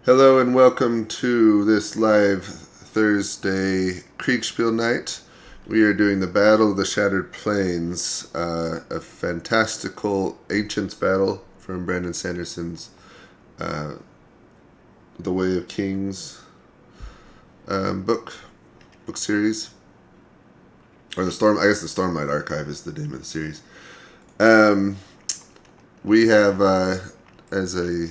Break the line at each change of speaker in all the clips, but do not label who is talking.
Hello and welcome to this live Thursday Kriegspiel night. We are doing the Battle of the Shattered Plains, a fantastical Ancients battle from Brandon Sanderson's The Way of Kings book series. Or the Stormlight Archive is the name of the series. We have, as a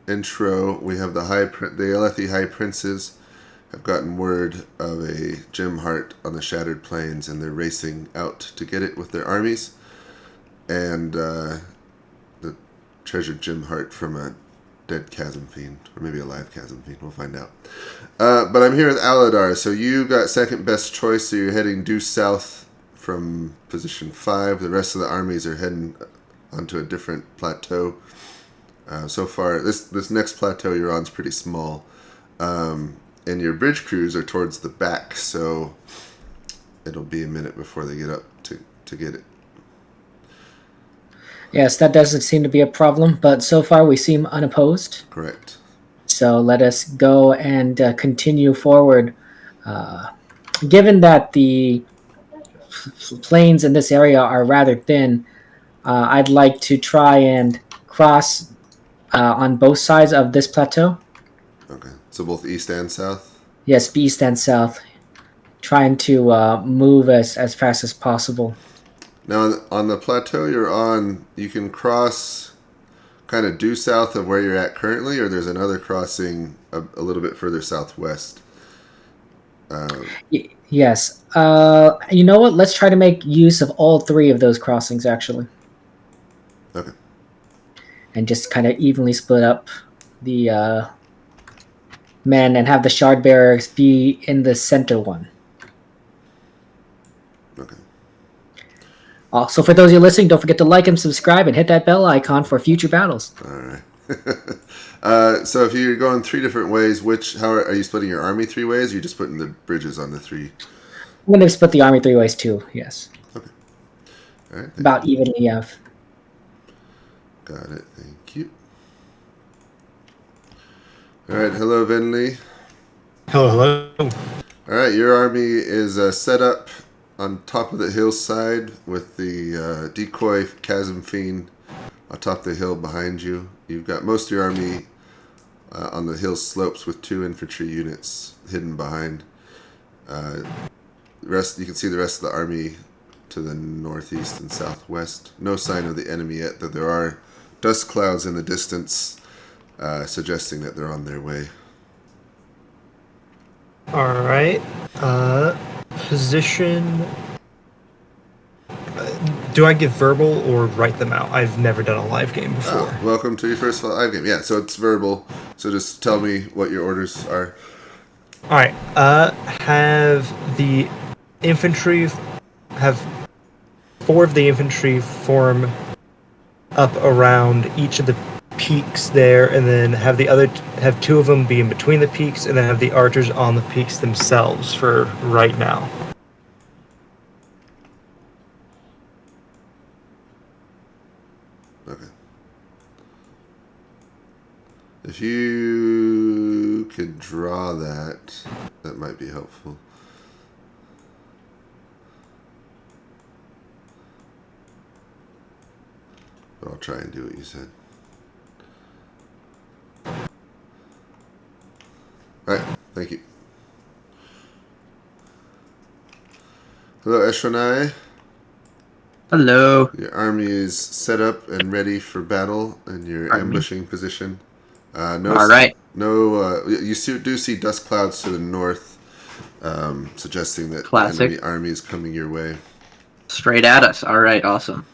intro, we have the Alethi Highprinces have gotten word of a gemheart on the Shattered Plains, and they're racing out to get it with their armies, and the treasured gemheart from a dead chasm fiend, or maybe a live chasm fiend. We'll find out. But I'm here with Aladar, so you got second best choice, so you're heading due south from position 5. The rest of the armies are heading onto a different plateau. So far, this next plateau you're on is pretty small, and your bridge crews are towards the back, so it'll be a minute before they get up to get it.
Yes, that doesn't seem to be a problem, but so far we seem unopposed.
Correct.
So let us go and continue forward. Given that the plains in this area are rather thin, I'd like to try and cross on both sides of this plateau.
Okay, so both east and south?
Yes, east and south. Trying to move as fast as possible.
Now, on the plateau you're on, you can cross kind of due south of where you're at currently, or there's another crossing a little bit further southwest.
Yes. You know what? Let's try to make use of all three of those crossings, actually.
Okay.
And just kind of evenly split up the men and have the shard bearers be in the center one.
Okay.
Also, for those of you listening, don't forget to like and subscribe and hit that bell icon for future battles.
All right. So if you're going 3 different ways, how are you splitting your army 3 ways, or are you just putting the bridges on the 3?
I'm going to split the army 3 ways too, yes.
Okay. All right.
About evenly, yeah.
Got it. Thank you. All right. Hello, Venley.
Hello.
All right. Your army is set up on top of the hillside with the decoy chasm fiend atop the hill behind you. You've got most of your army on the hill slopes with 2 infantry units hidden behind. You can see the rest of the army to the northeast and southwest. No sign of the enemy yet, though there are dust clouds in the distance suggesting that they're on their way.
All right. Position. Do I give verbal or write them out? I've never done a live game before.
Oh, welcome to your first live game. Yeah, so it's verbal. So just tell me what your orders are.
All right. Have the infantry have 4 of the infantry form up around each of the peaks there, and then have 2 of them be in between the peaks, and then have the archers on the peaks themselves for right now.
Okay. If you could draw that might be helpful. But I'll try and do what you said. All right, thank you. Hello, Eshonai.
Hello.
Your army is set up and ready for battle in your ambushing position.
All right.
You do see dust clouds to the north, suggesting that
Classic.
the enemy army is coming your way.
Straight at us. All right, awesome.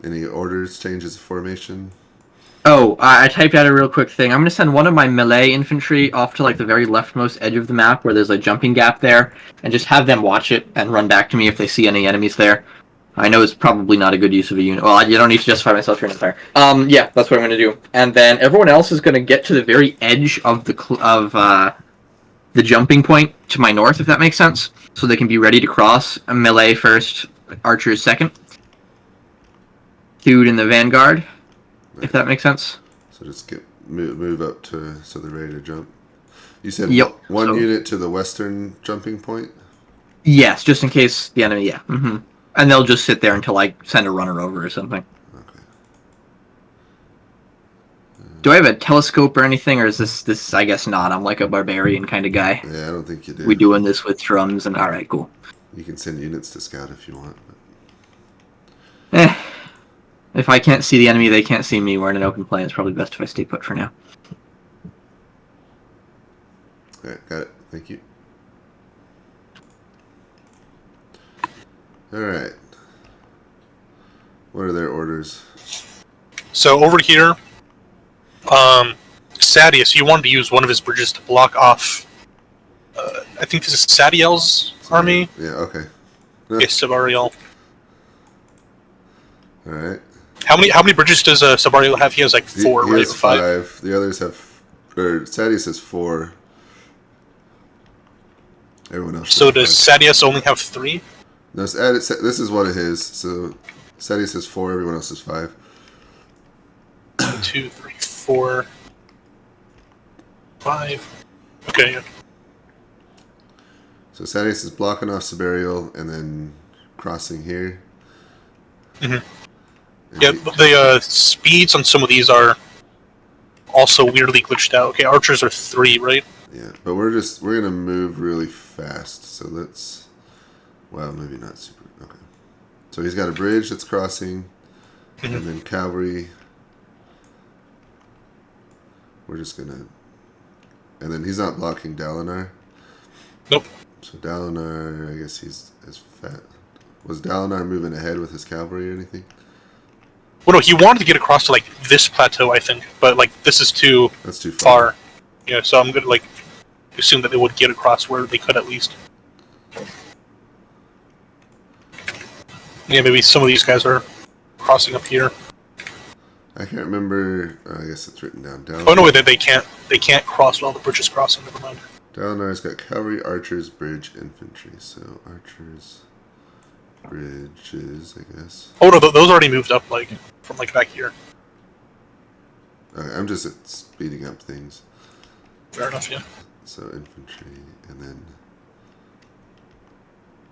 Any orders, changes of formation?
Oh, I typed out a real quick thing. I'm going to send one of my melee infantry off to like the very leftmost edge of the map where there's a jumping gap there, and just have them watch it and run back to me if they see any enemies there. I know it's probably not a good use of a unit. Well, you don't need to justify myself here in the fire. Yeah, that's what I'm going to do. And then everyone else is going to get to the very edge of the jumping point to my north, if that makes sense, so they can be ready to cross. Melee first, archers second. Dude in the vanguard, if that makes sense.
So just get move up to so they're ready to jump. You said
Yep,
one
so-
unit to the western jumping point?
Yes, just in case the enemy, yeah. And they'll just sit there until I send a runner over or something.
Okay.
Do I have a telescope or anything, or is this? I guess not. I'm like a barbarian kind of guy.
Yeah, I don't think you do.
We doing this with drums and all right, cool.
You can send units to scout if you want.
If I can't see the enemy, they can't see me. We're in an open plain. It's probably best if I stay put for now.
All right, got it. Thank you. All right. What are their orders?
So over here, Sadius, you wanted to use one of his bridges to block off. I think this is Sadiel's army.
Yeah. Okay.
Yes, Sabariel.
All right.
How many bridges does Sabariel have? He has like four,
He
right?
has
Or five.
The others have, or Sadius has 4. Everyone else.
So
has
does
5.
Sadius only have 3?
No, this is one of his. So Sadius has 4. Everyone else has 5.
1, 2, 3, 4, 5. Okay. Yeah.
So Sadius is blocking off Siberial and then crossing here.
Mhm.
And
Yeah, the speeds on some of these are also weirdly glitched out. Okay, archers are 3, right?
Yeah, but we're gonna move really fast. So let's. Well, maybe not super. Okay. So he's got a bridge that's crossing,
Mhm.
and then cavalry. We're just gonna. And then he's not blocking Dalinar.
Nope.
So Dalinar, I guess he's as fat. Was Dalinar moving ahead with his cavalry or anything?
Well, no, he wanted to get across to like this plateau, I think, but like this is too
That's too
far. Yeah, so I'm gonna like assume that they would get across where they could at least. Yeah, maybe some of these guys are crossing up here.
I can't remember. I guess it's written down.
Oh no, wait, they can't cross while the bridge is crossing. Never mind.
Dalinar's got cavalry, archers, bridge, infantry. So archers, bridges, I guess.
Oh no, those already moved up like from like back here.
Okay, I'm just speeding up things.
Fair enough, yeah.
So infantry, and then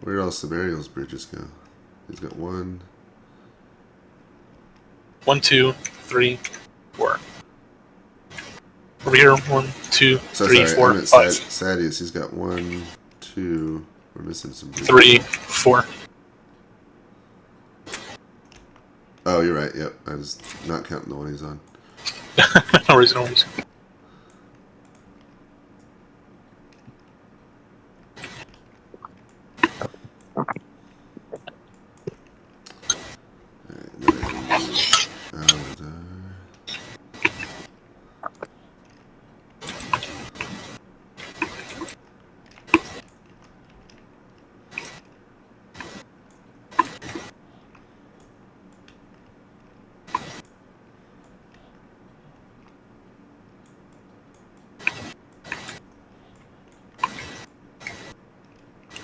where did all Siberial's bridges go? He's got 1.
1, 2, 3, 4. Over here, 1, 2,
So
3,
sorry,
4,
I meant
5.
Sadius. He's got 1, 2. We're missing some bridges.
3, 4.
Oh, you're right. Yep, I was not counting the one he's on.
No reason, no reason.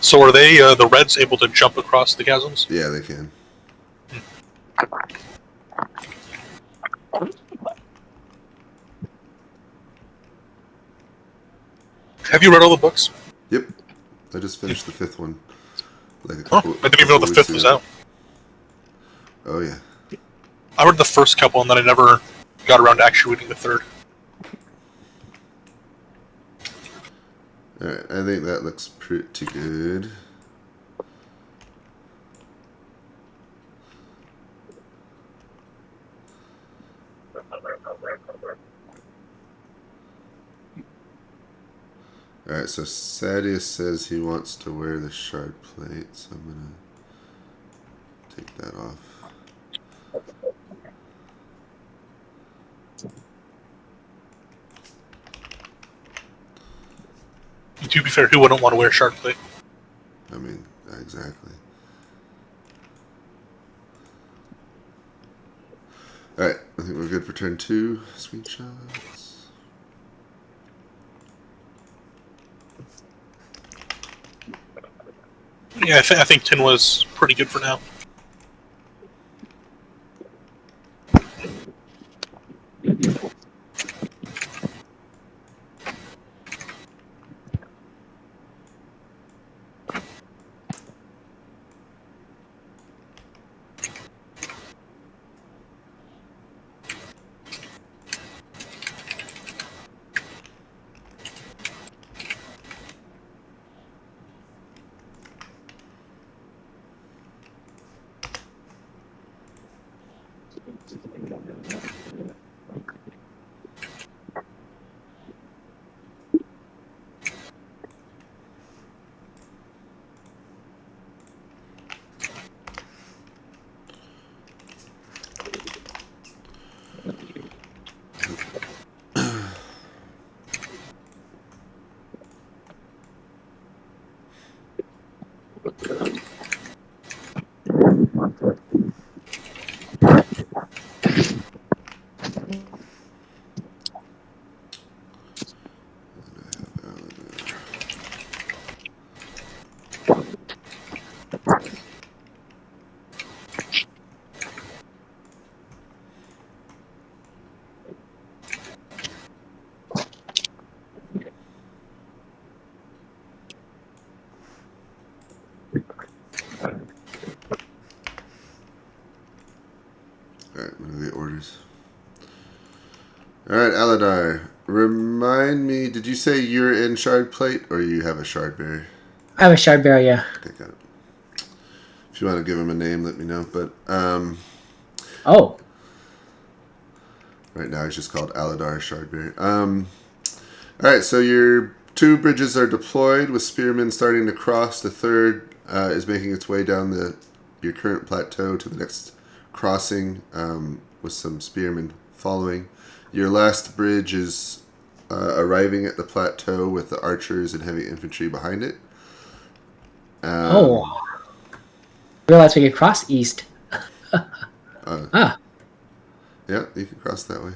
So are they, the Reds, able to jump across the chasms?
Yeah, they can.
Have you read all the books?
Yep. I just finished the 5th one. Like a
Oh,
couple,
I didn't even know the
couple
5th
weeks
was
ago.
out.
Oh, yeah.
I read the first couple and then I never got around to actually reading the 3rd.
Alright, I think that looks pretty good. Alright, so Sadius says he wants to wear the shard plate, so I'm gonna take that off.
To be fair, who wouldn't want to wear shark plate?
I mean, exactly. Alright, I think we're good for turn 2. Screenshots.
Yeah, I think Tin was pretty good for now.
Alright, what are the orders? Alright, Aladar. Remind me, did you say you're in Shard Plate or you have a Shard Bearer?
I have a shard bearer, yeah.
Okay, got it. If you want to give him a name, let me know. But
Oh,
right now he's just called Aladar Shard Bearer. Alright, so your 2 bridges are deployed with spearmen starting to cross. The third is making its way down your current plateau to the next crossing with some spearmen following. Your last bridge is arriving at the plateau with the archers and heavy infantry behind it.
I realized we could cross east.
Yeah, you can cross that way.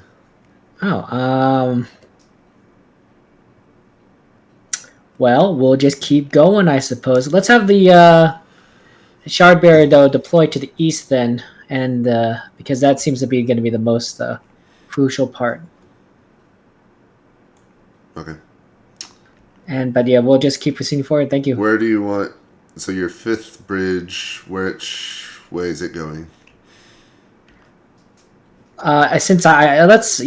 Well, we'll just keep going, I suppose. Let's have the shard bearer though deploy to the east then, and because that seems to be going to be the most crucial part.
Okay.
But yeah, we'll just keep proceeding forward. Thank you.
Where do you want? So your 5th bridge, which way is it going?
Since let's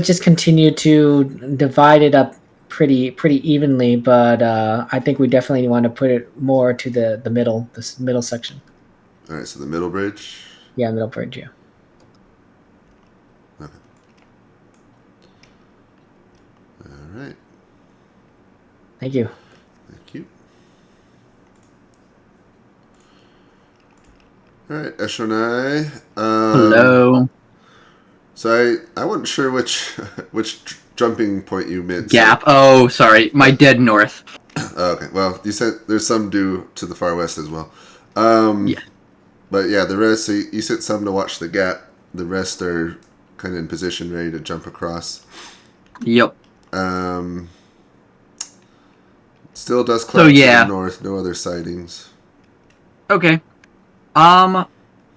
just continue to divide it up pretty evenly, but I think we definitely want to put it more to the middle, this middle section.
All right, so the middle bridge.
Yeah, middle bridge. Yeah.
Okay. All right.
Thank you.
Thank you. All right, Eshonai.
Hello.
So I wasn't sure which jumping point you meant.
Gap.
So.
Oh, sorry. My dead north.
Okay. Well, you said there's some due to the far west as well.
Yeah.
But yeah, the rest. So you sent some to watch the gap. The rest are kind of in position, ready to jump across.
Yep.
Still dust cloud
So, yeah.
to the north. No other sightings.
Okay. I'm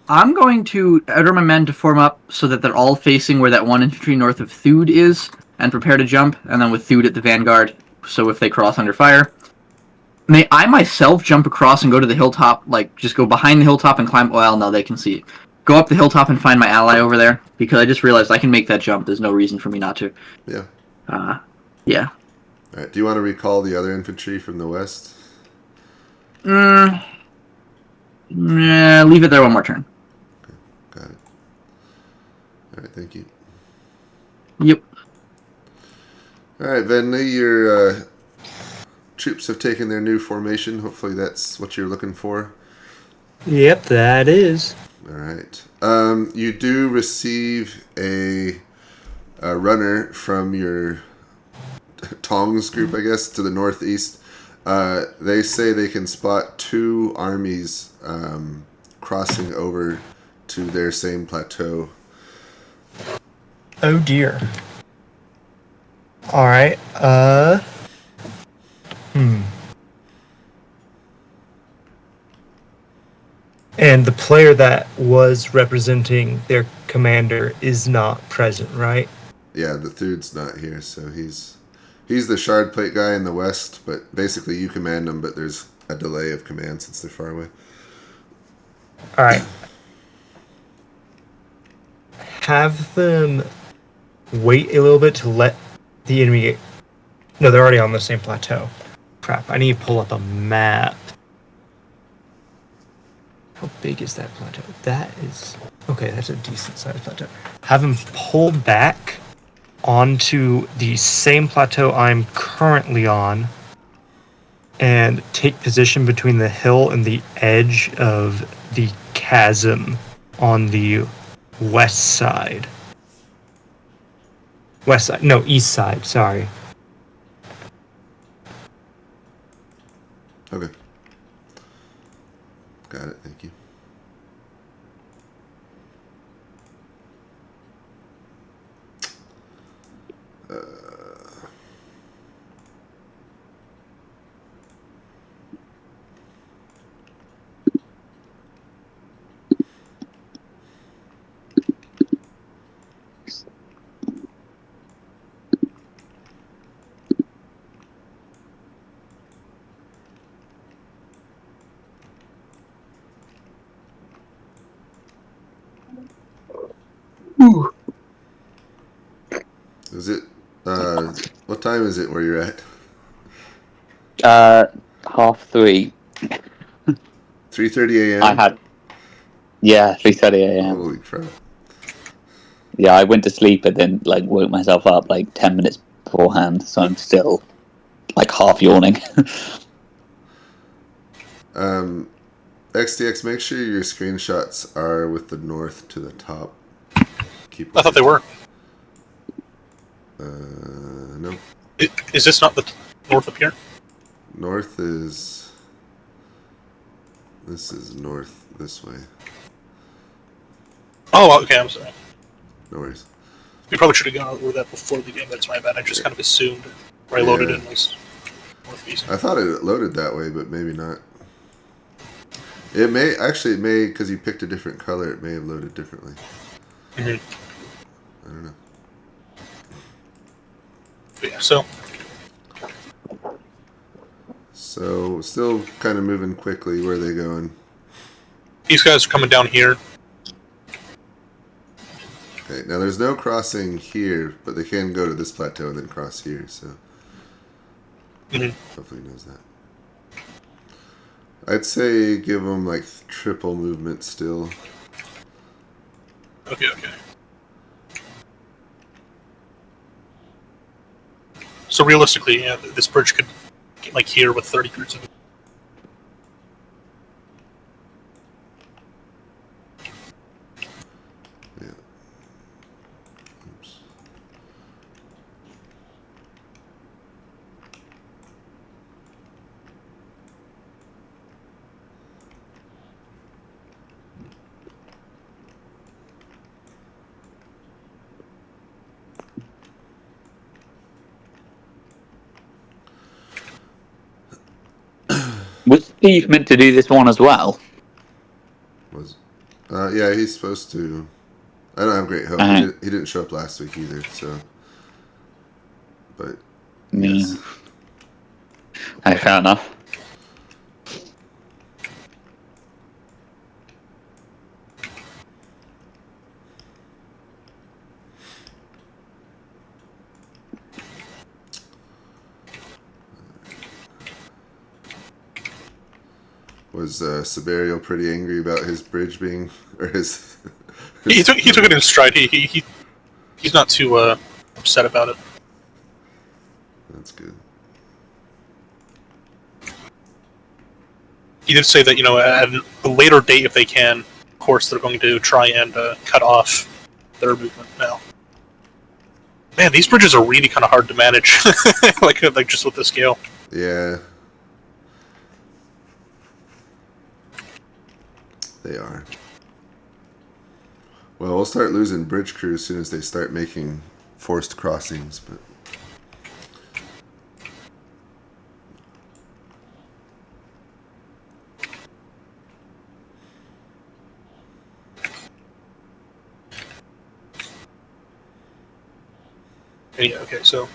going to order my men to form up so that they're all facing where that 1 infantry north of Thud is, and prepare to jump, and then with Thud at the vanguard, so if they cross under fire. May I myself jump across and go to the hilltop, like, just go behind the hilltop and climb, well, no, they can see it. Go up the hilltop and find my ally over there, because I just realized I can make that jump, there's no reason for me not to.
Yeah.
Yeah.
Alright, do you want to recall the other infantry from the west?
Leave it there one more turn.
Got it. Alright, thank you.
Yep.
Alright, Venli, your troops have taken their new formation. Hopefully that's what you're looking for.
Yep, that is.
Alright. You do receive a runner from your Tongs group, I guess, to the northeast. They say they can spot 2 armies crossing over to their same plateau.
Oh dear. Alright, And the player that was representing their commander is not present, right?
Yeah, the Thud's not here, so he's the shard plate guy in the west, but basically you command him, but there's a delay of command since they're far away.
Alright. Have them wait a little bit to let the enemy... No, they're already on the same plateau. Crap, I need to pull up a map. How big is that plateau? That is... Okay, that's a decent sized plateau. Have them pull back onto the same plateau I'm currently on and take position between the hill and the edge of the chasm on the west side. West side, no, east side, sorry.
Okay. Got it. Thank you. Is it? What time is it where you're at?
3:30.
3:30
I
a.m.
had 3:30 a.m.
Holy crap!
Yeah, I went to sleep and then like woke myself up like 10 minutes beforehand, so I'm still like half yawning.
XDX, make sure your screenshots are with the north to the top.
I thought they were.
No.
Is this not the north up here?
North is. This is north this way.
Oh, okay. I'm sorry.
No worries.
We probably should have gone over that before the game. That's my bad. I just kind of assumed where I loaded in was northeast.
I thought it loaded that way, but maybe not. It may because you picked a different color. It may have loaded differently.
Mm-hmm.
I don't know.
But yeah, so
still kind of moving quickly. Where are they going?
these guys are coming down here.
Okay, now there's no crossing here, but they can go to this plateau and then cross here. So hopefully he knows that. I'd say give them like triple movement still.
Okay. So realistically, yeah, this bridge could get like here with 30 cruisers.
Yeah. Oops.
Was Steve meant to do this one as well?
Yeah, he's supposed to. I don't have great hope. He didn't show up last week either, so. But yes.
Yeah. Fair enough.
Was Siberio pretty angry about his bridge being, or his?
He took it in stride. He's not too upset about it.
That's good.
He did say that at a later date, if they can, of course, they're going to try and cut off their movement now. Man, these bridges are really kind of hard to manage, like just with the scale.
Yeah. They are. Well, we'll start losing bridge crew as soon as they start making forced crossings, but.
Yeah, okay, so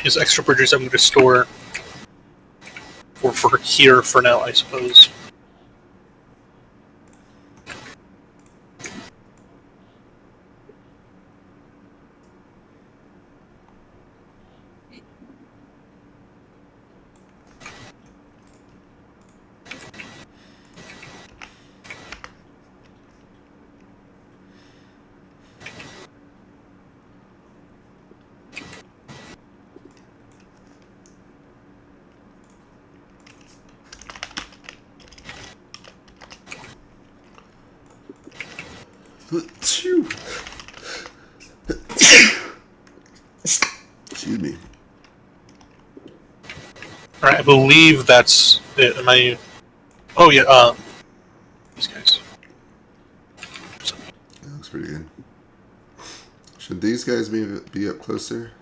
his extra bridges I'm going to store for here for now, I suppose. I believe that's it. Am I? Oh yeah. These guys.
That looks pretty good. Should these guys be up closer?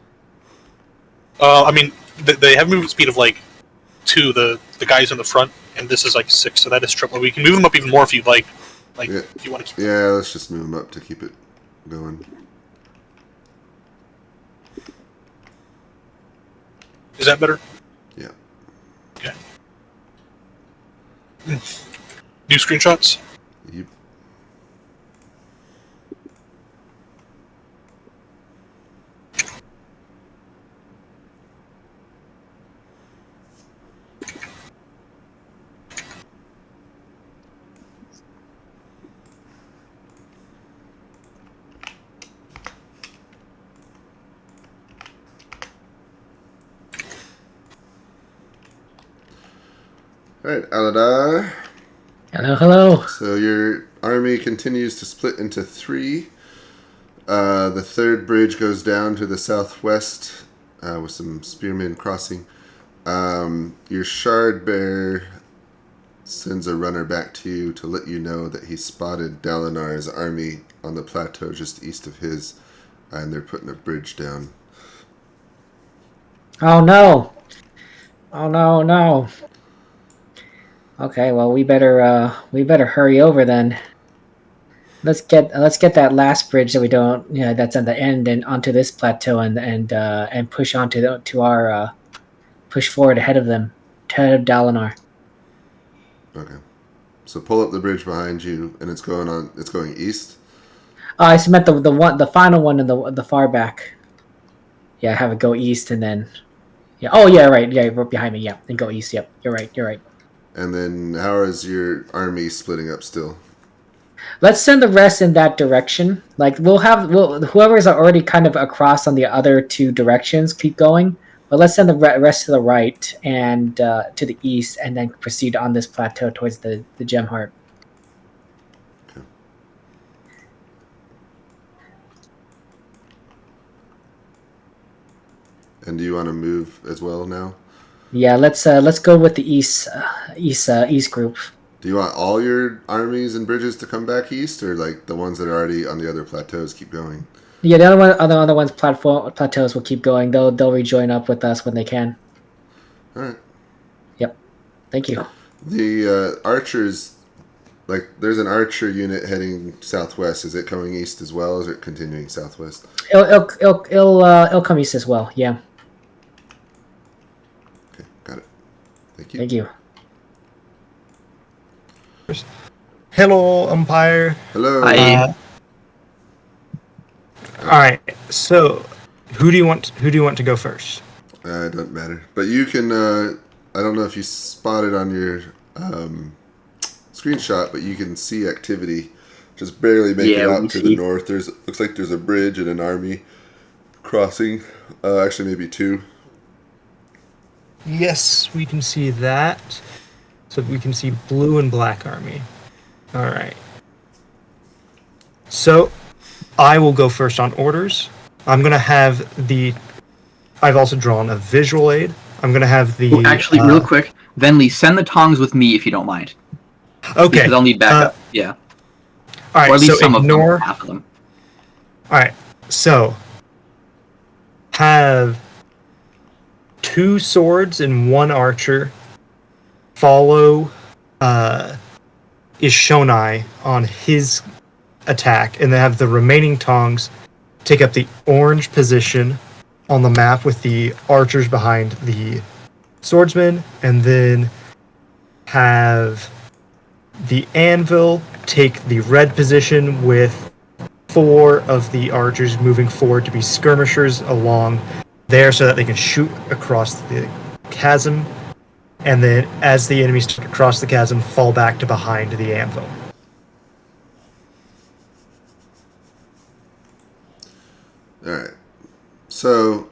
I mean, they have movement speed of like 2. The guys in the front, and this is like 6. So that is triple. We can move them up even more if you'd like. Like,
Yeah.
if you want to keep.
Yeah, let's just move them up to keep it going.
Is that better?
Yeah.
Okay. New screenshots.
You. All right, Aladar.
Hello, hello.
So your army continues to split into 3. The third bridge goes down to the southwest with some spearmen crossing. Your shard bearer sends a runner back to you to let you know that he spotted Dalinar's army on the plateau just east of his, and they're putting a bridge down.
Oh no! Oh no, no. Okay, well we better hurry over then. Let's get that last bridge that we don't, that's at the end and onto this plateau and push onto our push forward ahead of them, ahead of Dalinar.
Okay. So pull up the bridge behind you, and it's going east.
I just meant the final one in the far back. Yeah, have it go east and then. Yeah. Oh yeah, right. Yeah, right behind me. Yeah, and go east. Yep. You're right. You're right.
And then how is your army splitting up still?
Let's send the rest in that direction. Like whoever's already kind of across on the other 2 directions keep going, but let's send the rest to the right and to the east, and then proceed on this plateau towards the gemheart.
Okay. And do you want to move as well now?
Yeah, let's go with the east group.
Do you want all your armies and bridges to come back east, or like the ones that are already on the other plateaus keep going?
Yeah, the other ones plateaus will keep going. They'll rejoin up with us when they can.
All right.
Yep. Thank you.
The archers, like there's an archer unit heading southwest. Is it coming east as well, or is it continuing southwest?
It'll come east as well. Yeah.
Okay, got it. Thank you.
Thank you.
Hello, Umpire.
Hello.
Hi.
All right. So, who do you want to go first?
It doesn't matter. But you can. I don't know if you spotted on your screenshot, but you can see activity. Just barely make it out to the north. Looks like there's a bridge and an army crossing. Actually, maybe 2.
Yes, we can see that. So we can see blue and black army. All right. So I will go first on orders. I'm going to have I've also drawn a visual aid. I'm going to have the...
Ooh, actually, real quick, Venli, send the tongs with me if you don't mind.
Okay.
Because I'll need backup. Yeah.
All right,
or at least
so
some
ignore...
of them, half of them.
All right, so have 2 swords and 1 archer follow Ishonai on his attack, and then have the remaining tongs take up the orange position on the map with the archers behind the swordsmen, and then have the anvil take the red position with 4 of the archers moving forward to be skirmishers along there so that they can shoot across the chasm, and then as the enemies start to cross the chasm, fall back to behind the anvil.
Alright. So,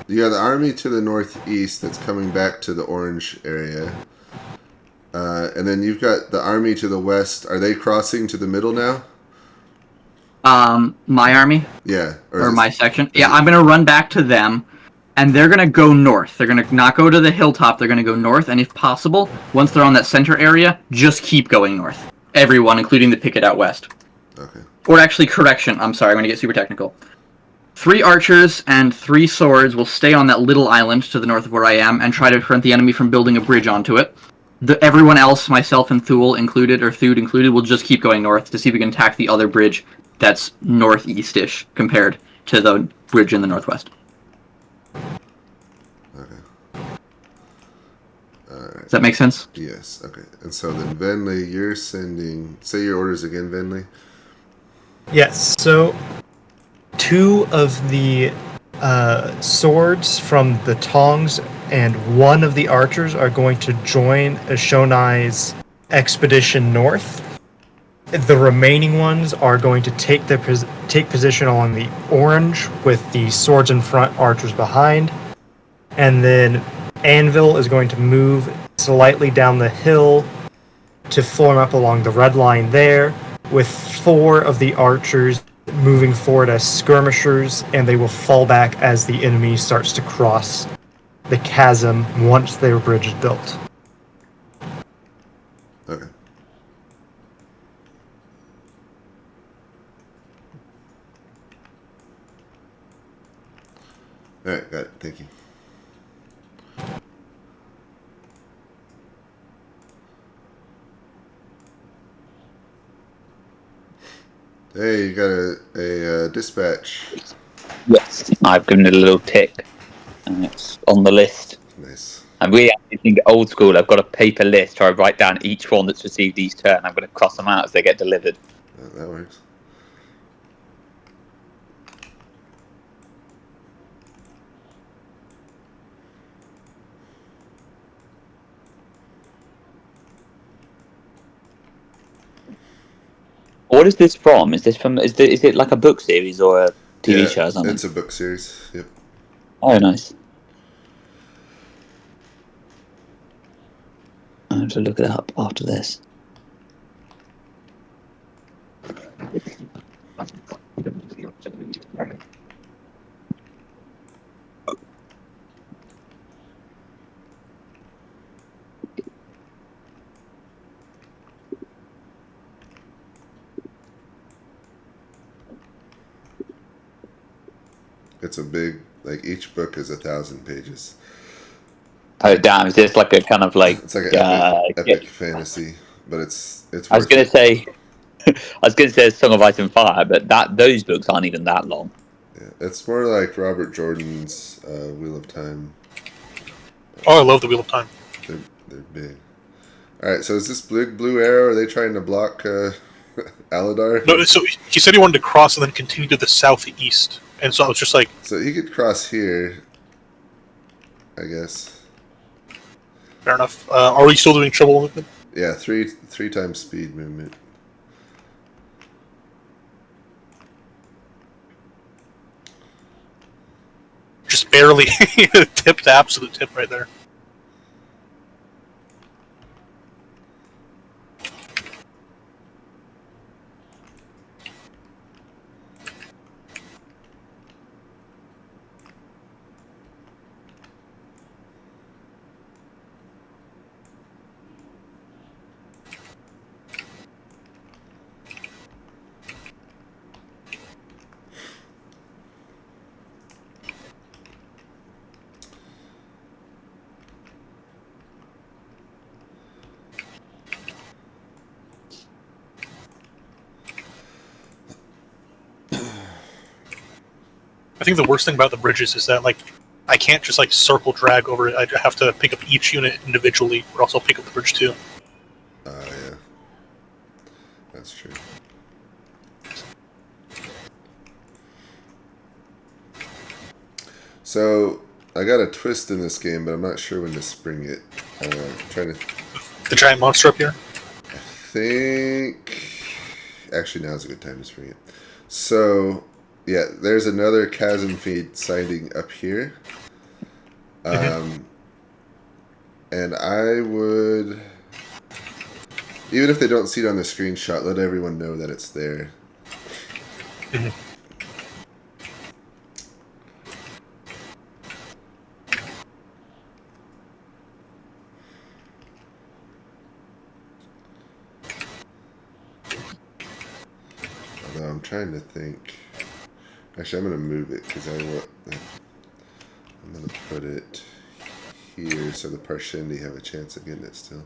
you got the army to the northeast that's coming back to the orange area. And then you've got the army to the west. Are they crossing to the middle now?
My army?
Yeah.
Or my section? Yeah, I'm going to run back to them. and they're going to go north. They're going to not go to the hilltop. They're going to go north, and if possible, once they're on that center area, just keep going north. Everyone, including the picket out west.
Okay.
Or actually, correction. I'm sorry, I'm going to get super technical. 3 archers and 3 swords will stay on that little island to the north of where I am and try to prevent the enemy from building a bridge onto it. Everyone else, myself and Thule included, or Thude included, will just keep going north to see if we can attack the other bridge that's northeast-ish compared to the bridge in the northwest.
Okay. Alright.
Does that make sense?
Yes, okay. And so then Venley, you're sending... Say your orders again, Venley.
Yes, so 2 of the swords from the tongs and 1 of the archers are going to join Ashonai's expedition north. The remaining ones are going to take position along the orange with the swords in front, archers behind. And then Anvil is going to move slightly down the hill to form up along the red line there, with 4 of the archers moving forward as skirmishers, and they will fall back as the enemy starts to cross the chasm once their bridge is built.
Okay. Alright, got it. Thank you. Hey, you got a dispatch.
Yes, I've given it a little tick, and it's on the list.
Nice.
And we actually think old school. I've got a paper list where I write down each one that's received each turn. I'm going to cross them out as they get delivered.
That works.
What is this from? Is this from? Is it like a book series or a TV show or something?
It's a book series. Yep.
Oh, nice. I have to look it up after this.
It's a big, like, each book is 1,000 pages.
Oh damn! Is this like a kind of like?
It's like an epic fantasy, but it's.
I was gonna say, Song of Ice and Fire, but those books aren't even that long.
Yeah, it's more like Robert Jordan's Wheel of Time.
Oh, I love the Wheel of Time.
They're big. All right, so is this blue arrow? Are they trying to block Aladar?
No, so he said he wanted to cross and then continue to the southeast, and so I was just like,
So he could cross here, I guess.
fair enough. Are we still doing triple movement?
Yeah, three times speed movement.
Just barely tipped, absolute tip right there. I think the worst thing about the bridges is that, like, I can't just, like, circle drag over it. I have to pick up each unit individually, or else I'll pick up the bridge too.
Yeah. That's true. So, I got a twist in this game, but I'm not sure when to spring it. I'm trying to...
The giant monster up here?
I think... Actually, now's a good time to spring it. So... Yeah, there's another chasm feed sighting up here. And I would, even if they don't see it on the screenshot, let everyone know that it's there. trying to think. Actually, I'm going to move it because I'm going to put it here so the Parshendi have a chance of getting it still.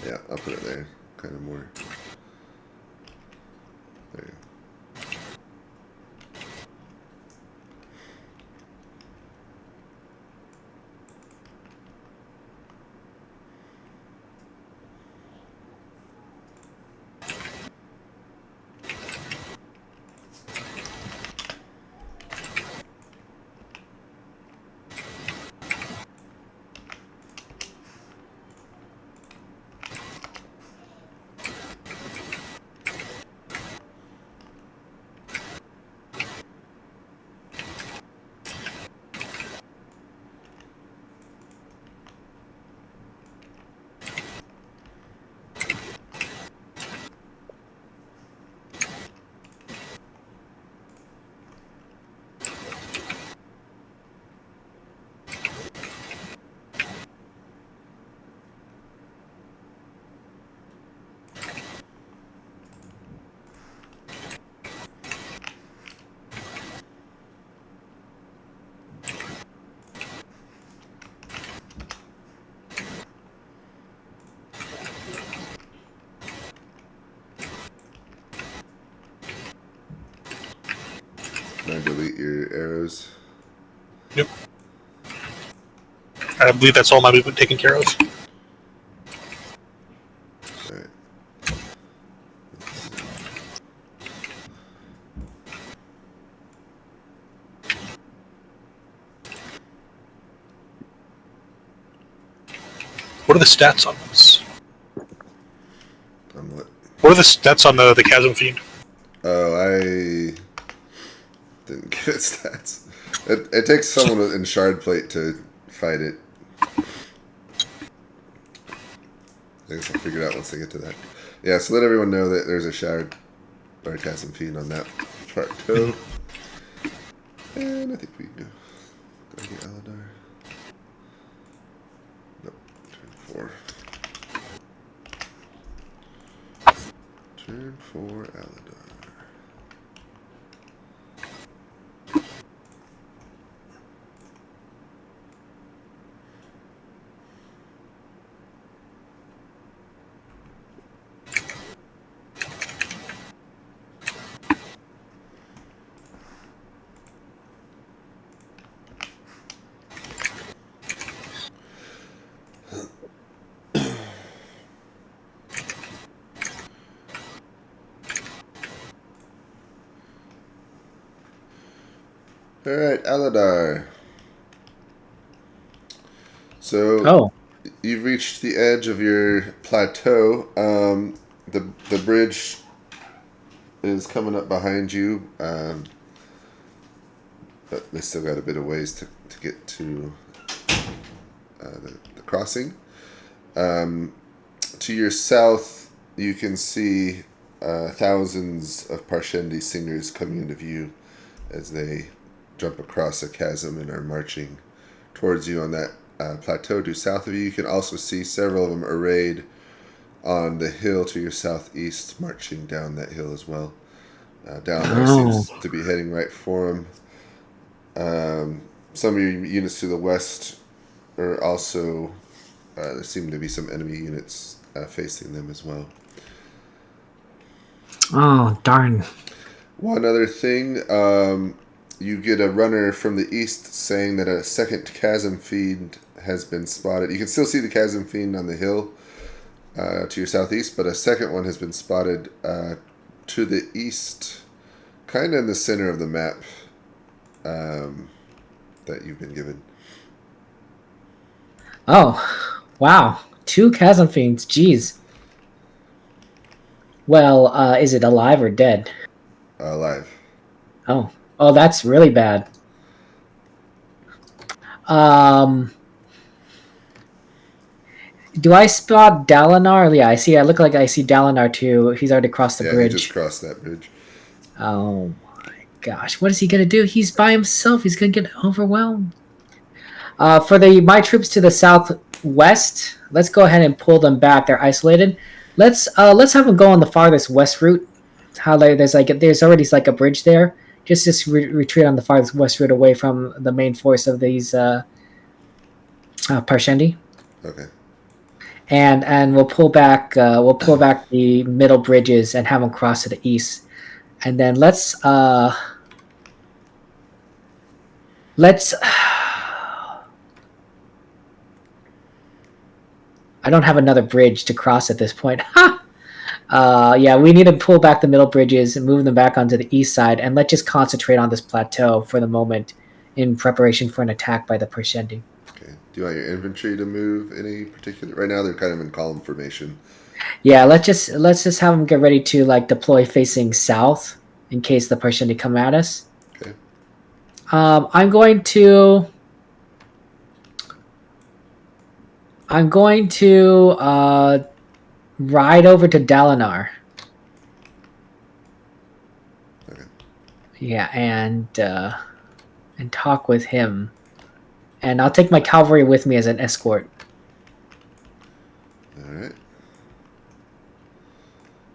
Yeah, I'll put it there. Kind of more. There you go. Now delete your arrows.
Yep. I believe that's all my movement taken care of.
Alright.
What are the stats on this?
On what?
What are the stats on the Chasm Fiend?
Oh, I didn't get its stats. It takes someone in Shard Plate to fight it. I guess I'll figure it out once I get to that. Yeah, so let everyone know that there's a Shard or a Chasm Fiend on that plateau. And I think we can go. Go get Aladar. Nope. Turn 4. Turn 4 Aladar. Alright, Aladar. So, you've reached the edge of your plateau. The bridge is coming up behind you, but they still got a bit of ways to get to the crossing. To your south, you can see thousands of Parshendi Singers coming into view as they jump across a chasm and are marching towards you on that plateau due south of you. You can also see several of them arrayed on the hill to your southeast, marching down that hill as well. Down there seems to be heading right for them. Some of your units to the west are also, there seem to be some enemy units facing them as well.
Oh, darn.
One other thing, you get a runner from the east saying that a second Chasm Fiend has been spotted. You can still see the Chasm Fiend on the hill to your southeast, but a second one has been spotted to the east, kind of in the center of the map that you've been given.
Oh, wow. 2 Chasm Fiends. Jeez. Well, is it alive or dead?
Alive.
Oh, that's really bad. Do I spot Dalinar? Yeah, I look like I see Dalinar too. He's already crossed the bridge.
Yeah, he just crossed that bridge.
Oh my gosh, what is he gonna do? He's by himself. He's gonna get overwhelmed. For my troops to the south, west. Let's go ahead and pull them back. They're isolated. Let's have them go on the farthest west route. How there's already like a bridge there. Just retreat on the farthest west route away from the main force of these Parshendi.
Okay.
And we'll pull back the middle bridges and have them cross to the east. And then let's I don't have another bridge to cross at this point. Yeah, we need to pull back the middle bridges and move them back onto the east side, and let's just concentrate on this plateau for the moment in preparation for an attack by the Parshendi.
Okay. Do you want your infantry to move any particular? Right now, they're kind of in column formation.
Yeah, let's just have them get ready to like deploy facing south in case the Parshendi come at us.
Okay.
I'm going to ride over to Dalinar.
Okay.
Yeah, and talk with him. And I'll take my cavalry with me as an escort.
All right.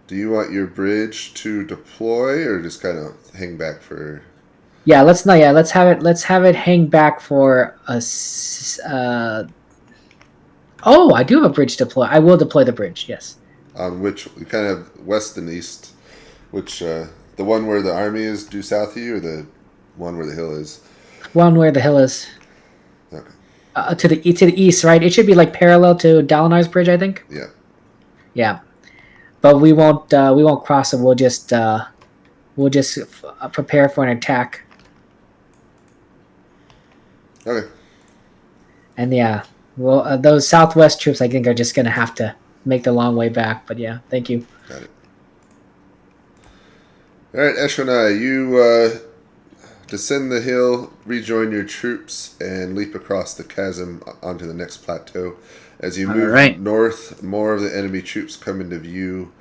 Do you want your bridge to deploy or just kind of hang back for?
Yeah, let's have it hang back for us. Oh, I do have a bridge deploy. I will deploy the bridge. Yes.
On which kind of west and east, which the one where the army is due south of you, or the one where the hill is?
One where the hill is.
Okay.
To the east, right? It should be like parallel to Dalinar's bridge, I think.
Yeah.
Yeah, but we won't cross it. We'll just prepare for an attack.
Okay.
And yeah, well, those southwest troops, I think, are just gonna have to make the long way back. But yeah, thank you.
Got it. All right, Eshonai, you descend the hill, rejoin your troops, and leap across the chasm onto the next plateau. As you move north, more of the enemy troops come into view.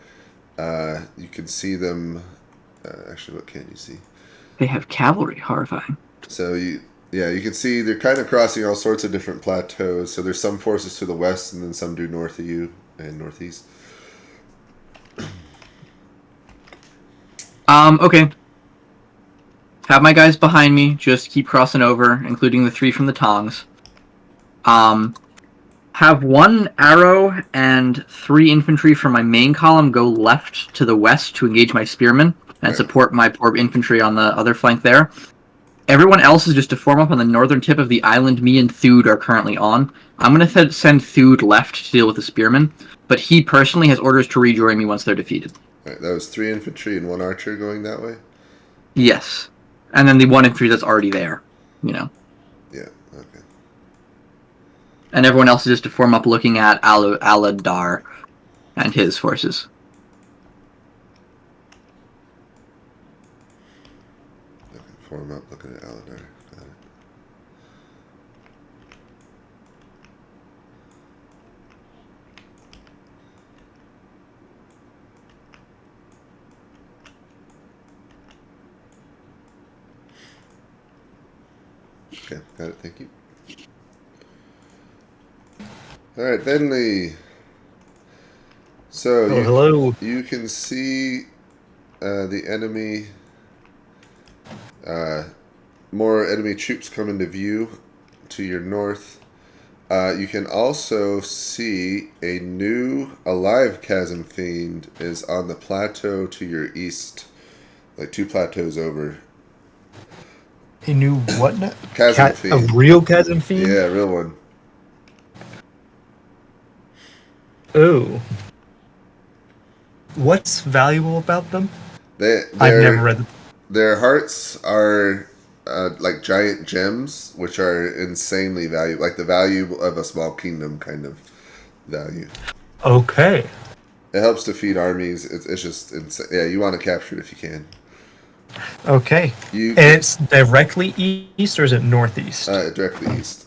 You can see them. Actually, what can't you see?
They have cavalry. Horrifying.
So you can see they're kind of crossing all sorts of different plateaus. So there's some forces to the west, and then some due north of you and northeast.
Okay. Have my guys behind me. Just keep crossing over, including the 3 from the Tongs. Have 1 arrow and 3 infantry from my main column go left to the west to engage my spearmen and support my poor infantry on the other flank there. Everyone else is just to form up on the northern tip of the island me and Thude are currently on. I'm going to send Thude left to deal with the spearmen, but he personally has orders to rejoin me once they're defeated.
All right, that was 3 infantry and 1 archer going that way?
Yes. And then the 1 infantry that's already there,
Yeah, okay.
And everyone else is just to form up looking at Aladar and his forces.
Okay, form up looking at Aladar. Got it. Okay, got it. Thank you. All right, Benley. So
hello.
You can see the enemy. More enemy troops come into view to your north. You can also see a new alive chasm fiend is on the plateau to your east, like 2 plateaus over.
A new what?
Chasm fiend.
A real chasm fiend?
Yeah, a real one.
Oh. What's valuable about them?
I've
never read them.
Their hearts are like giant gems, which are insanely valuable, like the value of a small kingdom kind of value.
Okay.
It helps to feed armies. It's just insane. Yeah, you want to capture it if you can.
Okay. And it's directly east, or is it northeast?
Directly east.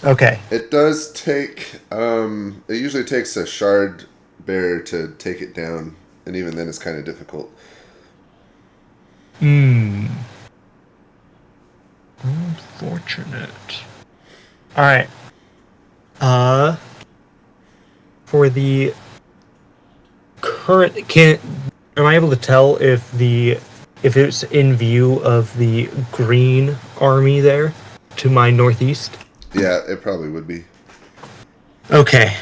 Okay.
It does take. It usually takes a shard bearer to take it down, and even then, it's kind of difficult.
Unfortunate. All right. For the current, am I able to tell if it's in view of the green army there to my northeast?
Yeah, it probably would be.
Okay.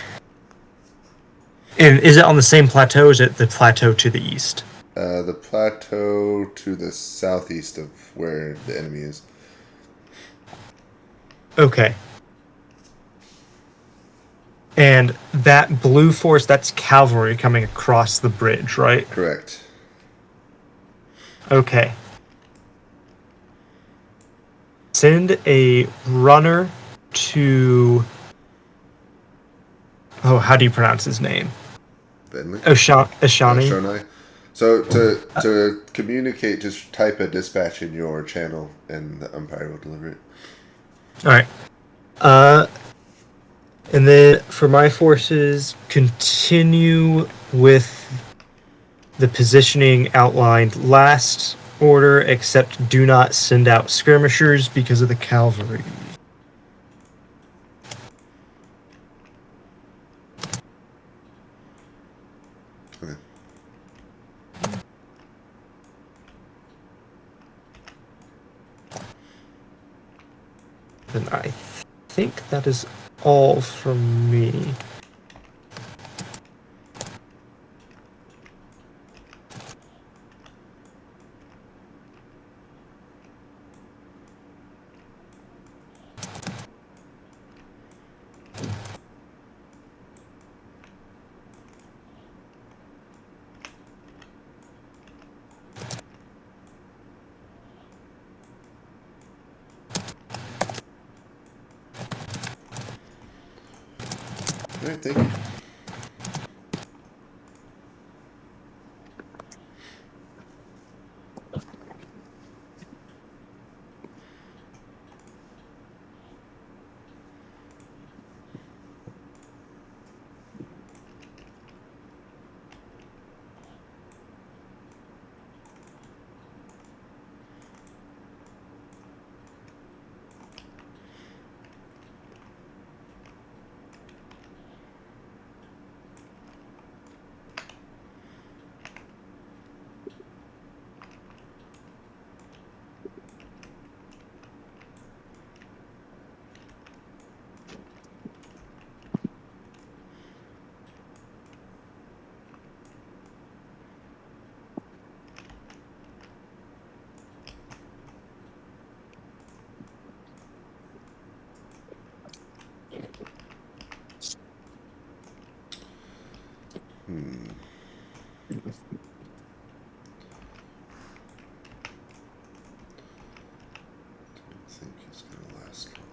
And is it on the same plateau, or is it the plateau to the east?
The plateau to the southeast of where the enemy is.
Okay. And that blue force, that's cavalry coming across the bridge, right?
Correct.
Okay. Send a runner to... Oh, how do you pronounce his name?
Bentley?
Ashani?
Shonai. So to communicate, just type a dispatch in your channel, and the umpire will deliver it.
All right. And then for my forces, continue with the positioning outlined last order, except do not send out skirmishers because of the cavalry.
Okay.
And I think that is all from me.
All right, thank you. I think he's gonna last long.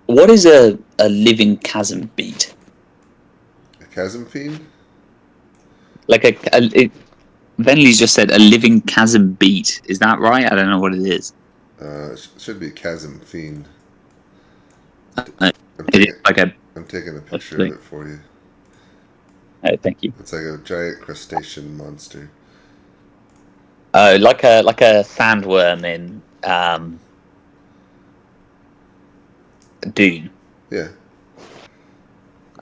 What is a living chasm beat?
A chasm fiend?
Like Venley just said a living chasm beat. Is that right? I don't know what it is.
Should be chasm fiend.
Uh,
I'm
it is
taking
like a.
I'm taking a picture of
Like,
it for you.
oh, thank you.
It's like a giant crustacean monster.
Like a sandworm in Dune.
Yeah.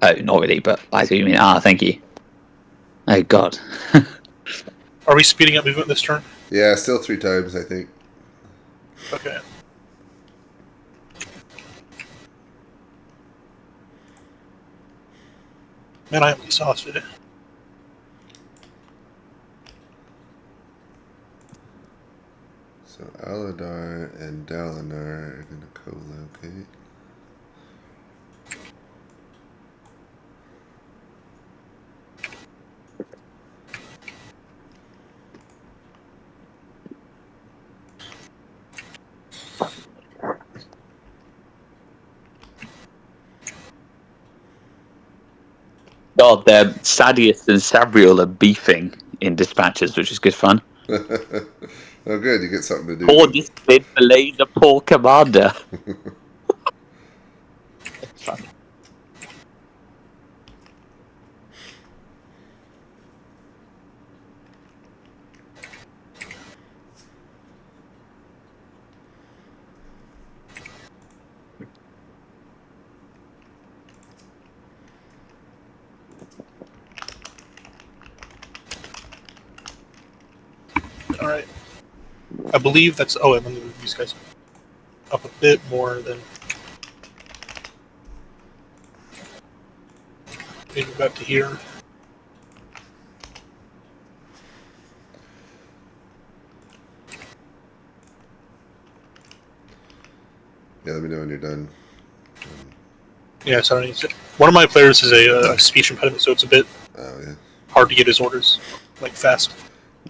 Oh, not really, but I see what you mean. Ah, thank you. Oh God.
Are we speeding up movement this turn?
Yeah, still 3 times, I think.
Okay. Man, I am exhausted.
So Aladar and Dalinar are going to co-locate.
God, Sadius and Sabriel are beefing in dispatches, which is good fun.
Oh, good. You get something to do.
Poor discipline belays a poor commander. It's funny.
All right. I believe that's. Oh, I'm going to move these guys up a bit more than. Maybe back to here.
Yeah, let me know when you're done.
Yeah, sorry. One of my players is a speech impediment, so it's a bit
Oh, yeah.
hard to get his orders fast.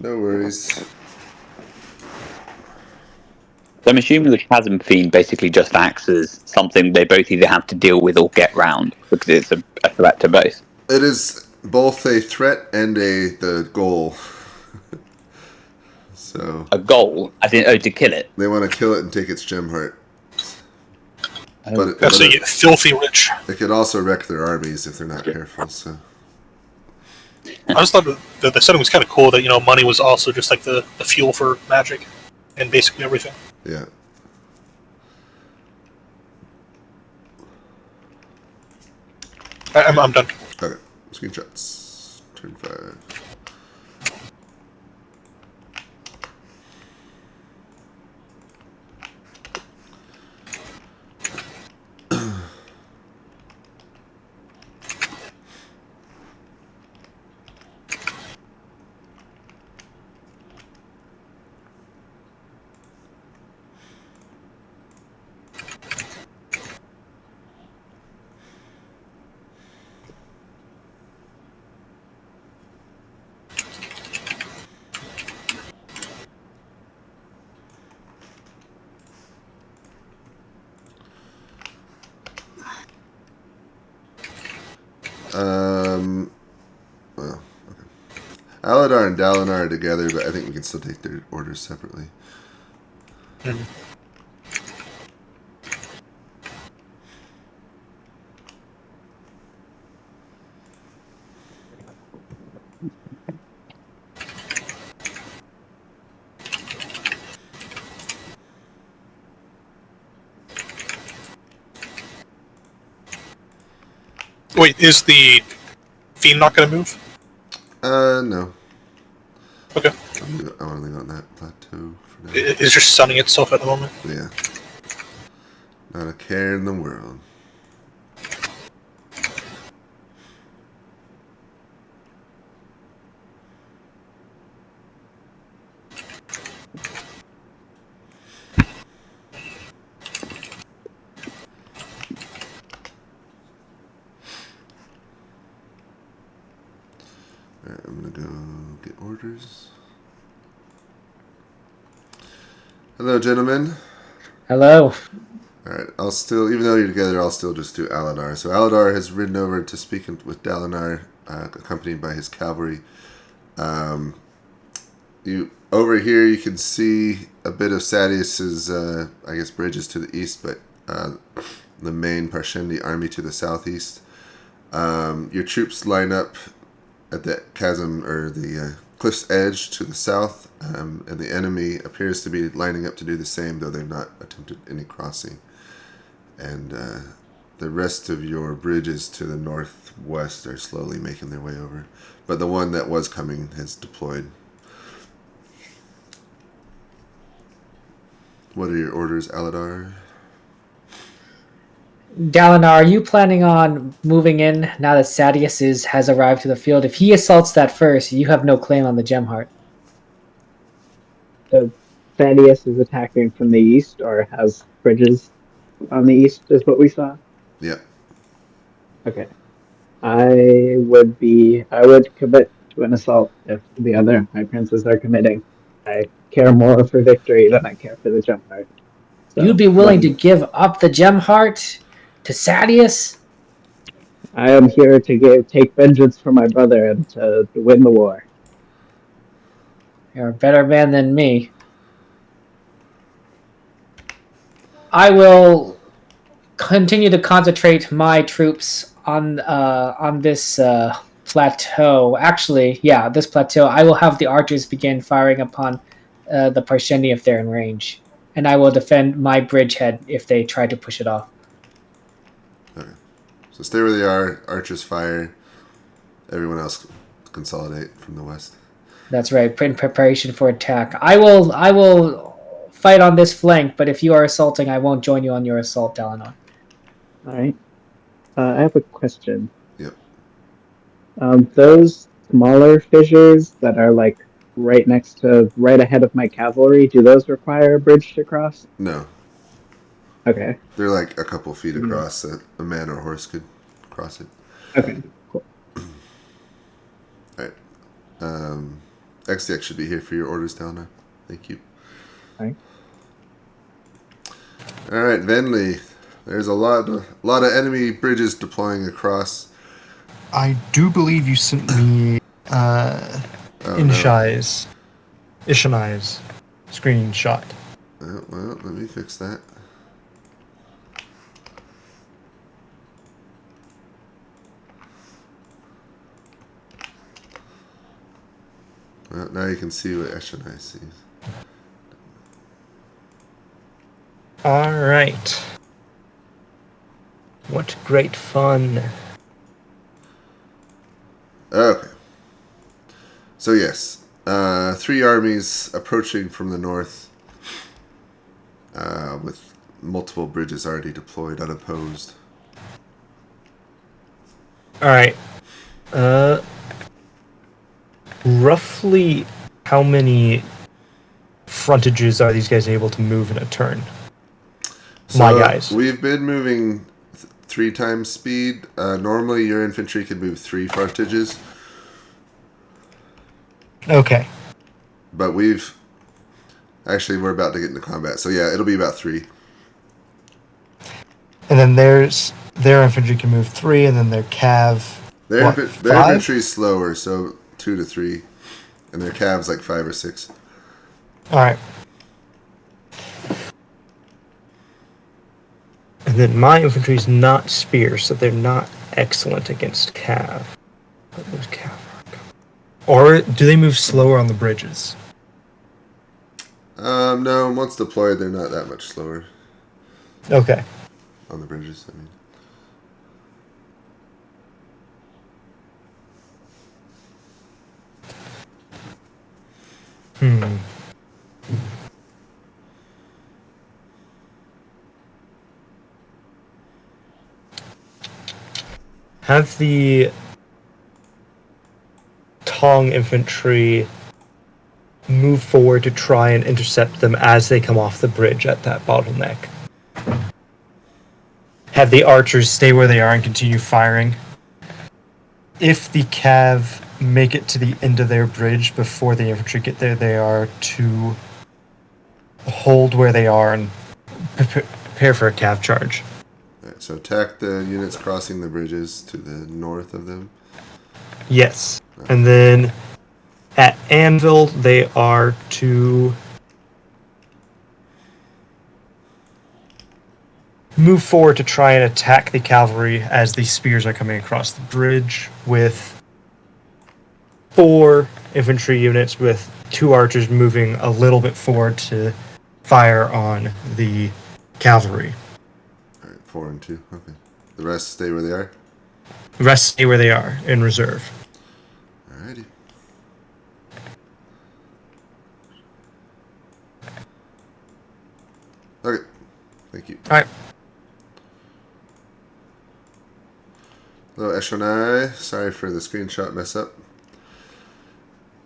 No worries.
So I'm assuming the Chasm Fiend basically just acts as something they both either have to deal with or get round, because it's a threat to both.
It is both a threat and the goal. So
A goal, as in, to kill it.
they want to kill it and take its gemheart. But
That's a filthy rich.
it could also wreck their armies if they're not careful. So
I just thought that the setting was kind of cool that money was also just like the fuel for magic and basically everything.
yeah.
I'm done.
Okay. Screenshots. Turn 5. Well, okay. Aladar and Dalinar are together, but I think we can still take their orders separately.
Mm-hmm. Wait, is the Fiend not going to move?
No.
Okay.
I want to leave on that plateau for now.
It's just sunning itself at the moment.
Yeah. Not a care in the world. Alright, I'm gonna go get orders. Hello, gentlemen.
Hello.
Alright, I'll still, even though you're together, I'll still just do Aladar. So Aladar has ridden over to speak with Dalinar, accompanied by his cavalry. Over here, you can see a bit of Sadius's, I guess, bridges to the east, but the main Parshendi army to the southeast. Your troops line up at the chasm, or the cliff's edge to the south, and the enemy appears to be lining up to do the same, though they've not attempted any crossing. And the rest of your bridges to the northwest are slowly making their way over. But the one that was coming has deployed. What are your orders, Aladar?
Dalinar, are you planning on moving in now that Sadius has arrived to the field? If he assaults that first, you have no claim on the gemheart.
So Thaddeus is attacking from the east, or has bridges on the east, is what we saw?
Yeah.
Okay. I would commit to an assault if the other High Princes are committing. I care more for victory than I care for the jump heart. So,
You'd be willing to give up the gemheart to Sadius?
I am here to take vengeance for my brother and to win the war.
You're a better man than me. I will continue to concentrate my troops on this plateau. Actually, yeah, this plateau. I will have the archers begin firing upon the Parshendi if they're in range, and I will defend my bridgehead if they try to push it off.
Okay. So stay where they are. Archers fire. Everyone else consolidate from the west.
That's right. In preparation for attack. I will fight on this flank, but if you are assaulting, I won't join you on your assault, Dalinar.
All right. I have a question.
Yep.
Those smaller fissures that are like right ahead of my cavalry, do those require a bridge to cross?
No.
Okay.
They're like a couple feet across that a man or horse could cross it.
Okay. Cool.
Alright. XDX should be here for your orders down now. Thank you.
Alright.
Alright, Venley. There's a lot of enemy bridges deploying across.
I do believe you sent me Ishai's screenshot.
Well, let me fix that. Well, now you can see what Eshonai sees.
Alright. What great fun.
Okay. So yes, 3 armies approaching from the north with multiple bridges already deployed unopposed.
Alright. Roughly how many frontages are these guys able to move in a turn?
So
My guys.
We've been moving 3 times speed. Normally your infantry can move 3 frontages.
Okay.
But we're about to get into combat. So yeah, it'll be about 3.
And then their infantry can move 3, and then their cav.
Their
5?
infantry's slower, so 2 to 3. And their cav's like 5 or 6.
Alright. And then my infantry's not spear, so they're not excellent against cav. But those cav are... Or do they move slower on the bridges?
No, once deployed, they're not that much slower
Okay.
on the bridges. I mean,
Have the Tong infantry move forward to try and intercept them as they come off the bridge at that bottleneck. Have the archers stay where they are and continue firing. If the cav make it to the end of their bridge before the infantry get there, they are to hold where they are and prepare for a cav charge.
Right, so attack the units crossing the bridges to the north of them.
Yes. And then at Anvil, they are to move forward to try and attack the cavalry as the spears are coming across the bridge with 4 infantry units with 2 archers moving a little bit forward to fire on the cavalry.
Alright, 4 and 2. Okay. The rest stay where they are?
The rest stay where they are in reserve.
Alrighty. Okay. Thank you.
Alright.
Hello, Eshonai. Sorry for the screenshot mess up.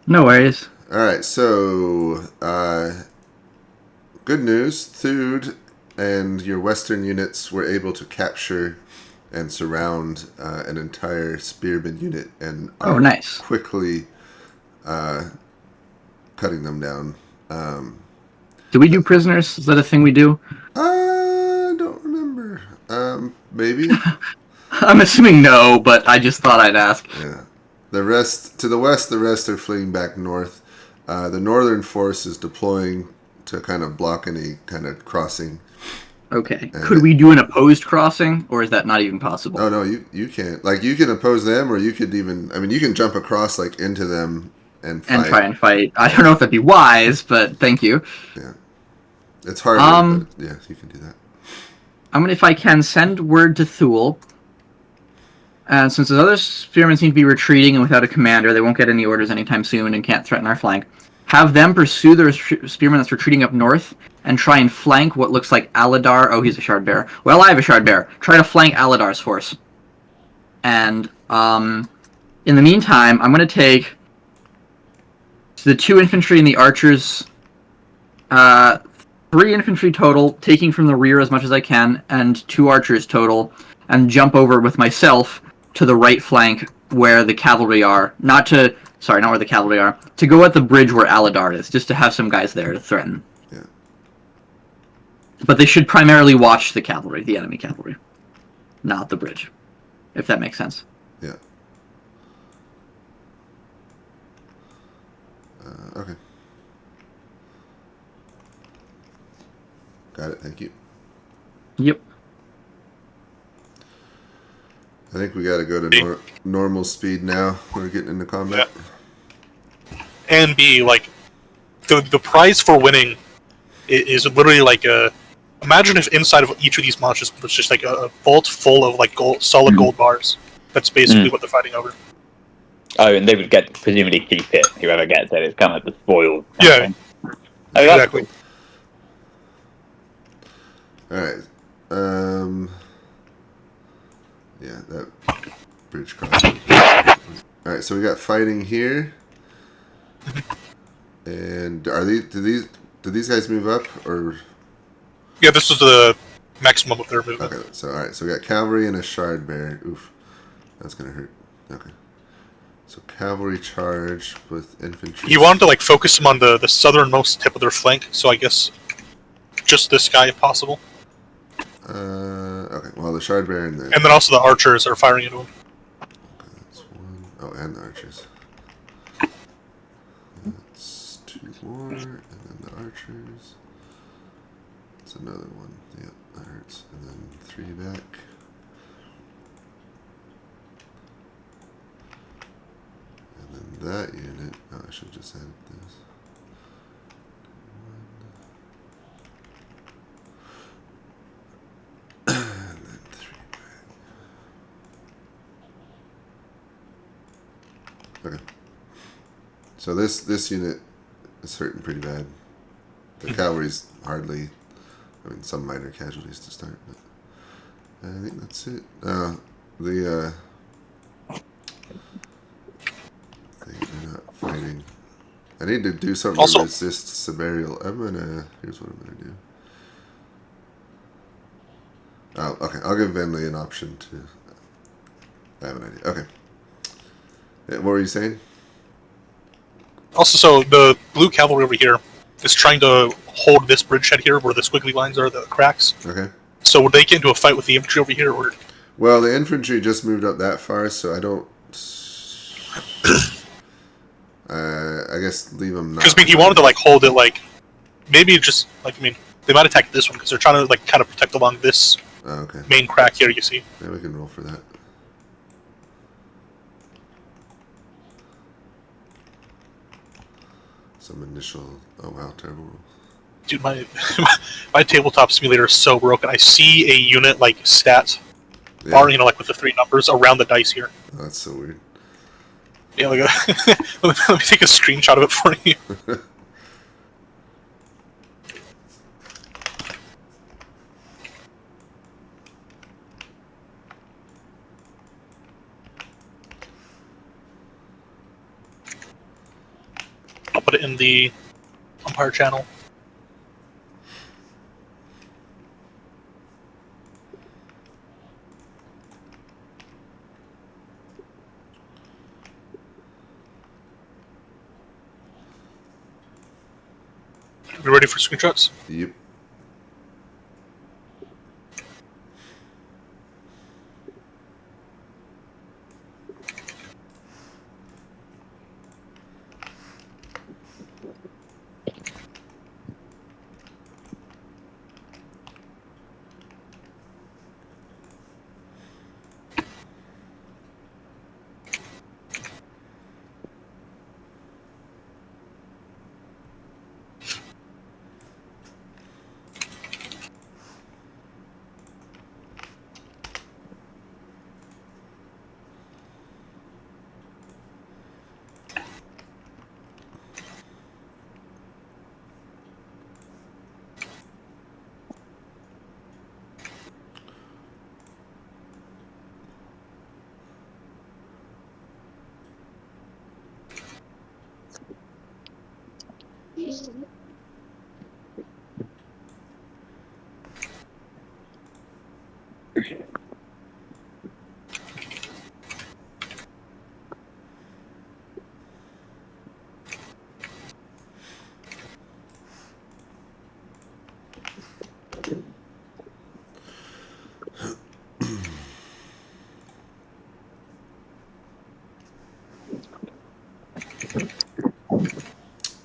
No worries.
Alright, so good news. Thud and your western units were able to capture and surround an entire spearman unit and are
nice.
quickly cutting them down.
Do we do prisoners? Is that a thing we do?
I don't remember. Maybe.
I'm assuming no, but I just thought I'd ask.
Yeah. The rest to the west. The rest are fleeing back north. The northern force is deploying to kind of block any kind of crossing.
Okay.
And
Could we do an opposed crossing, or is that not even possible?
Oh no, you can't. Like you can oppose them, or you could even. I mean, you can jump across like into them and fight.
And try and fight. I don't know if that'd be wise, but thank you.
Yeah, it's harder, but yeah, you can do that.
I'm gonna, if I can, send word to Thule. And since the other spearmen seem to be retreating and without a commander, they won't get any orders anytime soon and can't threaten our flank. Have them pursue the spearman that's retreating up north and try and flank what looks like Aladar. Oh, he's a shard bearer. Well, I have a shard bearer. Try to flank Aladar's force. And in the meantime, I'm going to take the 2 infantry and the archers, 3 infantry total, taking from the rear as much as I can, and 2 archers total, and jump over with myself to the right flank where the cavalry are. Not where the cavalry are. To go at the bridge where Aladar is, just to have some guys there to threaten.
Yeah.
But they should primarily watch the cavalry, the enemy cavalry, not the bridge, if that makes sense.
Yeah. Okay. Got it. Thank you.
Yep.
I think we got to go to normal speed now. We're getting into combat.
Yeah. And B, like, the prize for winning is literally like a. Imagine if inside of each of these monsters was just like a vault full of like solid gold bars. That's basically what they're fighting over.
Oh, and they would presumably keep it. Whoever gets it, it's kind of like the spoils.
Yeah,
oh,
exactly.
Cool. All right. Yeah, that bridge crossing. All right, so we got fighting here, and did these guys move up or?
Yeah, this is the maximum of their movement.
Okay, so all right, so we got cavalry and a shard bearer. Oof, that's gonna hurt. Okay, so cavalry charge with infantry.
You wanted to like focus them on the southernmost tip of their flank, so I guess just this guy if possible.
Okay. Well, the shard bearer and
then also the archers are firing into him.
Okay, that's 1. Oh, and the archers. That's 2 more, and then the archers. That's another 1. Yep, that hurts. And then 3 back. And then that unit. Oh, I should have just added this. Okay. So this unit is hurting pretty bad. The cavalry's hardly. I mean, some minor casualties to start, but I think that's it. They're not fighting. I need to do something to resist Siberial. Here's what I'm gonna do. Oh, okay. I'll give Venley an option to. I have an idea. Okay. What were you saying?
Also, so the blue cavalry over here is trying to hold this bridgehead here where the squiggly lines are, the cracks.
Okay.
So would they get into a fight with the infantry over here, or?
Well, the infantry just moved up that far, so I don't. I guess leave them.
Because I mean, he wanted to like hold it like, maybe just like they might attack this one because they're trying to like kind of protect along this main crack here. You see?
Yeah, we can roll for that. Some initial. Oh wow, terrible rolls.
Dude, my tabletop simulator is so broken. I see a unit like stat bar, like with the 3 numbers around the dice here.
Oh, that's so weird.
Yeah, like let me take a screenshot of it for you. I'll put it in the Umpire channel. We ready for screenshots?
Yep.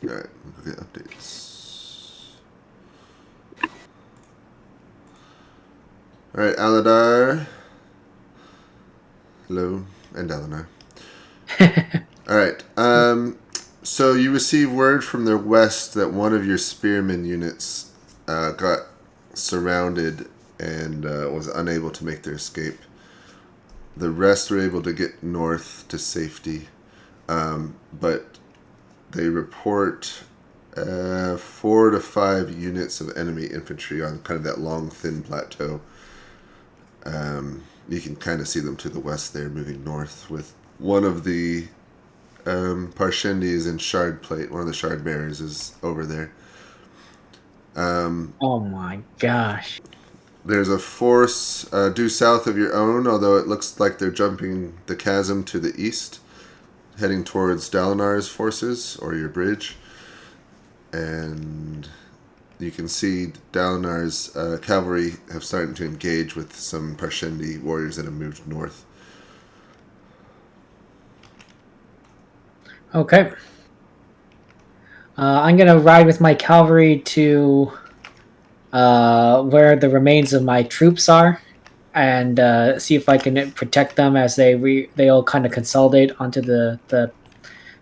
Alright, look at updates. Alright, Aladar. Hello, and Eleanor. Alright, so you receive word from the west that one of your spearmen units got surrounded and was unable to make their escape. The rest were able to get north to safety, but they report 4 to 5 units of enemy infantry on kind of that long, thin plateau. You can kind of see them to the west there, moving north, with one of the Parshendi is in Shard Plate. One of the Shard Bearers is over there.
Oh my gosh.
There's a force due south of your own, although it looks like they're jumping the chasm to the east, heading towards Dalinar's forces, or your bridge. And you can see Dalinar's cavalry have started to engage with some Parshendi warriors that have moved north.
Okay. I'm going to ride with my cavalry to where the remains of my troops are and see if I can protect them as they all kind of consolidate onto the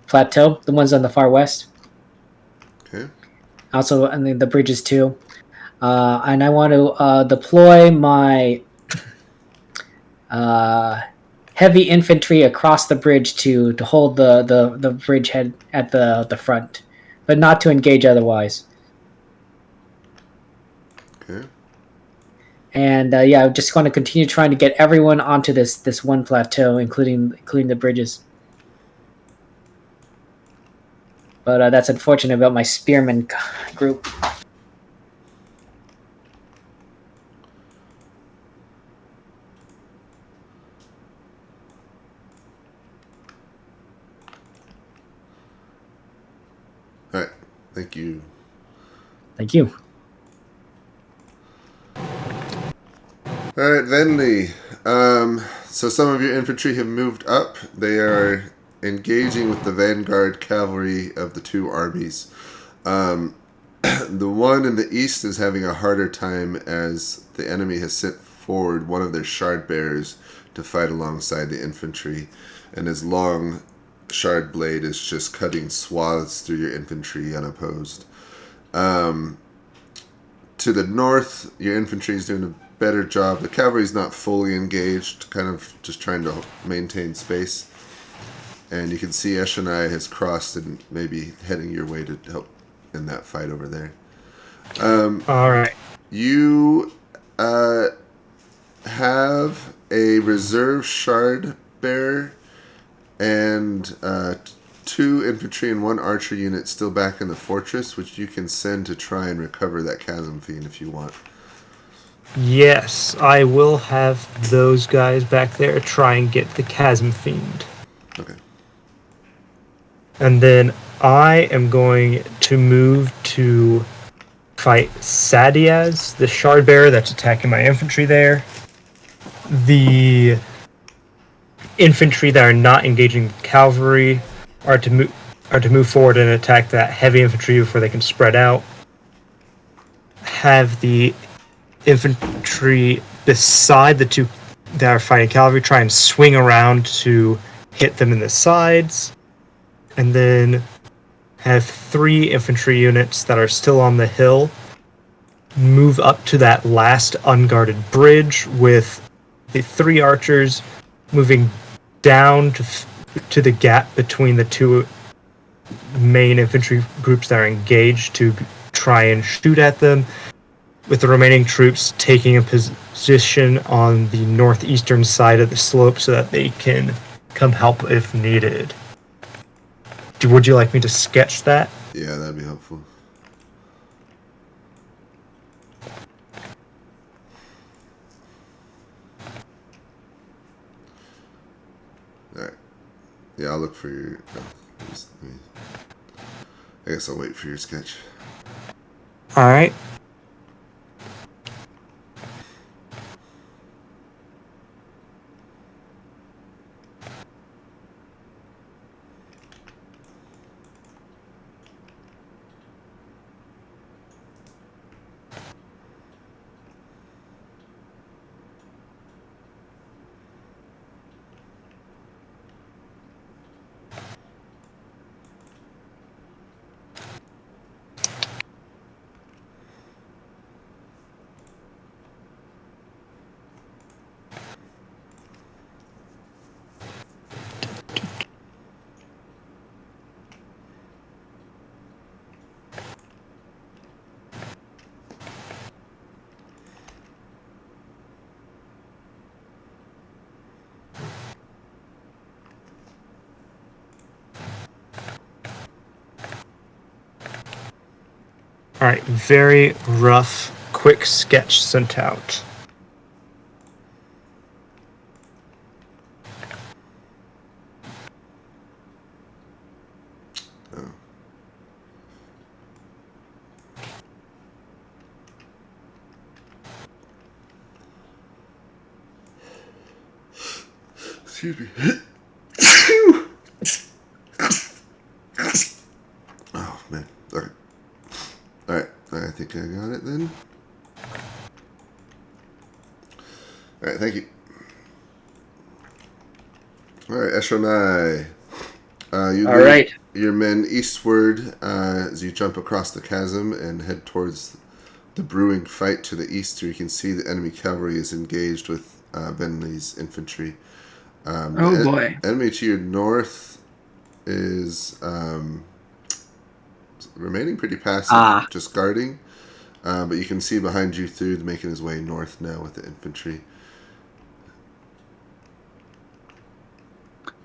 plateau, the ones on the far west.
Okay.
Also, and then the bridges too. And I want to deploy my heavy infantry across the bridge to hold the bridgehead at the front, but not to engage otherwise.
Okay.
And I'm just going to continue trying to get everyone onto this one plateau, including the bridges. But that's unfortunate about my spearman group.
All right. Thank you.
Thank you.
All right, Venli. So some of your infantry have moved up. They are engaging with the vanguard cavalry of the two armies. The one in the east is having a harder time as the enemy has sent forward one of their shard bearers to fight alongside the infantry, and his long shard blade is just cutting swaths through your infantry unopposed. To the north, your infantry is doing a better job. The cavalry's not fully engaged, kind of just trying to maintain space. And you can see Eshonai has crossed and maybe heading your way to help in that fight over there.
All right.
You have a reserve shard bearer and 2 infantry and 1 archer unit still back in the fortress, which you can send to try and recover that chasm fiend if you want.
Yes, I will have those guys back there try and get the chasm fiend.
Okay.
And then I am going to move to fight Sadiaz, the shard bearer that's attacking my infantry there. The infantry that are not engaging cavalry are to move forward and attack that heavy infantry before they can spread out. Have the infantry beside the 2 that are fighting cavalry try and swing around to hit them in the sides. And then have 3 infantry units that are still on the hill move up to that last unguarded bridge, with the 3 archers moving down to the gap between the 2 main infantry groups that are engaged to try and shoot at them, with the remaining troops taking a position on the northeastern side of the slope so that they can come help if needed. Would you like me to sketch that?
Yeah, that'd be helpful. Yeah, I'll look for your. I guess I'll wait for your sketch.
All right. All right. Very rough, quick sketch sent out.
Oh. Excuse me. Oh man. Okay. All right. I think I got it then. All right. Thank you. All right, Eshonai. You
All
lead
right.
your men eastward as you jump across the chasm and head towards the brewing fight to the east, where you can see the enemy cavalry is engaged with Benley's infantry.
Oh boy.
Enemy to your north is remaining pretty passive, just guarding. But you can see behind you Thud making his way north now with the infantry.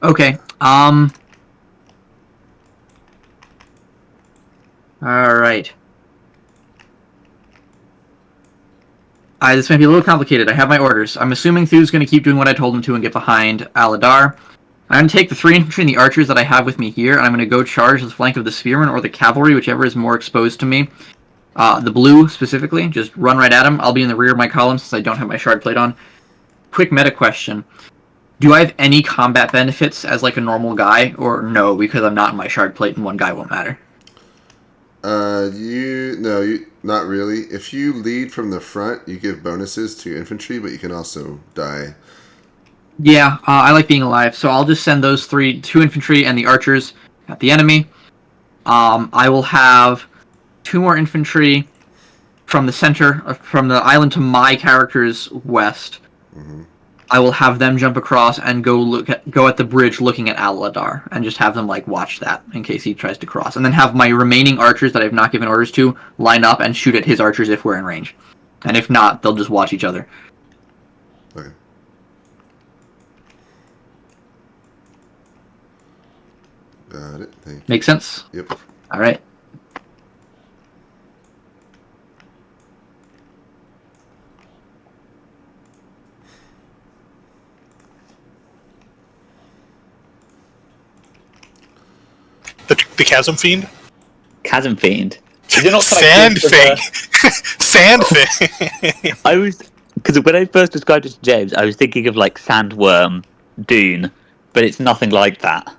Okay. All right. This might be a little complicated. I have my orders. I'm assuming Thu's going to keep doing what I told him to and get behind Aladar. I'm going to take the 3 infantry and the archers that I have with me here, and I'm going to go charge the flank of the spearmen or the cavalry, whichever is more exposed to me. The blue, specifically, just run right at him. I'll be in the rear of my column since I don't have my shard plate on. Quick meta question. Do I have any combat benefits as like a normal guy, or no, because I'm not in my shard plate and one guy won't matter?
You not really. If you lead from the front, you give bonuses to your infantry, but you can also die.
Yeah, I like being alive, so I'll just send those 2 infantry and the archers at the enemy. I will have 2 more infantry from the center, from the island to my character's west.
Mm-hmm.
I will have them jump across and go at the bridge looking at Aladar, and just have them like watch that in case he tries to cross, and then have my remaining archers that I've not given orders to line up and shoot at his archers if we're in range, and if not, they'll just watch each other.
Okay. Got it. Thank you.
Make sense?
Yep.
All right.
The Chasm Fiend?
Chasm Fiend. Is it not
Sand
connected
Thing! Sand Thing!
I was because when I first described it to James, I was thinking of like Sandworm Dune, but it's nothing like that.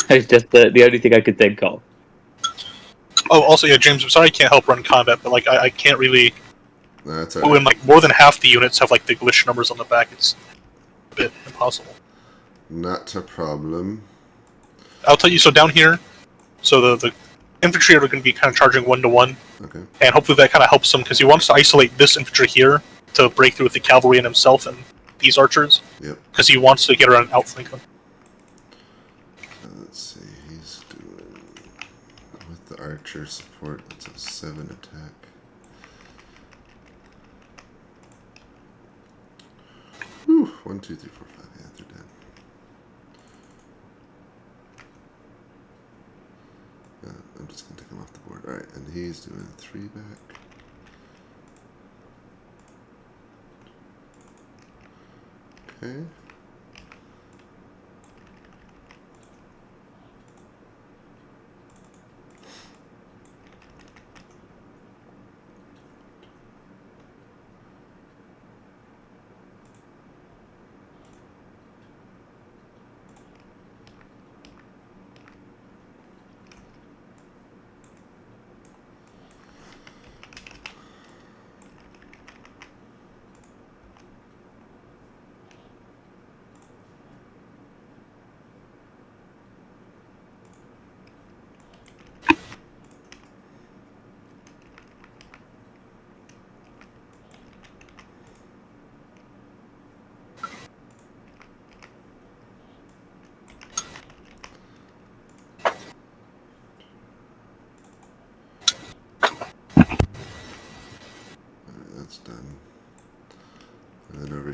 It's just the only thing I could think of.
Oh, also, yeah, James, I'm sorry I can't help run combat, but like I can't really.
No, that's all right.
When like more than half the units have like the glitch numbers on the back, it's a bit impossible.
Not a problem.
I'll tell you. So down here, so the infantry are going to be kind of charging 1-to-1,
Okay.
and hopefully that kind of helps him because he wants to isolate this infantry here to break through with the cavalry and himself and these archers.
Yep.
Because he wants to get around and outflank them.
Let's see. He's doing with the archer support. That's a 7 attack. Whew. 1, 2, 3, 4, 5. Yeah, they're dead. I'm just gonna take him off the board. All right, and he's doing 3 back. Okay.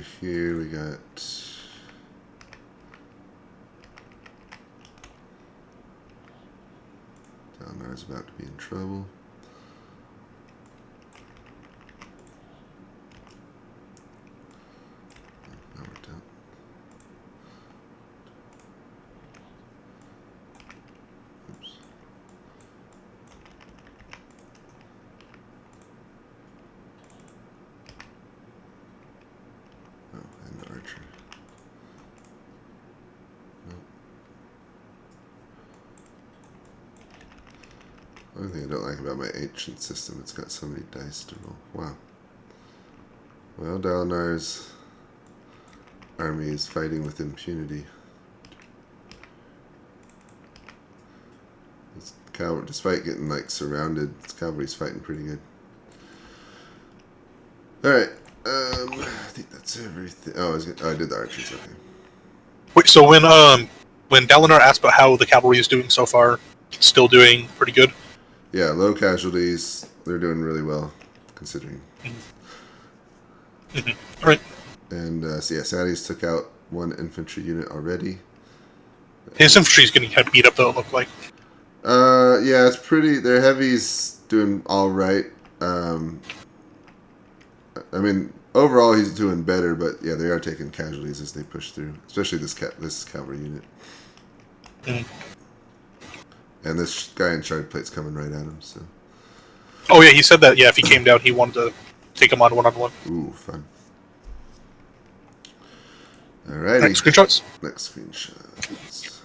here we got. Dalnar's about to be in trouble. That worked out. Oops. Oh, and the archer. One thing I don't like about my ancient system, it's got so many dice to roll. Wow. Well, Dalinar's army is fighting with impunity. Despite getting like surrounded, this cavalry's fighting pretty good. Alright, I think that's everything. Oh, I did the archers, okay.
Wait, so when Dalinar asked about how the cavalry is doing so far, still doing pretty good?
Yeah, low casualties. They're doing really well, considering.
Mm-hmm. All right.
And so yeah, Saddies took out one infantry unit already.
His infantry's getting kind of beat up, though, it looked like.
Yeah, it's pretty. Their heavy's doing all right. I mean, overall he's doing better, but yeah, they are taking casualties as they push through, especially this cavalry unit.
Mm.
And this guy in shard plate's coming right at him. So.
Oh yeah, he said that. Yeah, if he came down, he wanted to take him on one-on-one.
Ooh, fun. Alrighty.
Next screenshots.
Next screenshot.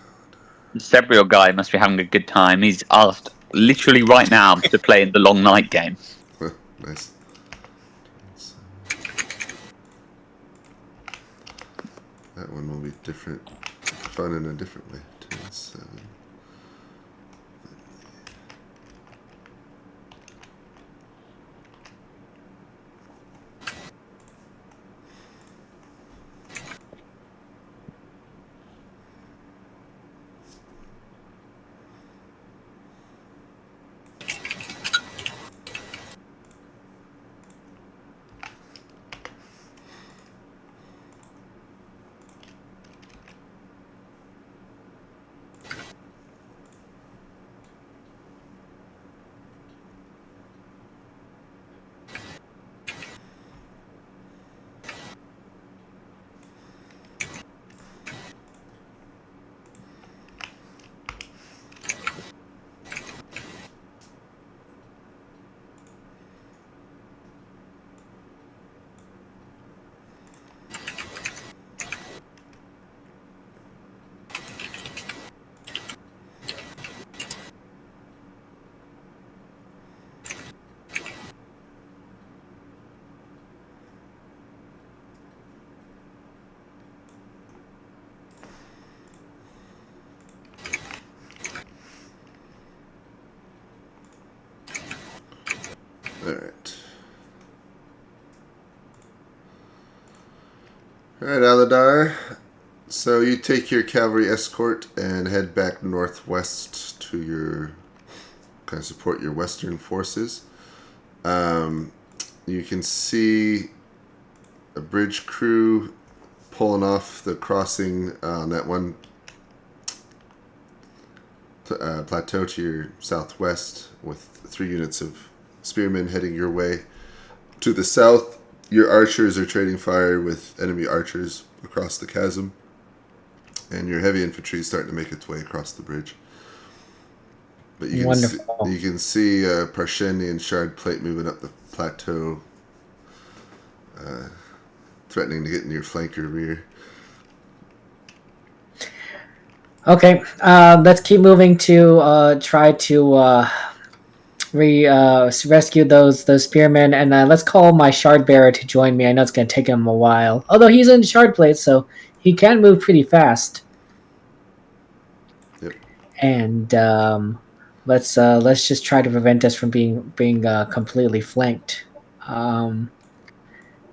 The Cebrial guy must be having a good time. He's asked literally right now to play in the long night game.
Nice. That one will be different, fun in a different way. 2-7. Alright. Alright, Aladar. So you take your cavalry escort and head back northwest to your kind of support your western forces. You can see a bridge crew pulling off the crossing on that one plateau to your southwest with 3 units of spearmen heading your way. To the south, your archers are trading fire with enemy archers across the chasm, and your heavy infantry is starting to make its way across the bridge. But you can see Parshendi and Shard Plate moving up the plateau, threatening to get in your flanker rear.
Okay, let's keep moving to try to rescue those spearmen, and let's call my shard bearer to join me. I know it's going to take him a while, although he's in shard plate, so he can move pretty fast.
Yep.
And let's just try to prevent us from being completely flanked.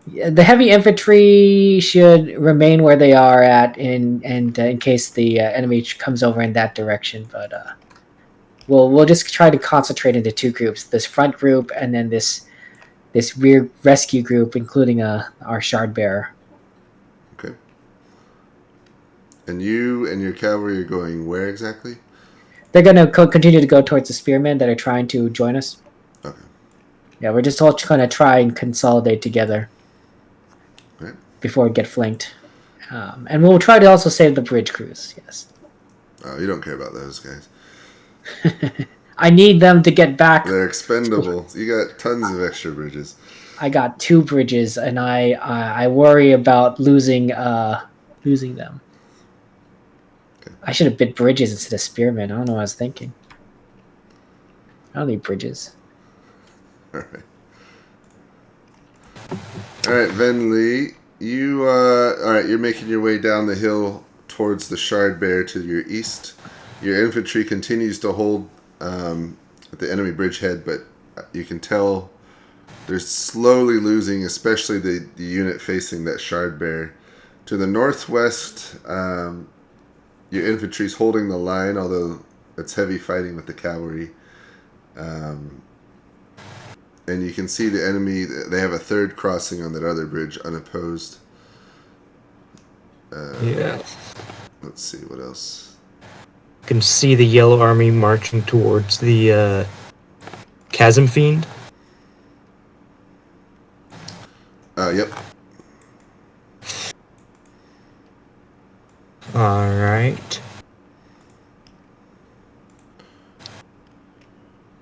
The heavy infantry should remain where they are at, in case the enemy comes over in that direction. But we'll just try to concentrate into 2 groups: this front group and then this rear rescue group, including our shard bearer.
And you and your cavalry are going where exactly?
They're going to continue to go towards the spearmen that are trying to join us.
Okay.
Yeah, we're just all going to try and consolidate together
Right.
before we get flanked. And we'll try to also save the bridge crews, yes.
Oh, you don't care about those guys.
I need them to get back.
They're expendable. You got tons of extra bridges.
I got 2 bridges, and I worry about losing them.
Okay.
I should have bid bridges instead of spearmen. I don't know what I was thinking. I don't need bridges.
All right. All right, Venli, you all right? You're making your way down the hill towards the Shard Bear to your east. Your infantry continues to hold at the enemy bridgehead, but you can tell they're slowly losing, especially the unit facing that Shard Bear. To the northwest, your infantry's holding the line, although it's heavy fighting with the cavalry. And you can see the enemy, they have a third crossing on that other bridge unopposed.
Yeah.
Let's see, what else?
You can see the Yellow Army marching towards the Chasm Fiend.
Yep.
Alright.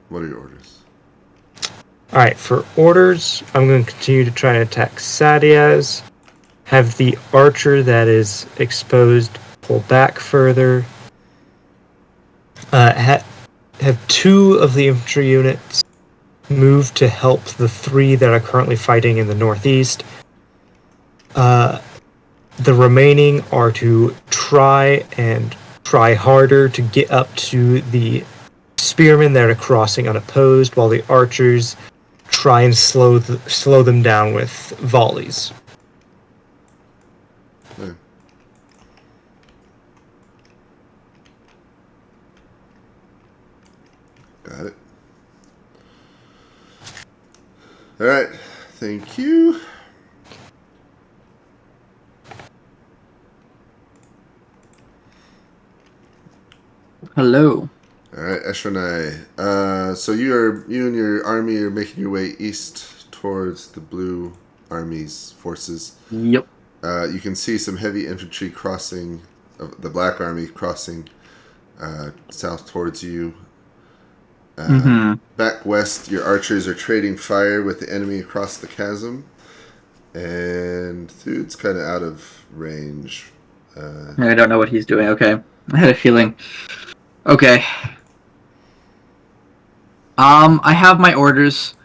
What are your orders?
Alright, for orders, I'm going to continue to try and attack Sadias. Have the archer that is exposed pull back further. Have 2 of the infantry units move to help the 3 that are currently fighting in the northeast. The remaining are to try harder to get up to the spearmen that are crossing unopposed, while the archers try and slow them down with volleys.
Yeah. Got it. All right. Thank you.
Hello.
All right, Eshranai. So you and your army are making your way east towards the Blue Army's forces.
Yep.
You can see some heavy infantry crossing, the Black Army crossing south towards you. Back west, your archers are trading fire with the enemy across the chasm. And Thude's kind of out of range.
I don't know what he's doing. Okay. I had a feeling. Okay. I have my orders.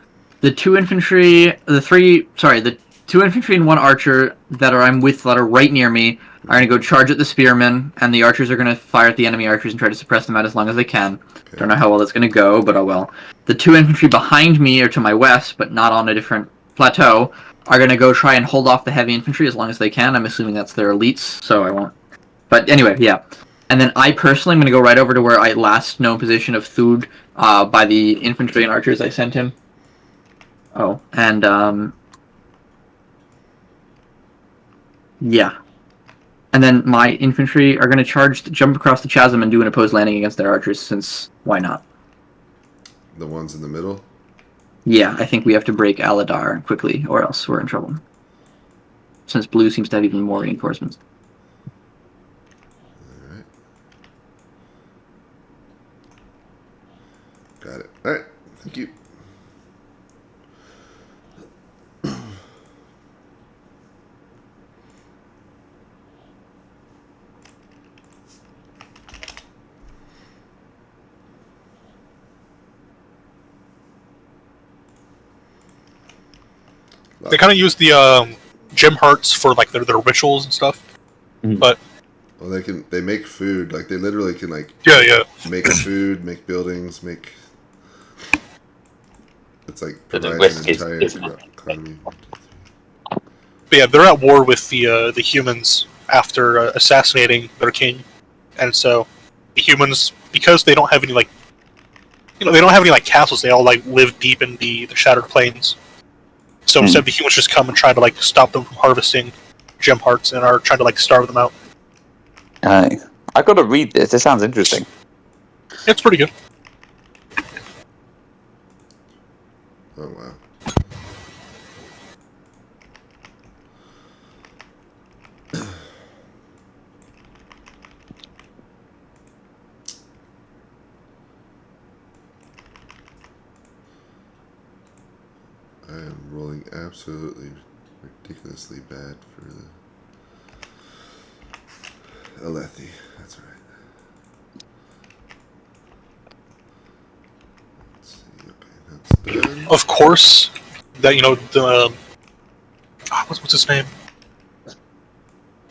The 2 infantry and 1 archer that I'm with that are right near me are going to go charge at the spearmen, and the archers are going to fire at the enemy archers and try to suppress them out as long as they can.
Okay.
Don't know how well that's going to go, but oh well. The 2 infantry behind me are to my west, but not on a different plateau, are going to go try and hold off the heavy infantry as long as they can. I'm assuming that's their elites, so I won't. But anyway, yeah. And then I personally am going to go right over to where I last known position of Thude by the infantry and archers I sent him. Oh, and yeah. And then my infantry are going to jump across the chasm and do an opposed landing against their archers, since why not?
The ones in the middle?
Yeah, I think we have to break Aladar quickly, or else we're in trouble. Since blue seems to have even more reinforcements.
All right. Got it. All right. Thank you.
They kind of use the gemhearts for like their rituals and stuff. But
Well, they make food. Like they literally can
yeah.
make food, make buildings, make. It's like
But the
provide an
risk is
entire
different.
economy.
But yeah, they're at war with the humans after assassinating their king, and so the humans, because they don't have any they don't have any castles. They all live deep in the shattered plains. So instead, the humans just come and try to stop them from harvesting gem hearts and are trying to starve them out.
I got to read this. This sounds interesting.
It's pretty good.
Oh wow. I am rolling absolutely ridiculously bad for the Alethi. That's right. Let's see. Okay, that's done.
Of course, that the what's his name?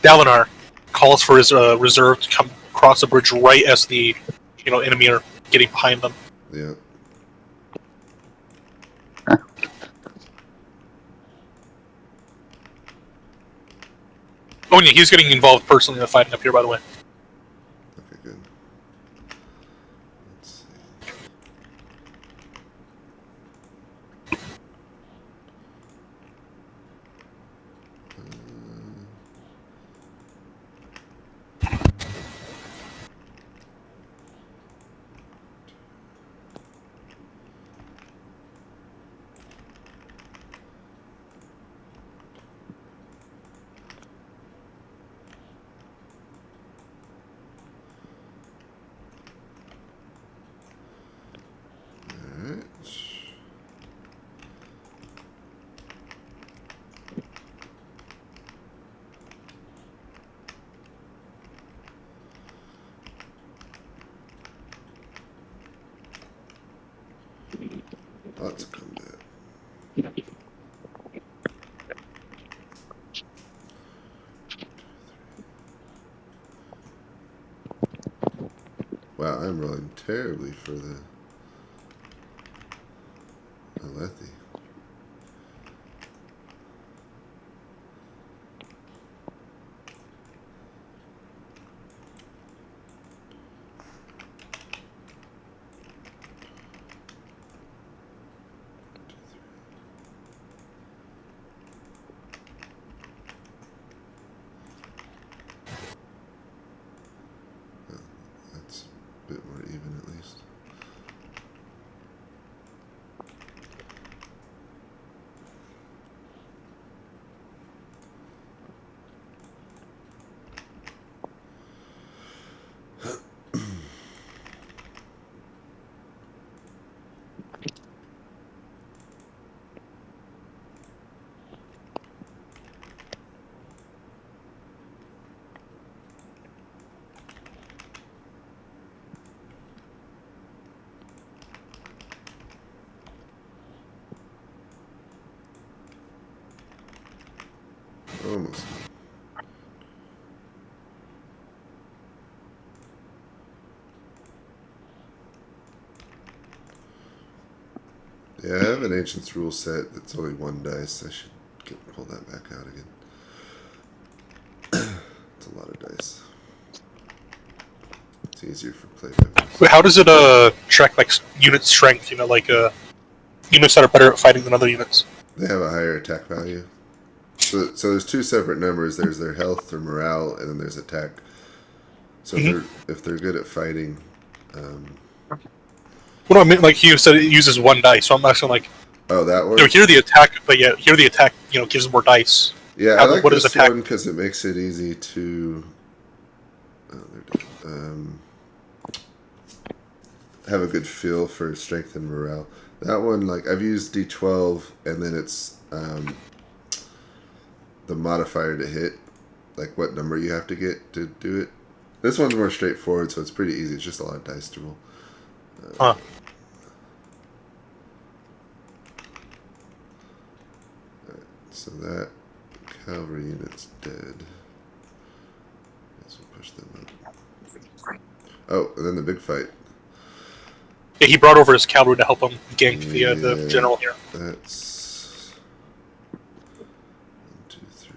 Dalinar calls for his reserve to come across the bridge right as the enemy are getting behind them.
Yeah.
Oh yeah, he's getting involved personally in the fighting up here, by the way.
Okay, good. Let's see. Alright. Lots of combat. Wow, I'm rolling terribly for the Alethi. That's a bit more even at least. Almost. Yeah, I have an Ancients rule set that's only one dice. I should pull that back out again. It's a lot of dice. It's easier for play members.
Wait, how does it track like unit strength? Like units that are better at fighting than other units.
They have a higher attack value. So there's two separate numbers. There's their health or morale, and then there's attack. So if they're good at fighting,
What do I mean? Like you said, it uses one dice. So I'm asking like,
oh, that one.
here the attack, but yeah, here the attack gives more dice.
Yeah, I like
what
this
is attack?
one because it makes it easy to have a good feel for strength and morale. That one, like I've used D12, and then it's the modifier to hit, like what number you have to get to do it. This one's more straightforward, so it's pretty easy. It's just a lot of dice to roll. Alright, so that cavalry unit's dead. Guess we'll push them up. Oh, and then the big fight.
Yeah, he brought over his cavalry to help him gank the general here.
That's 1, 2, 3.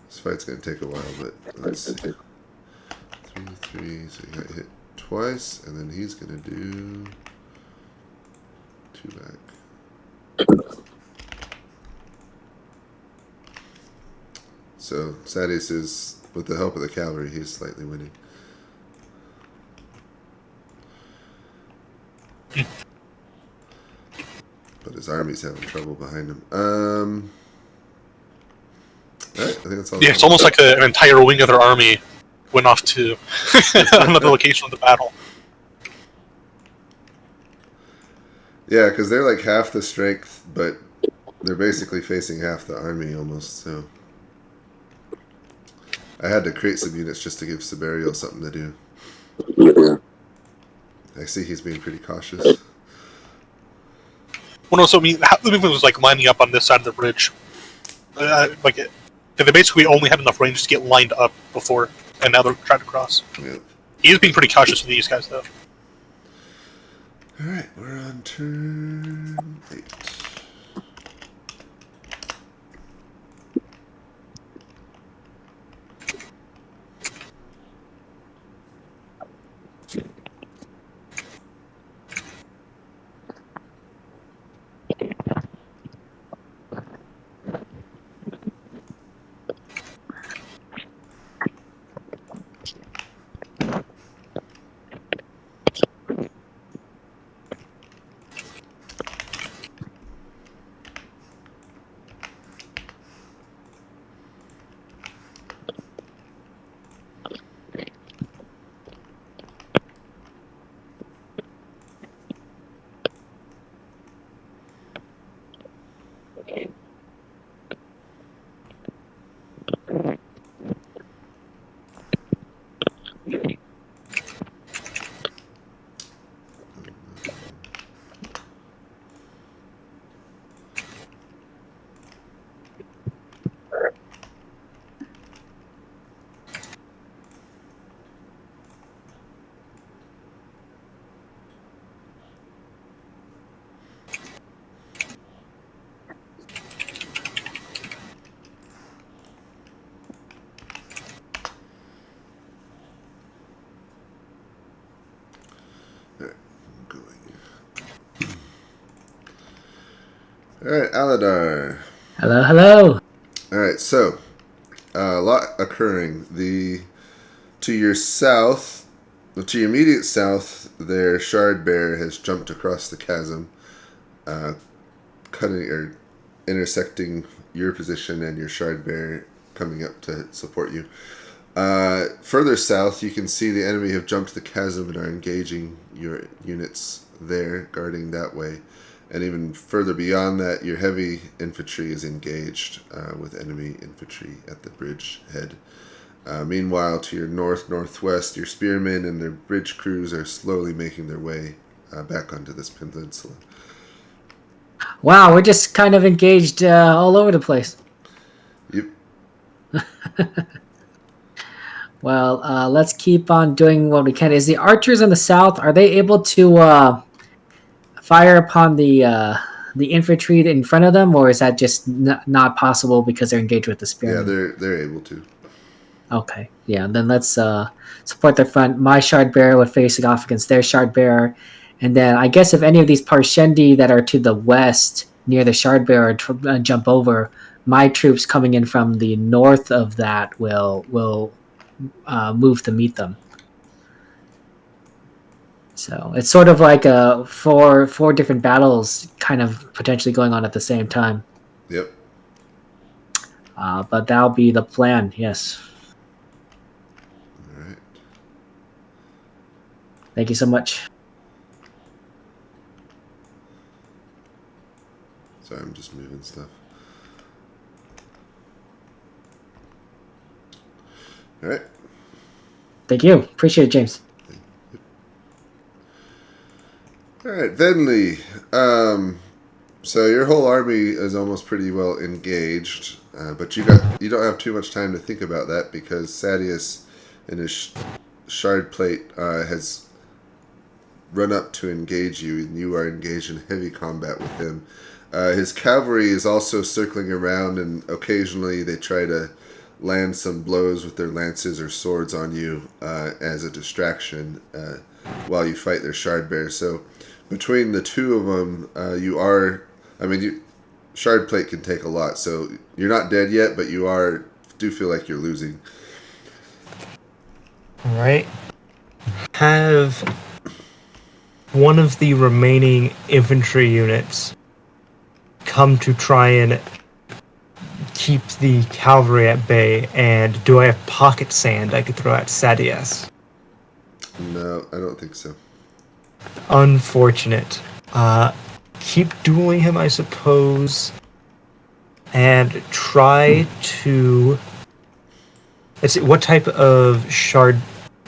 This fight's gonna take a while, but let's see. 3, 3. So he got hit twice, and then he's gonna do 2 back. So Sadius is With the help of the cavalry, he's slightly winning. But his army's having trouble behind him. Alright, I think that's all.
Yeah, it's almost like an entire wing of their army went off to another location of the battle.
Yeah, because they're like half the strength, but they're basically facing half the army almost, so... I had to create some units just to give Siberial something to do. I see he's being pretty cautious.
Well, no, so I mean, the movement was like lining up on this side of the bridge. They basically only had enough range to get lined up before, and now they're trying to cross.
Yep.
He is being pretty cautious with these guys, though.
Alright, we're on turn 8. Alright, Aladar.
Hello, hello.
Alright, so a lot occurring. To your south, to your immediate south, their shard bearer has jumped across the chasm, cutting or intersecting your position and your shard bearer coming up to support you. Further south, you can see the enemy have jumped the chasm and are engaging your units there, guarding that way. And even further beyond that, your heavy infantry is engaged with enemy infantry at the bridge head. Meanwhile, to your north-northwest, your spearmen and their bridge crews are slowly making their way back onto this peninsula.
Wow, we're just kind of engaged all over the place.
Yep.
Well, let's keep on doing what we can. Is the archers in the south, are they able to fire upon the infantry in front of them, or is that just not possible because they're engaged with the spearmen?
Yeah, they're able to.
Okay, yeah, then let's support the front. My shard bearer would face it off against their shard bearer, and then I guess if any of these Parshendi that are to the west near the shard bearer jump over, my troops coming in from the north of that will move to meet them. So it's sort of like four different battles kind of potentially going on at the same time.
Yep.
But that'll be the plan, yes.
All right.
Thank you so much.
Sorry, I'm just moving stuff. All right.
Thank you. Appreciate it, James.
All right, Venley. So your whole army is almost pretty well engaged, but you don't have too much time to think about that because Sadius in his shard plate has run up to engage you, and you are engaged in heavy combat with him. His cavalry is also circling around, and occasionally they try to land some blows with their lances or swords on you as a distraction while you fight their shard bearers. So between the two of them, shard plate can take a lot. So you're not dead yet, but do feel like you're losing.
All right. Have one of the remaining infantry units come to try and keep the cavalry at bay, and do I have pocket sand I could throw at Sadias?
No, I don't think so.
Unfortunate. Keep dueling him, I suppose, and try to... Let's see, what type of shard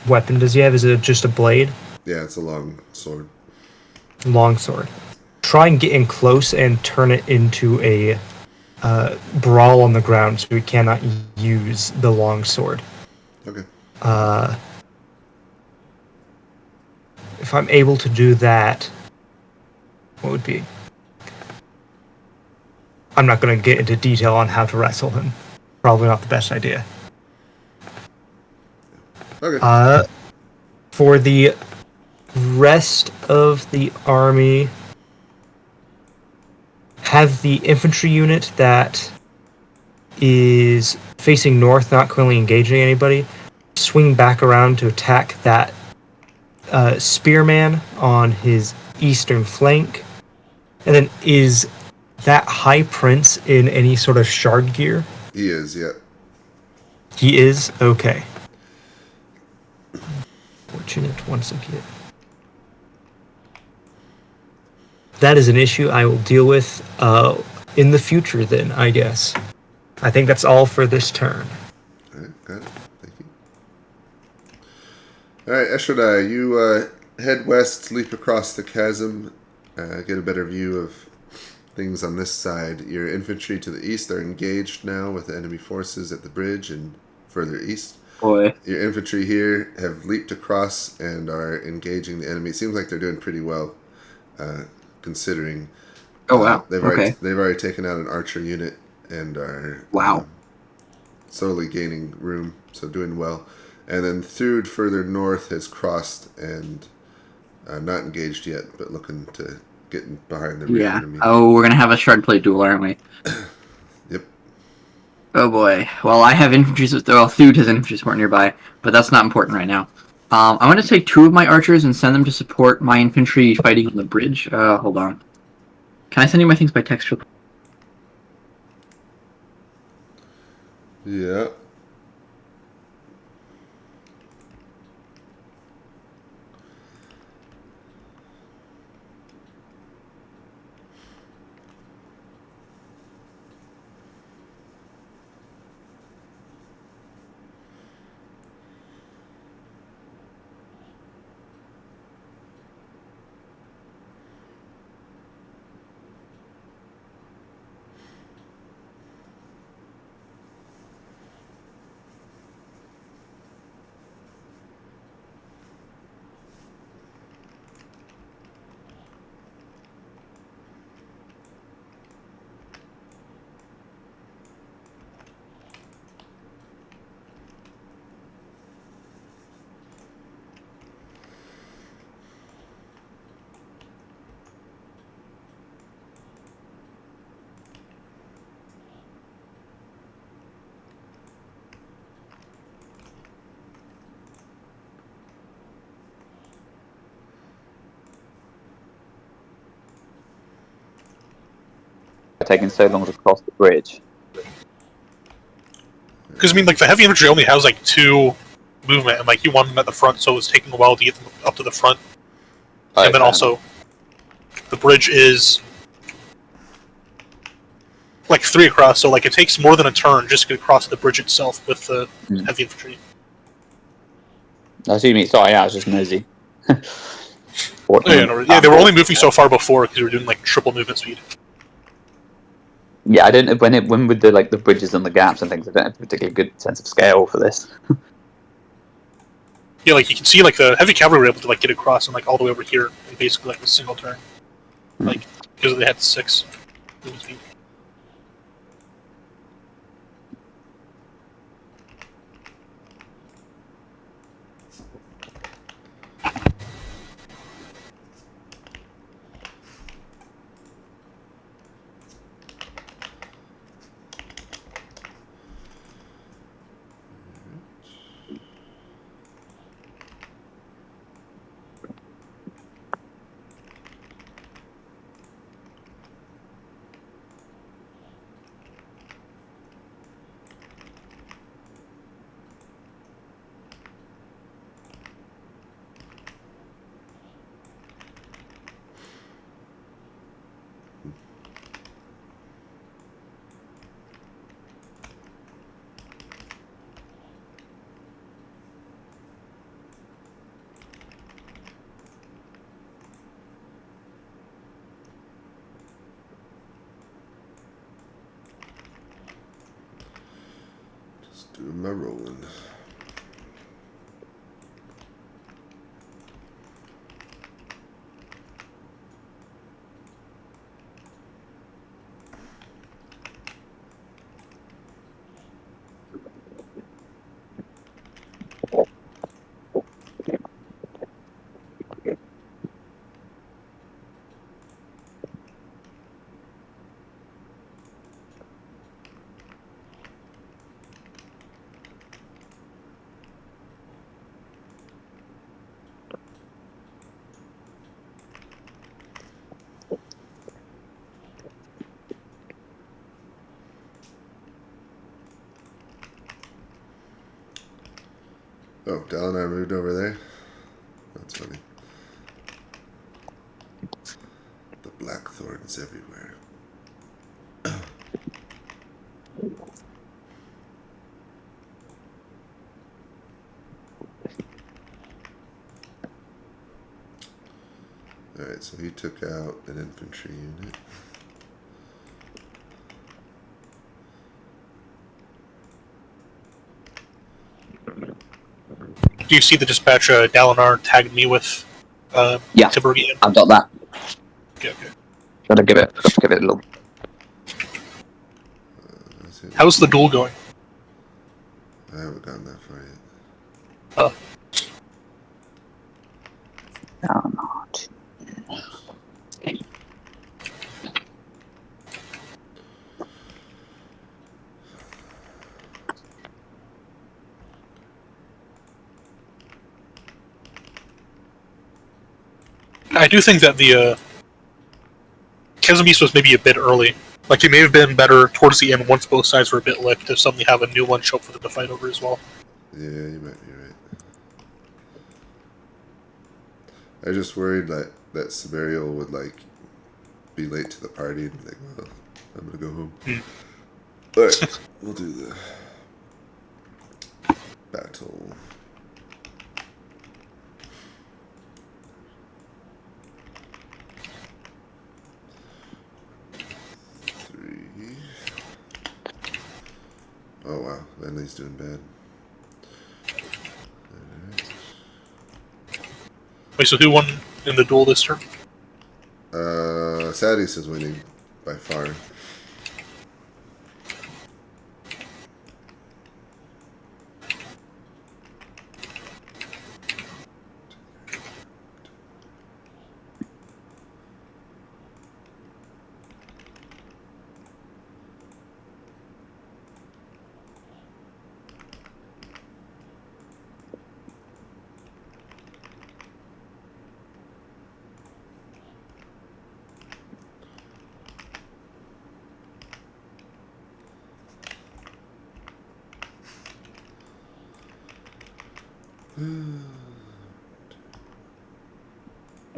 weapon does he have? Is it just a blade?
Yeah, it's a long sword.
Longsword. Try and get in close and turn it into a brawl on the ground so we cannot use the longsword.
Okay.
If I'm able to do that, what would be? I'm not going to get into detail on how to wrestle him. Probably not the best idea.
Okay.
For the rest of the army, have the infantry unit that is facing north, not currently engaging anybody, swing back around to attack that spearman on his eastern flank. And then is that High Prince in any sort of shard gear?
He is, yeah.
He is? Okay. Fortunate once again. That is an issue I will deal with in the future then, I guess. I think that's all for this turn.
Alright, got it. Thank you. Alright, Eshradai, you head west, leap across the chasm, get a better view of things on this side. Your infantry to the east are engaged now with the enemy forces at the bridge and further east.
Boy.
Your infantry here have leaped across and are engaging the enemy. It seems like they're doing pretty well, considering.
Oh, wow.
They've already taken out an archer unit and are slowly gaining room, so doing well. And then Thud further north has crossed and not engaged yet, but looking to get behind the rear enemy.
Oh, we're going to have a shard plate duel, aren't we?
Yep.
Oh boy. Well, I have infantry. Well, Thud has infantry support nearby, but that's not important right now. I'm going to take 2 of my archers and send them to support my infantry fighting on the bridge. Hold on. Can I send you my things by text?
Yeah.
Taking so long to cross the bridge.
Because I mean, like the heavy infantry only has like 2 movement, and like you want them at the front, so it's taking a while to get them up to the front. And then also, the bridge is like 3 across, so like it takes more than a turn just to get across the bridge itself with the heavy infantry.
I see you mean. Sorry, I was just nosy.
Yeah, they were only moving so far before because we were doing like triple movement speed.
Yeah, I didn't when with the like the bridges and the gaps and things. I don't have a particularly good sense of scale for this.
Yeah, like you can see, like the heavy cavalry were able to like get across and like all the way over here in basically like a single turn, like because they had 6 movement speed.
Do my rolling. Oh, Dalinar moved over there? That's funny. The blackthorns everywhere. Alright, so he took out an infantry unit.
Do you see the dispatch Dalinar tagged me with?
Yeah.
Tibergian?
I've got that.
Okay, okay.
Gotta give it a look.
How's the duel going?
I haven't gotten that far yet.
Oh.
Not.
I do think that the Chasm Beast was maybe a bit early. Like, it may have been better towards the end once both sides were a bit licked to suddenly have a new one show up for them to fight over as well.
Yeah, you might be right. I just worried that Severial would, like, be late to the party and be like, well, I'm gonna go home. Alright, we'll do the battle. Oh wow, Venley's doing bad. Alright.
Wait, so who won in the duel this turn?
Sadius is winning by far.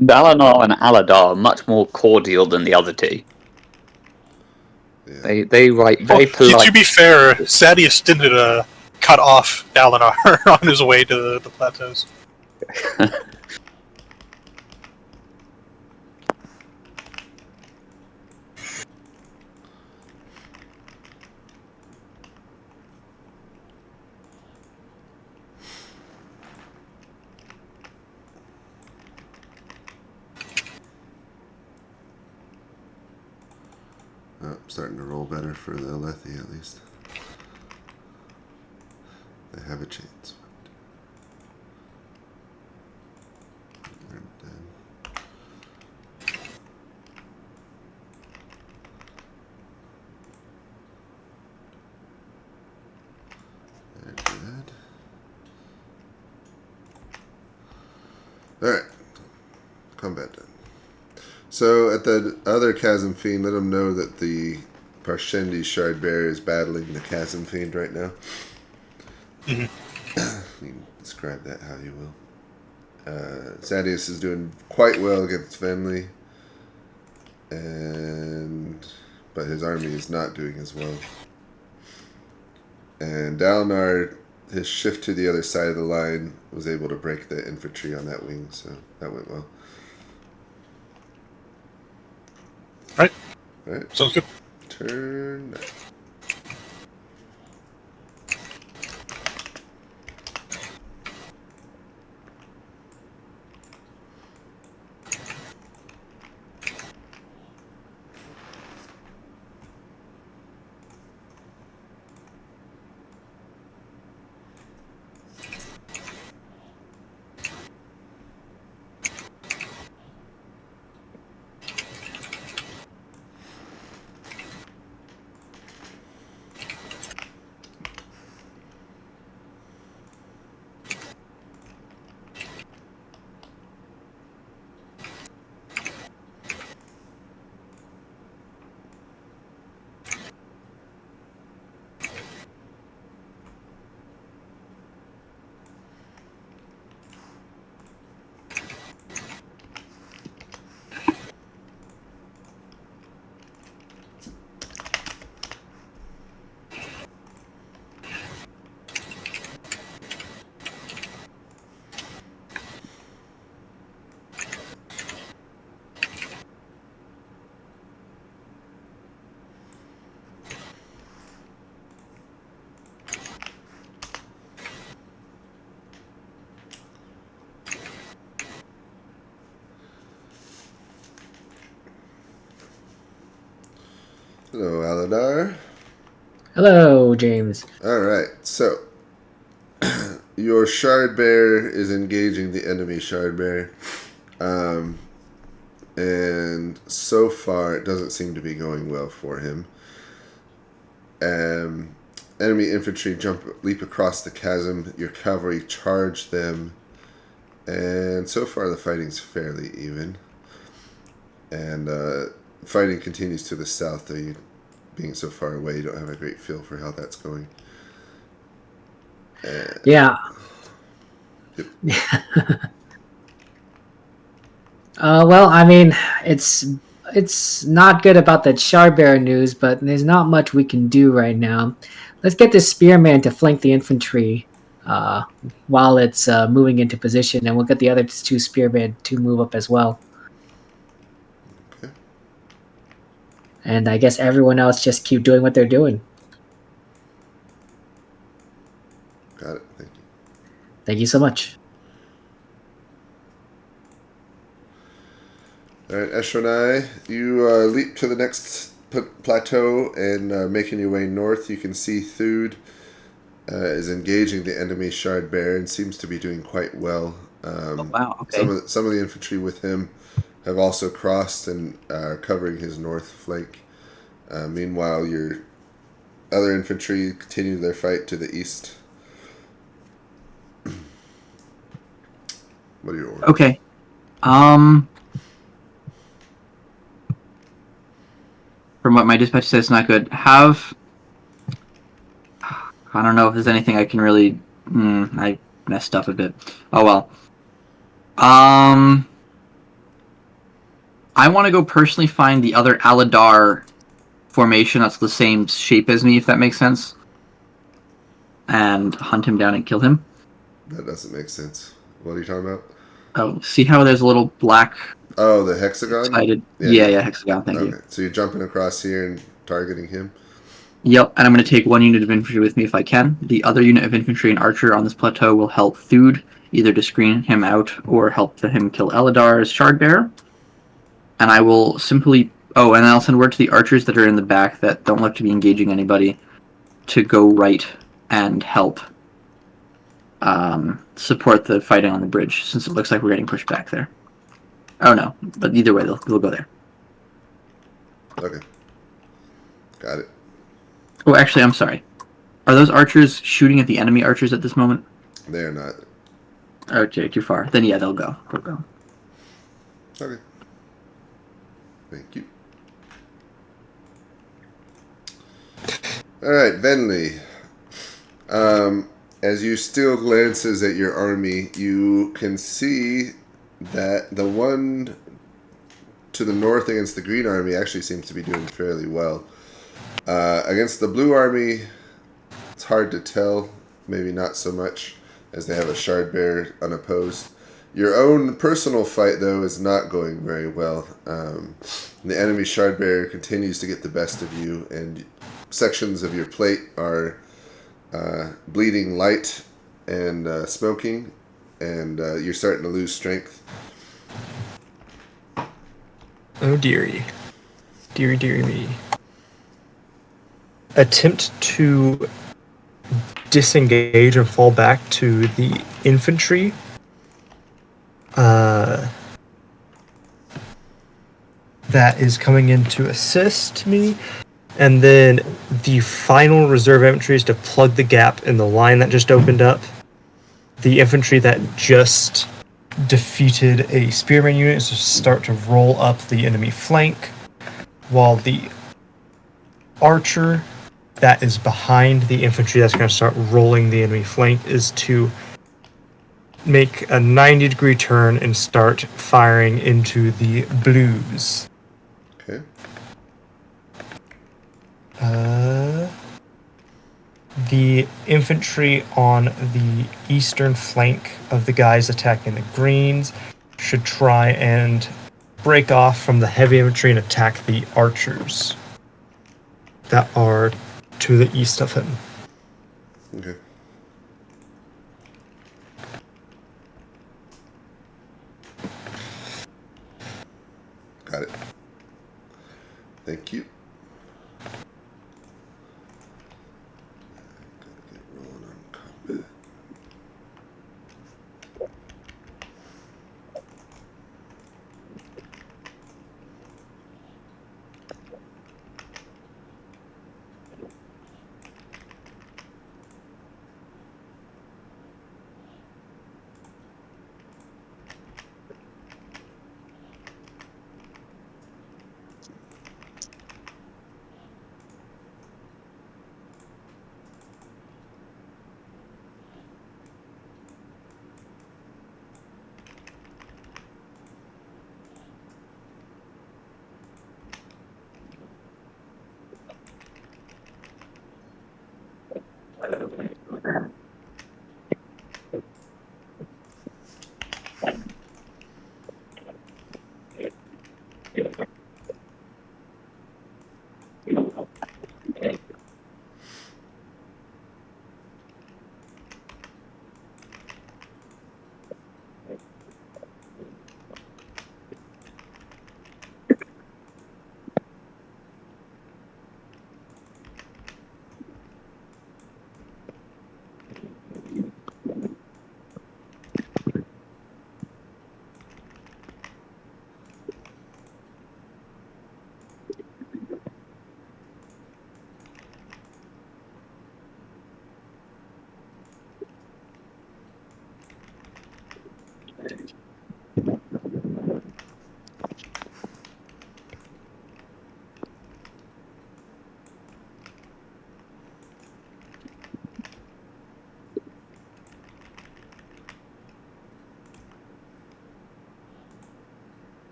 Dalinar and Aladar are much more cordial than the other two.
Yeah.
They write very polite.
To be fair, Sadius didn't cut off Dalinar on his way to the plateaus.
Oh, starting to roll better for the Alethi at least. They have a chance. They're dead. They're dead. Alright. Combat done. So at the other Chasm Fiend, let them know that the Parshendi Shard Bearer is battling the Chasm Fiend right now. You can describe that how you will. Sadius is doing quite well against Venley, but his army is not doing as well. And Dalinar, his shift to the other side of the line, was able to break the infantry on that wing, so that went well. Alright.
Sounds good.
Turn. Hello, Aladar.
Hello, James.
All right, so your shard bear is engaging the enemy shard bear, and so far it doesn't seem to be going well for him. Enemy infantry leap across the chasm. Your cavalry charge them, and so far the fighting's fairly even. And fighting continues to the south, though you being so far away, you don't have a great feel for how that's going.
Yeah.
Yep.
Well, I mean, it's not good about that Sharbear news, but there's not much we can do right now. Let's get this spearman to flank the infantry while it's moving into position, and we'll get the other two spearmen to move up as well.
Okay.
And I guess everyone else just keep doing what they're doing.
Got it. Thank you.
Thank you so much.
All right, Eshronai, you leap to the next plateau and making your way north. You can see Thud is engaging the enemy shard bear and seems to be doing quite well.
Oh, wow. Okay.
Some of the infantry with him have also crossed and are covering his north flank. Meanwhile, your other infantry continue their fight to the east. What are your orders?
Okay. From what my dispatch says, not good. I don't know if there's anything I can really. I messed up a bit. Oh well. I want to go personally find the other Aladar formation that's the same shape as me, if that makes sense, and hunt him down and kill him.
That doesn't make sense. What are you talking about?
Oh, see how there's a little black.
Oh, the hexagon?
Excited. Yeah, hexagon. Thank you.
So you're jumping across here and targeting him?
Yep, and I'm going to take one unit of infantry with me if I can. The other unit of infantry and archer on this plateau will help Thud, either to screen him out or help him kill Eladar's Shardbearer. And I will simply... Oh, and I'll send word to the archers that are in the back that don't look to be engaging anybody to go right and help support the fighting on the bridge, since it looks like we're getting pushed back there. Oh no, but either way, they'll go there.
Okay. Got it.
Oh, actually, I'm sorry. Are those archers shooting at the enemy archers at this moment?
They're not.
Okay, too far. Then yeah, they'll go. They'll go.
Okay. Thank you. Alright, Venli. As you steal glances at your army, you can see that the one to the north against the green army actually seems to be doing fairly well. Against the blue army, it's hard to tell. Maybe not so much, as they have a shard bear unopposed. Your own personal fight, though, is not going very well. The enemy shard bear continues to get the best of you, and sections of your plate are bleeding light and smoking, and you're starting to lose strength.
Oh dearie. Dearie, dearie me. Attempt to disengage and fall back to the infantry. That is coming in to assist me. And then the final reserve infantry is to plug the gap in the line that just opened up. The infantry that just defeated a spearman unit is to start to roll up the enemy flank, while the archer that is behind the infantry that's going to start rolling the enemy flank is to make a 90-degree turn and start firing into the blues.
Okay.
The infantry on the eastern flank of the guys attacking the greens should try and break off from the heavy infantry and attack the archers that are to the east of him.
Okay. Got it. Thank you.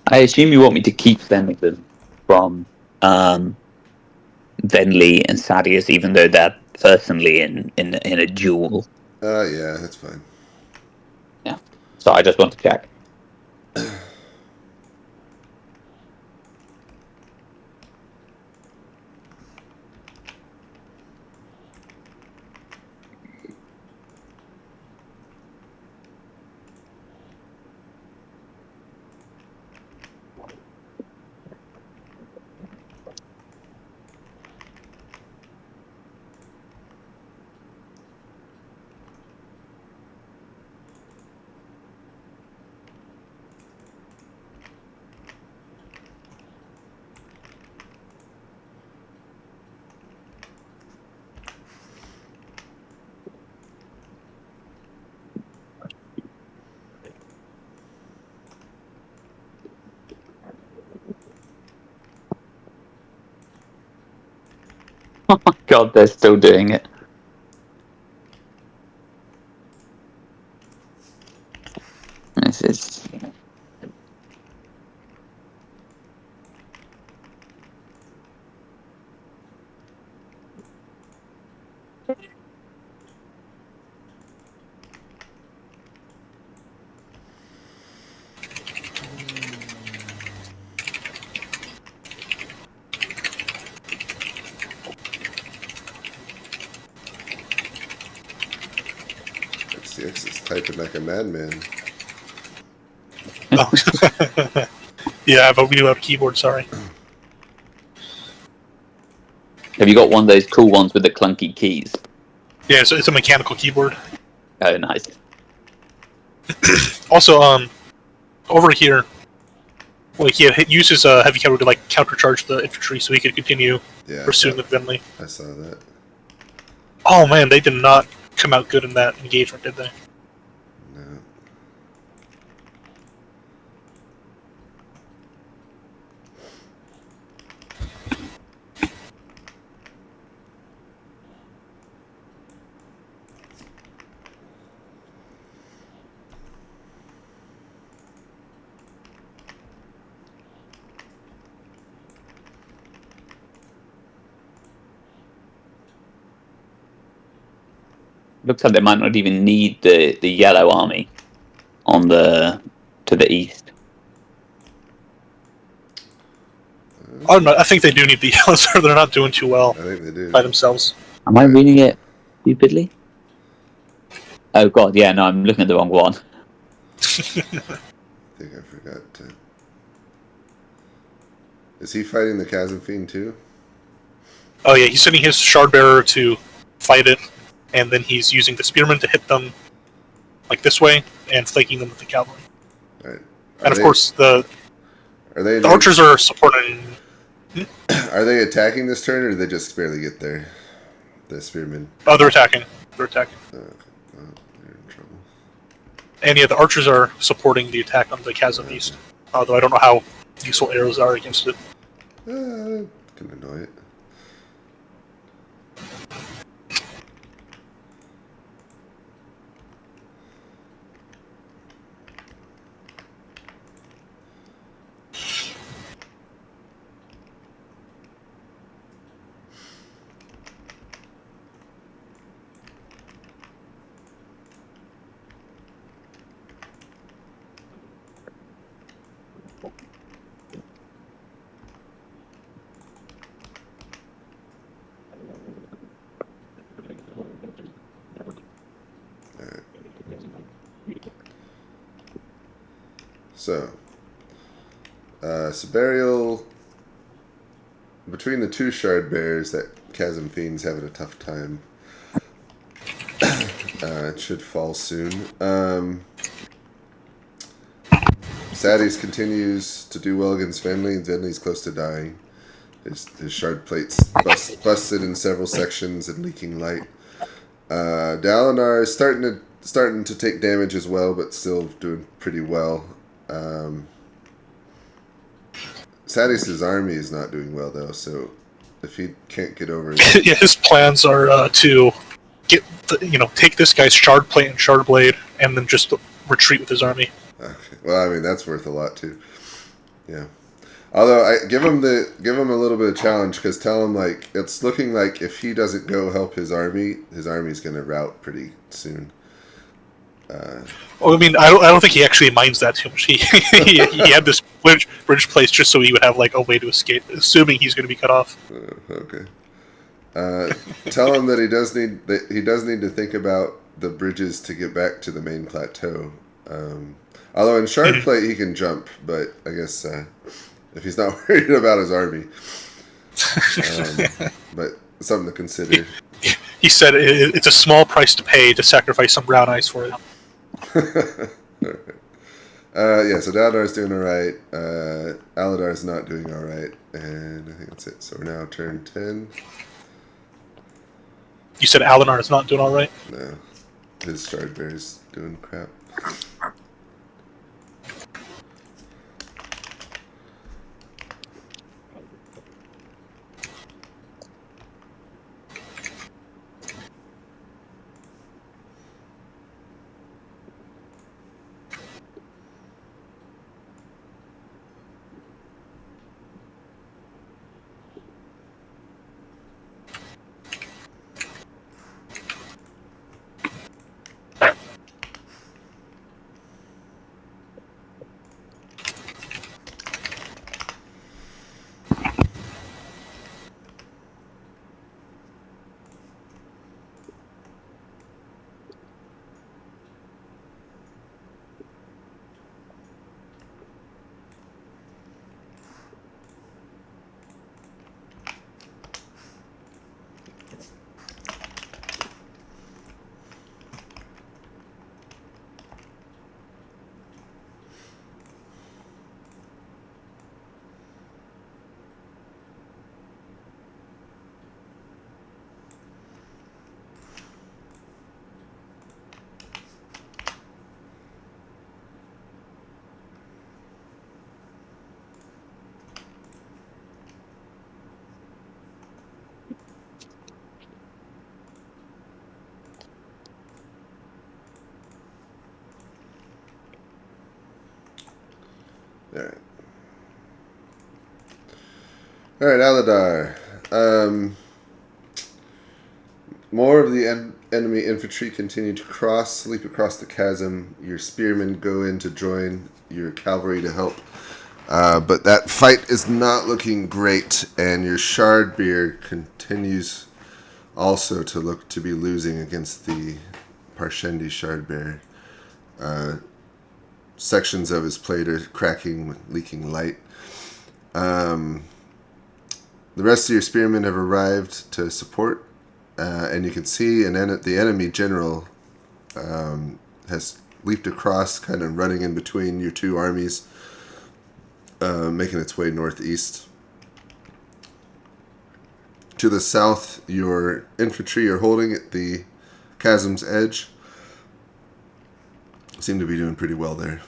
I assume you want me to keep sending them from Venli and Sadius, even though they're personally in a duel.
Yeah, that's fine.
Yeah. So I just want to check. Oh my god, they're still doing it. This is.
XCX is typing like a madman.
Oh. Yeah, but we do have a keyboard, sorry.
Have you got one of those cool ones with the clunky keys?
Yeah, so it's a mechanical keyboard.
Oh, nice.
Also, over here, like he uses a heavy cavalry to like countercharge the infantry, so he could continue pursuing the Vinley.
I saw that.
Oh man, they did not come out good in that engagement, did they?
No.
looks like they might not even need the yellow army on to the east.
Oh no, I think they do need the yellows, or they're not doing too well
I think they do.
by themselves.
Am I reading it stupidly? Oh god, yeah, no, I'm looking at the wrong one.
I think I forgot to... Is he fighting the Chasm Fiend too?
Oh yeah, he's sending his Shardbearer to fight it, and then he's using the Spearman to hit them like this way, and flanking them with the cavalry.
Right.
And of course, the archers are supporting.
Are they attacking this turn, or do they just barely get there? The Spearmen.
Oh, they're attacking. They're attacking.
Okay. Well, they're in trouble.
And yeah, the archers are supporting the attack on the Chasm East. Although I don't know how useful arrows are against it.
Can annoy it. So, Siberial, between the two Shard Bears, that Chasm Fiend's having a tough time. It should fall soon. Saddies continues to do well against Venli, and Venli's close to dying. His shard plates busted in several sections and leaking light. Dalinar is starting to take damage as well, but still doing pretty well. Saddies' army is not doing well though, so if he can't get over it,
Yeah, his plans are to get take this guy's shard plate and shard blade, and then just retreat with his army.
okay. Well, I mean that's worth a lot too. Yeah. Although I give him a little bit of challenge, because tell him like it's looking like if he doesn't go help his army's going to rout pretty soon.
Well, I mean, I don't think he actually minds that too much. He had this bridge placed just so he would have like a way to escape, assuming he's going to be cut off.
Okay. Tell him that he does need to think about the bridges to get back to the main plateau. Although in shard plate he can jump, but I guess if he's not worried about his army, but something to consider.
He said it's a small price to pay to sacrifice some brown ice for it.
Yeah, so Daladar doing alright. Aladar's not doing alright, and I think that's it. So we're now turn 10.
You said Alinar is not doing all right?
No, his Shard Bear's doing crap. Alright. Alright, Aladar. More of the enemy infantry continue to leap across the chasm. Your spearmen go in to join your cavalry to help. But that fight is not looking great, and your shard beer continues also to look to be losing against the Parshendi shard bear. Sections of his plate are cracking with leaking light. The rest of your spearmen have arrived to support, and you can see the enemy general has leaped across, kind of running in between your two armies, making its way northeast. To the south, your infantry are holding at the chasm's edge. Seem to be doing pretty well there.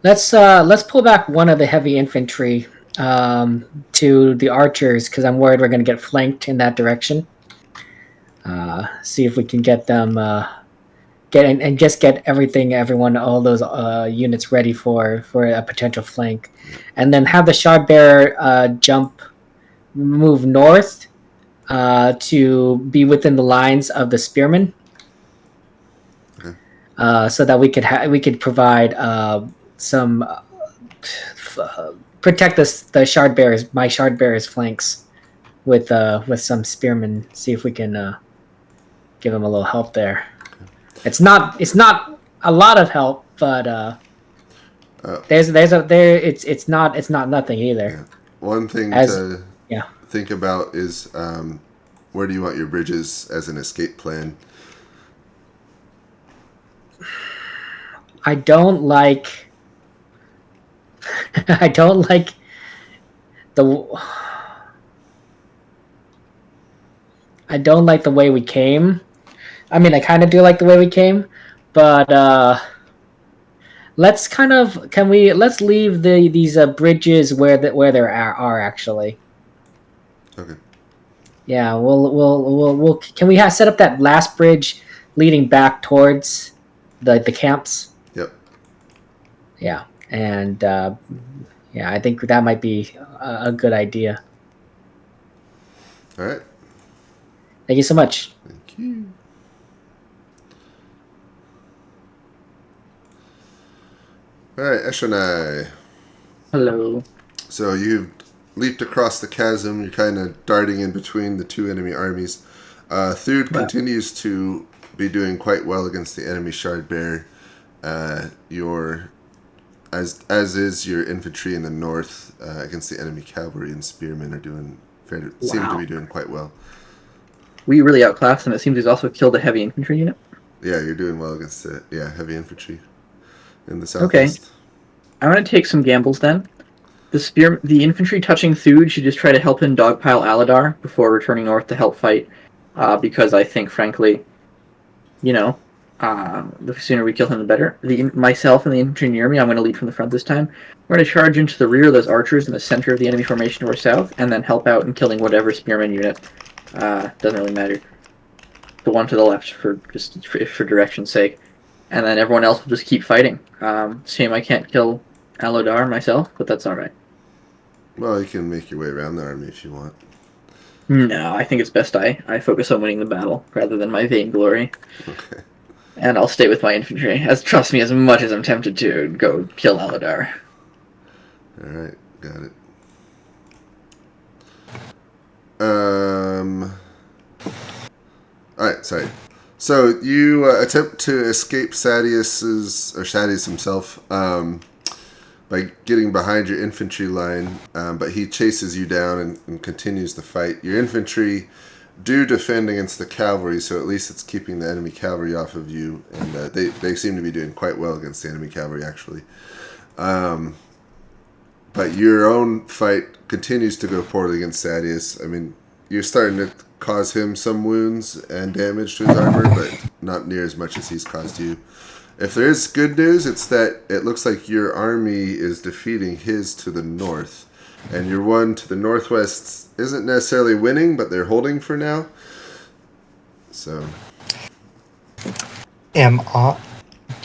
Let's pull back one of the heavy infantry to the archers, because I'm worried we're going to get flanked in that direction. See if we can get them get everyone, all those units ready for a potential flank, and then have the shard bearer move north to be within the lines of the spearmen. So that we could provide some protect the shard bearers, my shard bearers' flanks with some spearmen. See if we can give them a little help there. It's not a lot of help, but it's not nothing either.
Yeah. One thing to think about is where do you want your bridges as an escape plan?
I don't like the way we came. I mean, I kind of do like the way we came, but let's leave these bridges where there are actually.
Okay.
Yeah, we'll can we set up that last bridge leading back towards the camps?
Yep.
Yeah, and I think that might be a good idea.
All right.
Thank you so much.
Thank you. All right, Eshonai.
Hello.
So you've leaped across the chasm. You're kind of darting in between the two enemy armies. Thud continues to be doing quite well against the enemy shard bearer. As is your infantry in the north against the enemy cavalry and spearmen seem to be doing quite well.
We really outclassed him. It seems he's also killed a heavy infantry unit.
Yeah, you're doing well against the heavy infantry in the southeast.
Okay. I'm going to take some gambles then. The infantry touching Thud should just try to help him dogpile Aladar before returning north to help fight, because I think, frankly, the sooner we kill him, the better. Myself and the infantry near me, I'm going to lead from the front this time. We're going to charge into the rear of those archers in the center of the enemy formation to our south, and then help out in killing whatever spearman unit. Doesn't really matter. The one to the left for direction's sake. And then everyone else will just keep fighting. Shame I can't kill Aladar myself, but that's alright.
Well, you can make your way around the army if you want.
No, I think it's best I focus on winning the battle rather than my vainglory.
Okay.
And I'll stay with my infantry. Trust me, as much as I'm tempted to go kill Aladar.
Alright, got it. Alright, sorry. So you attempt to escape Sadius himself by getting behind your infantry line, but he chases you down and continues the fight. Your infantry do defend against the cavalry, so at least it's keeping the enemy cavalry off of you, and they seem to be doing quite well against the enemy cavalry, actually. But your own fight continues to go poorly against Sadius. I mean, you're starting to cause him some wounds and damage to his armor, but not near as much as he's caused you. If there is good news, it's that it looks like your army is defeating his to the north, and your one to the northwest isn't necessarily winning, but they're holding for now. So,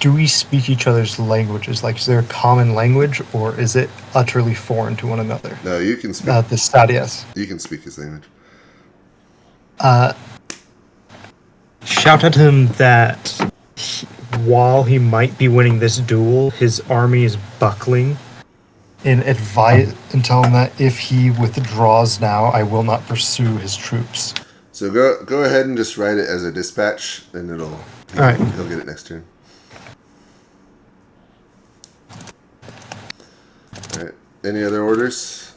do we speak each other's languages? Like, is there a common language, or is it utterly foreign to one another?
no, you can speak.
The Stadias.
You can speak his language.
Shout at him that while he might be winning this duel, his army is buckling. And advise and tell him that if he withdraws now, I will not pursue his troops.
So go ahead and just write it as a dispatch, and he'll get it next turn. All right. Any other orders?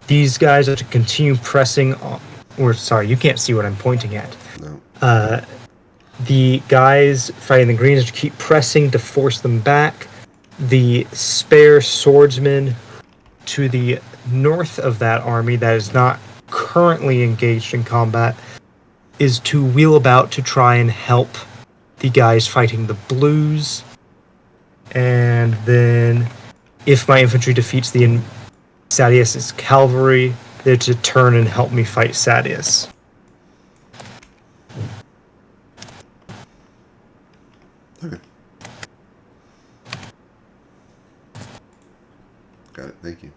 These guys are to continue pressing on. Or sorry, you can't see what I'm pointing at.
No.
The guys fighting the greens are to keep pressing to force them back. The spare swordsman to the north of that army that is not currently engaged in combat is to wheel about to try and help the guys fighting the blues. And then if my infantry defeats the Sadius' cavalry, they're to turn and help me fight Sadius.
Okay. Got it. Thank you.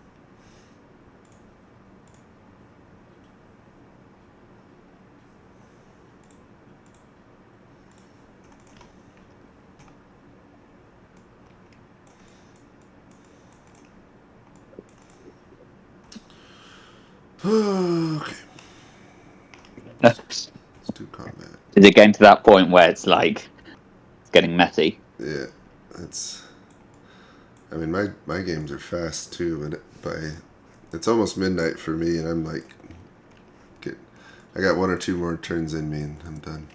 Okay. Let's do combat.
Is it getting to that point where it's like it's getting messy?
Yeah, that's. I mean, my games are fast too, but it's almost midnight for me, and I'm like, I got 1 or 2 more turns in me, and I'm done.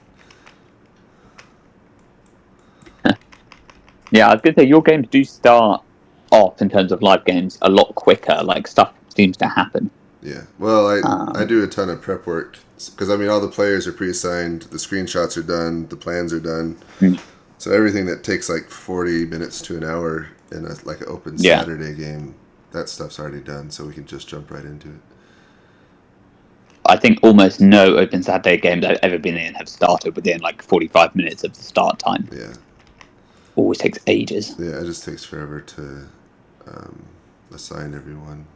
Yeah, I was gonna say your games do start off in terms of live games a lot quicker. Like stuff seems to happen.
Yeah, well, I do a ton of prep work because I mean all the players are pre-assigned, the screenshots are done, the plans are done, so everything that takes like 40 minutes to an hour in an open Saturday game, that stuff's already done, so we can just jump right into it.
I think almost no open Saturday games I've ever been in have started within like 45 minutes of the start time.
Yeah,
always takes ages.
Yeah, it just takes forever to assign everyone.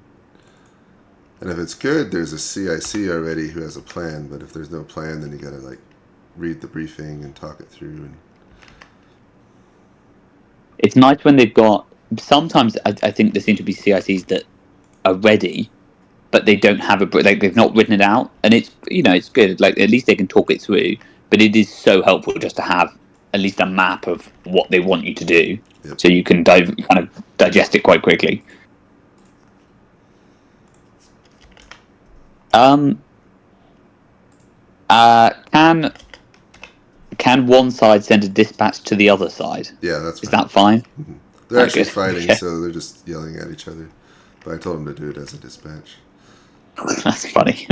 And if it's good, there's a CIC already who has a plan. But if there's no plan, then you gotta read the briefing and talk it through. And
it's nice when they've got. Sometimes I think there seem to be CICs that are ready, but they don't have they've not written it out, and it's it's good. Like at least they can talk it through. But it is so helpful just to have at least a map of what they want you to do, so you can kind of digest it quite quickly. Can one side send a dispatch to the other side?
Yeah, that's fine.
Is that fine?
Mm-hmm. They're actually fighting, so they're just yelling at each other. But I told them to do it as a dispatch.
That's funny.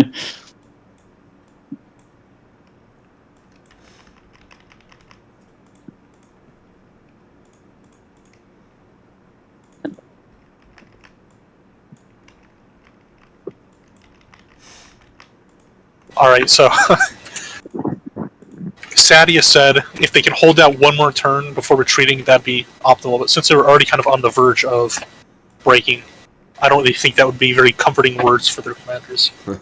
Alright, so Sadia said if they can hold out 1 more turn before retreating, that'd be optimal. But since they were already kind of on the verge of breaking, I don't really think that would be very comforting words for their commanders.
No.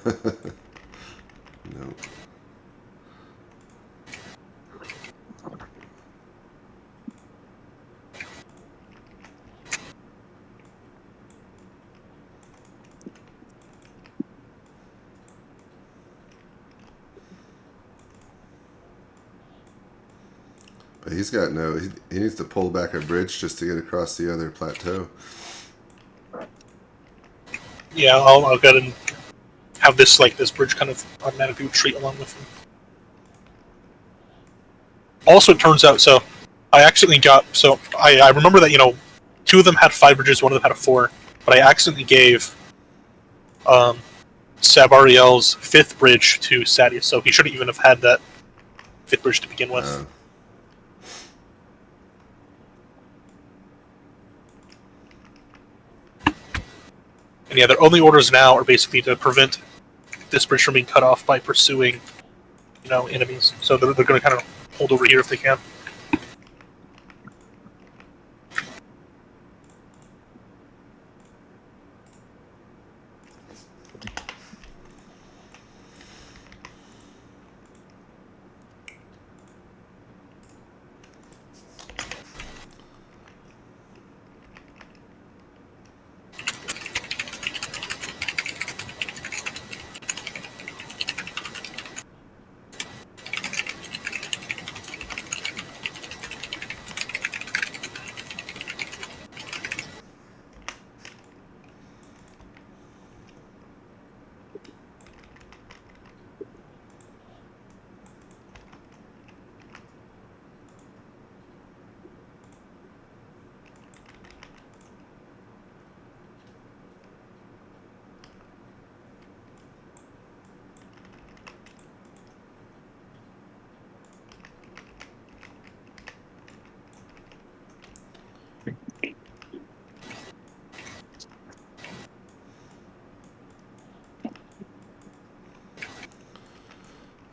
But he's got he needs to pull back a bridge just to get across the other plateau.
Yeah, I'll go ahead and have this bridge kind of automatically retreat along with him. Also, it turns out, so I accidentally I remember that 2 of them had 5 bridges, 1 of them had a 4, but I accidentally gave Sabariel's 5th bridge to Sadia, so he shouldn't even have had that 5th bridge to begin with. And yeah, their only orders now are basically to prevent this bridge from being cut off by pursuing, enemies. So they're going to kind of hold over here if they can.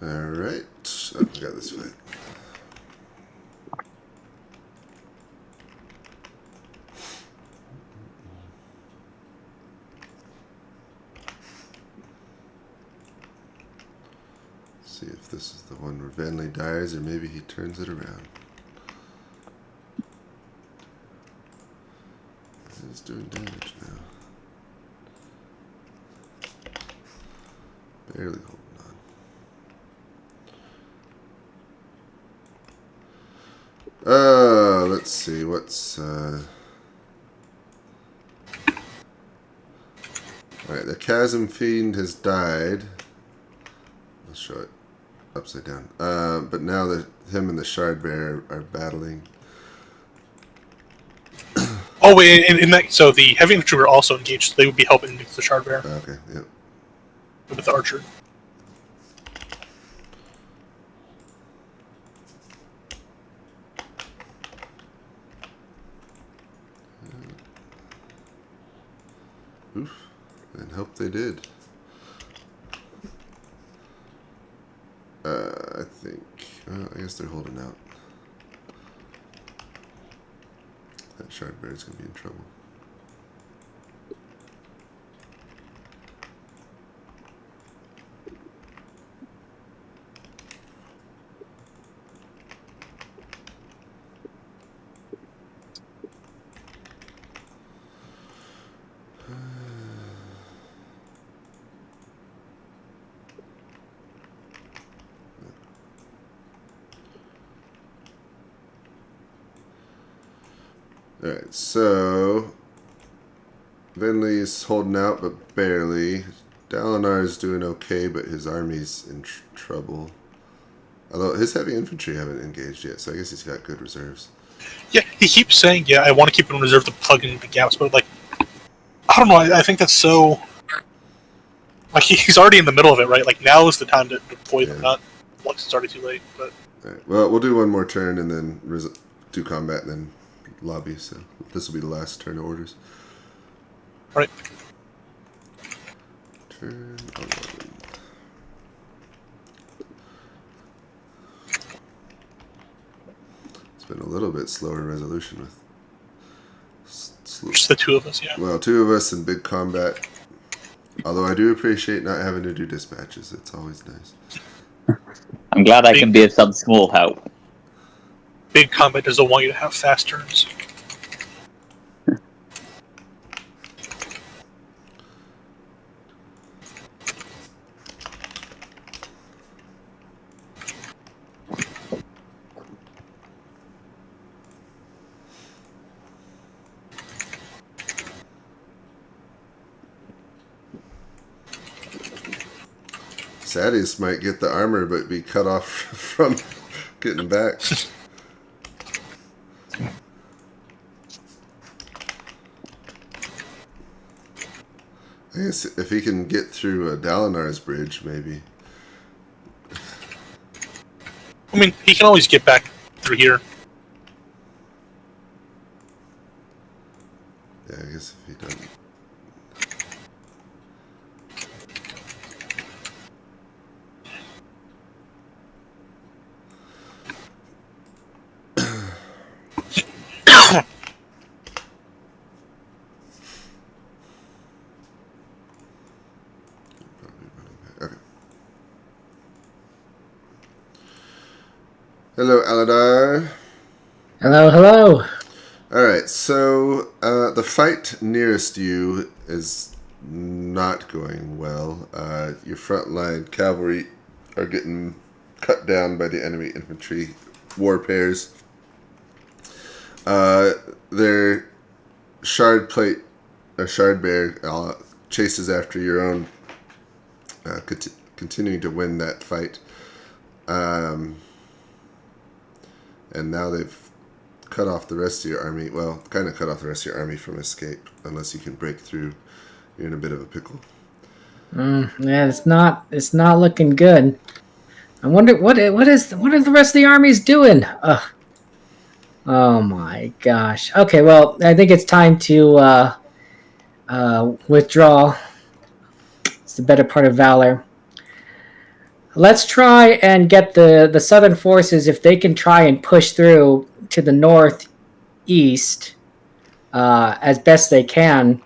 Alright. Oh, we got this fight. See if this is the one where Venley dies, or maybe he turns it around. He's doing damage now. Barely holding on. Let's see, what's alright, the Chasm Fiend has died. I'll show it upside down. But now that him and the Shard Bear are battling.
Oh, wait, in that, so the heavy infantry were also engaged, so they would be helping against the Shard Bear
Okay, yep.
with the archer.
Oof. And hope they did. I think. I guess they're holding out. That Shard Bear's gonna be in trouble. Alright, so Venley's holding out, but barely. Dalinar's doing okay, but his army's in trouble. Although his heavy infantry haven't engaged yet, so I guess he's got good reserves.
Yeah, he keeps saying, I want to keep it in reserve to plug in the gaps, but, like, I don't know, I think that's so... Like, he's already in the middle of it, right? Like, now is the time to deploy them, not once it's already too late, but...
Alright, well, we'll do one more turn and then do combat and then lobby, so this will be the last turn of orders.
Alright.
Turn 11. It's been a little bit slower resolution with
Just the two of us, yeah.
well, two of us in big combat. Although I do appreciate not having to do dispatches. It's always nice.
I'm glad I can be of some small help.
Big combat doesn't want you to have fast turns.
Sadius might get the armor, but be cut off from getting back. I guess if he can get through Dalinar's bridge, maybe.
I mean, he can always get back through here.
Yeah, I guess if he doesn't. Okay. Hello, Aladar.
Hello, hello.
Alright, so the fight nearest you is not going well. Your frontline cavalry are getting cut down by the enemy infantry war pairs. Their shard plate, or shard bear, chases after your own, continuing to win that fight. And now they've cut off the rest of your army. Well, kind of cut off the rest of your army from escape, unless you can break through. You're in a bit of a pickle.
Yeah, it's not looking good. I wonder what are the rest of the armies doing? Ugh. Oh my gosh. Okay, well, I think it's time to withdraw. It's the better part of valor. let's try and get the southern forces, if they can try and push through to the northeast as best they can.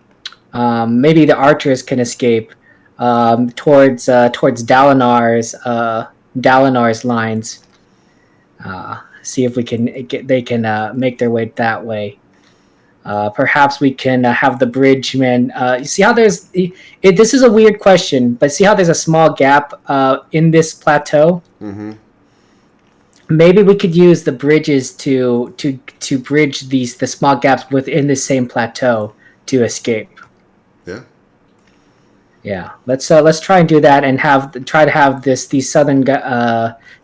Maybe the archers can escape towards Dalinar's lines. See if we can they can make their way that way. Perhaps we can have the bridgemen. You see how there's this is a weird question, but see how there's a small gap in this plateau.
Mm-hmm.
Maybe we could use the bridges to bridge the small gaps within the same plateau to escape.
Yeah.
Yeah, let's try and do that, and try to have these southern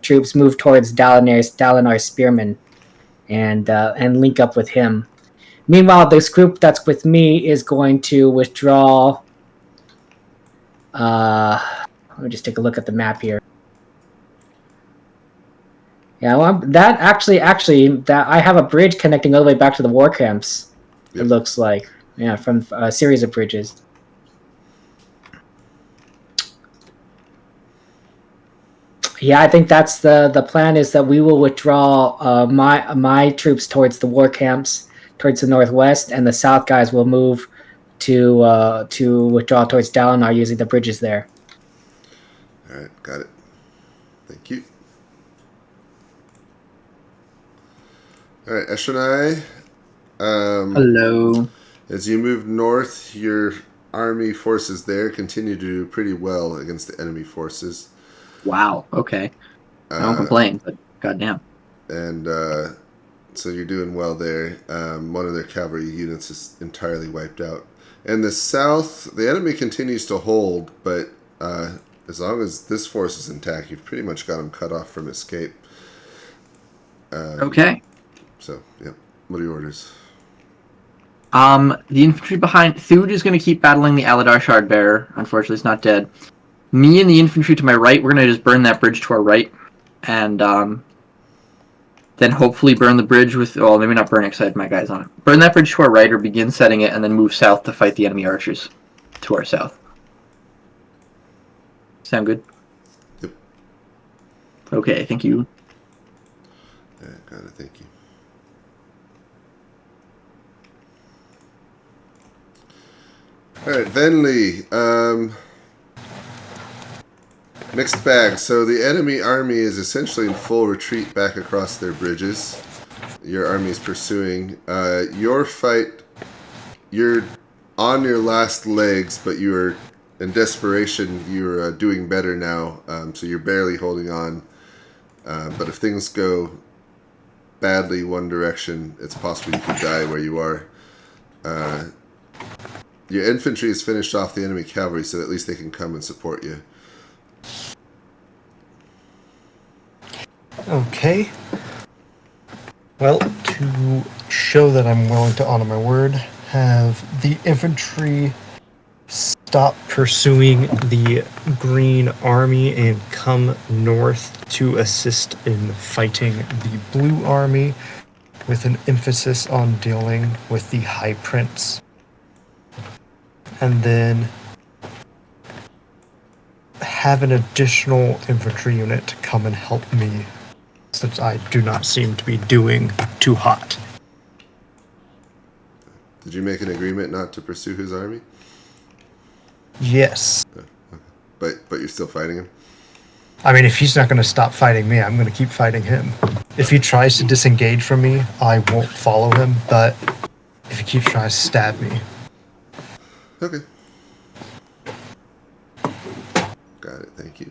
troops move towards Dalinar's spearmen, and link up with him. Meanwhile, this group that's with me is going to withdraw. Let me just take a look at the map here. Yeah, well, that actually that I have a bridge connecting all the way back to the war camps.
Yep.
It looks like, yeah, from a series of bridges. Yeah, I think that's the plan, is that we will withdraw my troops towards the war camps, towards the northwest, and the south guys will move to withdraw towards Dalinar using the bridges there.
All right, got it. Thank you. All right, Eshonai.
Hello.
As you move north, your army forces there continue to do pretty well against the enemy forces.
Wow. Okay. I don't complain, but goddamn.
And so you're doing well there. One of their cavalry units is entirely wiped out. In the south, the enemy continues to hold, but as long as this force is intact, you've pretty much got them cut off from escape.
Okay.
So, yep. What are your orders?
The infantry behind Thud is going to keep battling the Aladar Shardbearer. Unfortunately, it's not dead. Me and the infantry to my right, we're going to just burn that bridge to our right, and then hopefully burn the bridge with... Well, maybe not burn it because I had my guys on it. Burn that bridge to our right, or begin setting it, and then move south to fight the enemy archers to our south. Sound good?
Yep.
Okay, thank you.
Yeah, got it. Thank you. All right, Venli. Mixed bag. So the enemy army is essentially in full retreat back across their bridges. Your army is pursuing. Your fight, you're on your last legs, but you're in desperation. You're doing better now, so you're barely holding on. But if things go badly one direction, it's possible you could die where you are. Your infantry has finished off the enemy cavalry, so at least they can come and support you.
Okay. Well, to show that I'm willing to honor my word, have the infantry stop pursuing the Green Army and come north to assist in fighting the Blue Army, with an emphasis on dealing with the High Prince. And then have an additional infantry unit to come and help me, since I do not seem to be doing too hot.
Did you make an agreement not to pursue his army?
Yes.
But you're still fighting him?
I mean, if he's not going to stop fighting me, I'm going to keep fighting him. If he tries to disengage from me, I won't follow him, but if he keeps trying to stab me...
Okay. Got it, thank you.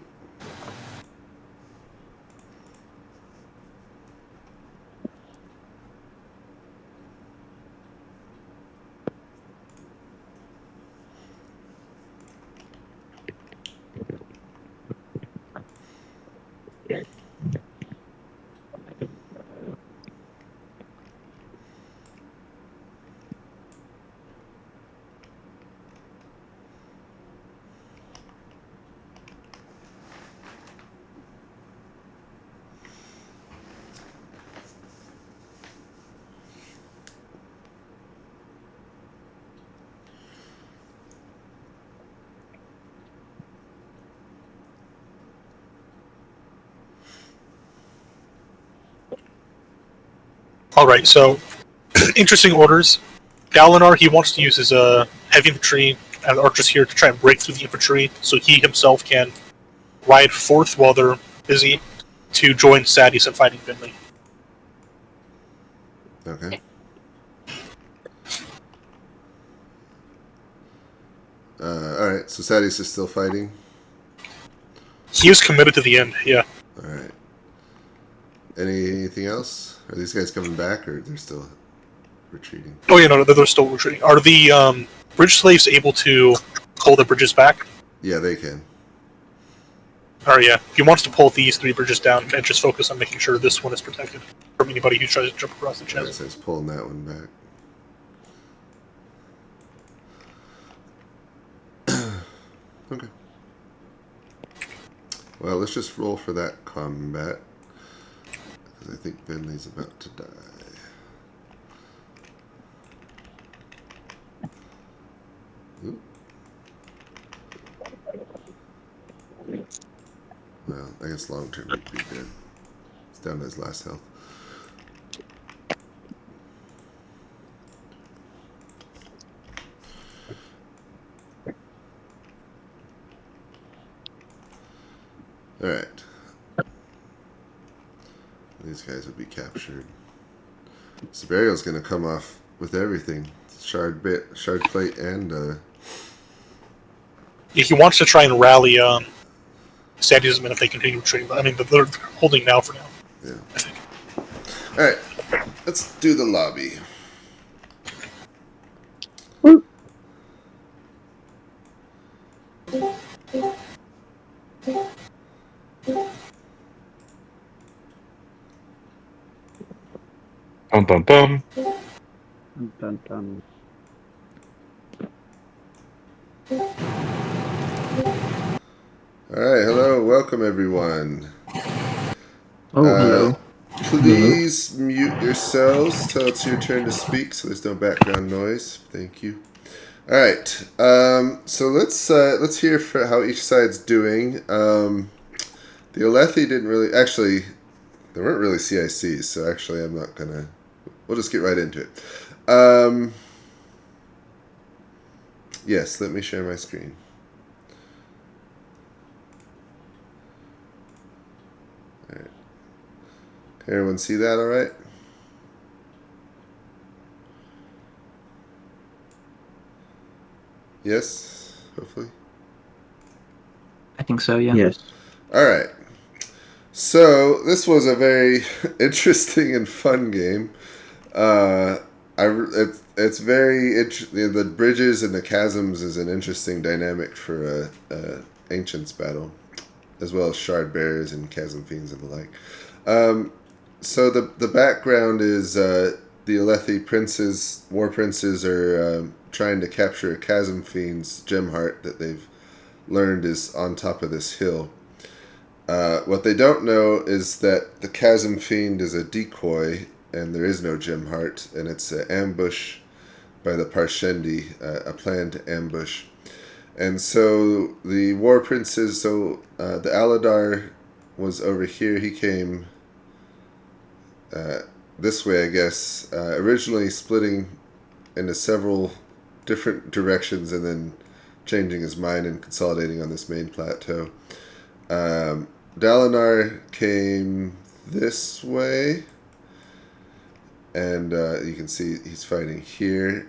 Alright, so interesting orders. Dalinar, he wants to use his heavy infantry and archers here to try and break through the infantry so he himself can ride forth while they're busy to join Sadius in fighting Finley.
Okay. Alright, so Sadius is still fighting?
He is committed to the end, yeah.
Alright. Anything else? Are these guys coming back, or they're still retreating?
Oh yeah, no, they're still retreating. Are the bridge slaves able to pull the bridges back?
Yeah, they can.
Or yeah, he wants to pull these 3 bridges down and just focus on making sure this one is protected from anybody who tries to jump across the
Alright,
chasm.
so he's pulling that one back. Okay. Well, let's just roll for that combat. Because I think Finley's about to die. Oop. Well, I guess long term would be good. He's down to his last health. Alright. These guys would be captured. Siberial's gonna come off with everything. Shard plate, and
Yeah, he wants to try and rally Sadius men if they continue retreating. I mean, they're holding now for now.
yeah.
I think.
Alright. Let's do the lobby.
Bum bum bum.
Dun, dun, dun.
Alright, hello, welcome everyone.
Oh, hello.
Please mute yourselves till it's your turn to speak so there's no background noise. Thank you. Alright, so let's hear for how each side's doing. The Alethi didn't really, actually, there weren't really CICs, so actually I'm not gonna, we'll just get right into it. Yes, let me share my screen. Alright. Can everyone see that alright? Yes, hopefully.
I think so, yeah.
Yes.
Alright. So, this was a very interesting and fun game. It's very the bridges and the chasms is an interesting dynamic for a ancients battle, as well as shard bearers and chasm fiends and the like. So the background is the Alethi princes, war princes, are trying to capture a chasm fiend's gemheart that they've learned is on top of this hill. What they don't know is that the chasm fiend is a decoy, and there is no gemheart, and it's an ambush by the Parshendi, a planned ambush. And so the war princes, the Aladar was over here. He came this way, I guess, originally splitting into several different directions and then changing his mind and consolidating on this main plateau. Dalinar came this way, and you can see he's fighting here.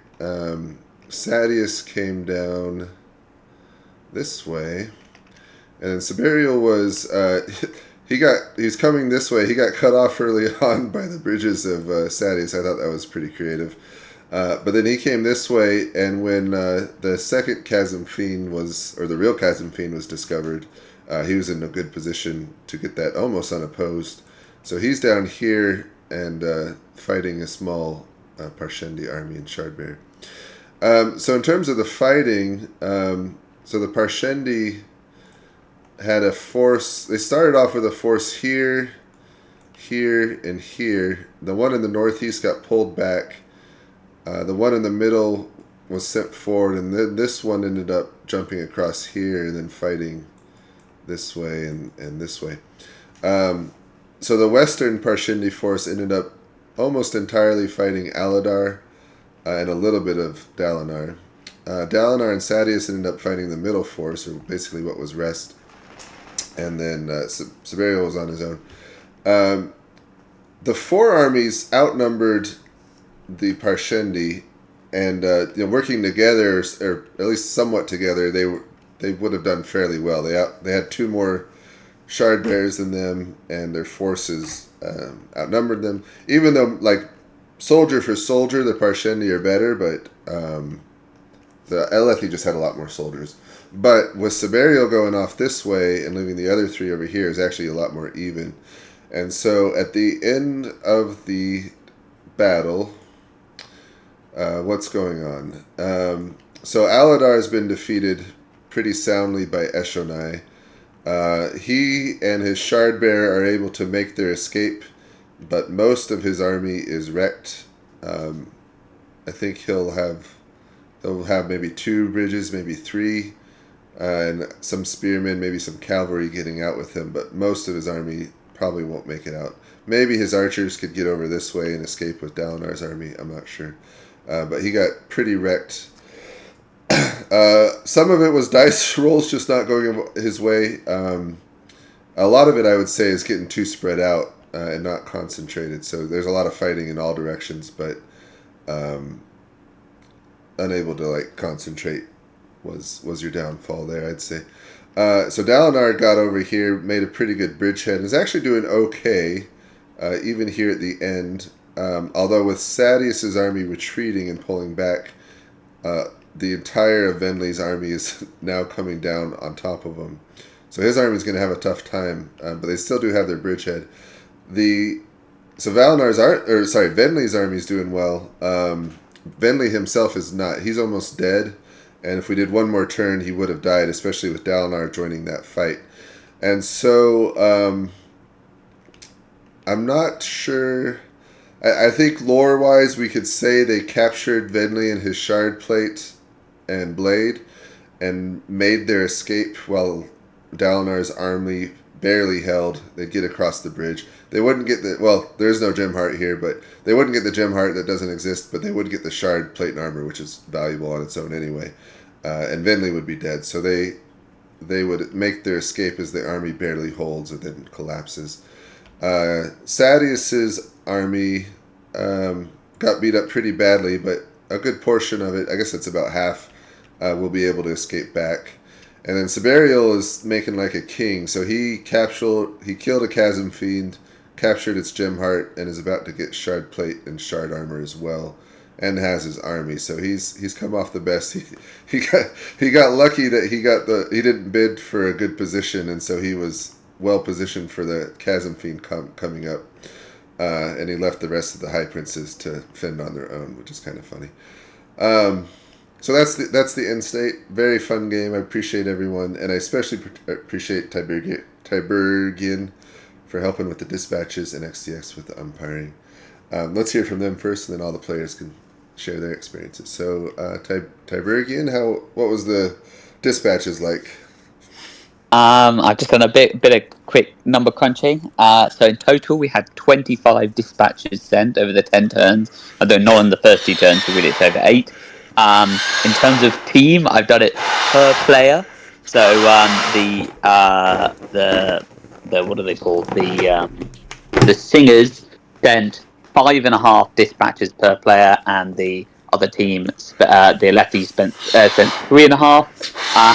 Sadius came down this way, and then Siberial was he was coming this way. He got cut off early on by the bridges of Sadius. I thought that was pretty creative. But then he came this way, and when the second chasm fiend or the real chasm fiend was discovered, he was in a good position to get that almost unopposed. So he's down here and fighting a small Parshendi army in Shardbear. So in terms of the fighting, so the Parshendi had a force. They started off with a force here, here, and here. The one in the northeast got pulled back. The one in the middle was sent forward, and then this one ended up jumping across here and then fighting this way and this way. So the western Parshendi force ended up almost entirely fighting Aladar and a little bit of Dalinar. Dalinar and Sadeas ended up fighting the middle force, or basically what was rest, and then Seberial was on his own. The four armies outnumbered the Parshendi, and working together, or at least somewhat together, they would have done fairly well. They had two more shard bearers than them, and their forces outnumbered them. Even though, like, soldier for soldier, the Parshendi are better, but the Alethi just had a lot more soldiers. But with Seberial going off this way and leaving the other three over here is actually a lot more even. And so at the end of the battle, what's going on? So Aladar has been defeated pretty soundly by Eshonai. He and his shard bearer are able to make their escape, but most of his army is wrecked. I think they'll have maybe 2 bridges, maybe 3, and some spearmen, maybe some cavalry getting out with him, but most of his army probably won't make it out. Maybe his archers could get over this way and escape with Dalinar's army, I'm not sure. But he got pretty wrecked. Some of it was dice rolls just not going his way. A lot of it, I would say, is getting too spread out and not concentrated. So there's a lot of fighting in all directions, but unable to concentrate was your downfall there, I'd say. So Dalinar got over here, made a pretty good bridgehead, and is actually doing okay, even here at the end. Although with Sadeas' army retreating and pulling back, the entire of Venli's army is now coming down on top of him. So his army is going to have a tough time, but they still do have their bridgehead. Venli's army is doing well. Venli himself is not. He's almost dead, and if we did one more turn, he would have died, especially with Dalinar joining that fight. And so I'm not sure. I think lore-wise, we could say they captured Venli and his shard plate and blade and made their escape while Dalinar's army barely held. They'd get across the bridge. They wouldn't get there's no gemheart here, but they wouldn't get the gemheart that doesn't exist, but they would get the shard plate and armor, which is valuable on its own anyway. And Venli would be dead. So they would make their escape as the army barely holds and then collapses. Sadeas' army got beat up pretty badly, but a good portion of it, I guess it's about half, will be able to escape back. And then Seberial is making like a king, so he killed a chasm fiend, captured its gemheart, and is about to get shard plate and shard armor as well, and has his army. So he's come off the best. He got lucky that he didn't bid for a good position, and so he was well positioned for the chasm fiend coming up. And he left the rest of the Highprinces to fend on their own, which is kind of funny. So that's the end state. Very fun game. I appreciate everyone, and I especially appreciate Tibergian for helping with the dispatches and XTX with the umpiring. Let's hear from them first, and then all the players can share their experiences. So, Tibergian, what was the dispatches like?
I've just done a bit of quick number crunching. So in total, we had 25 dispatches sent over the 10 turns. Although not on the first 2 turns, so really it's over 8. In terms of team, I've done it per player. So the what are they called? The singers sent 5.5 dispatches per player, and the other team, the Alethi, sent 3.5.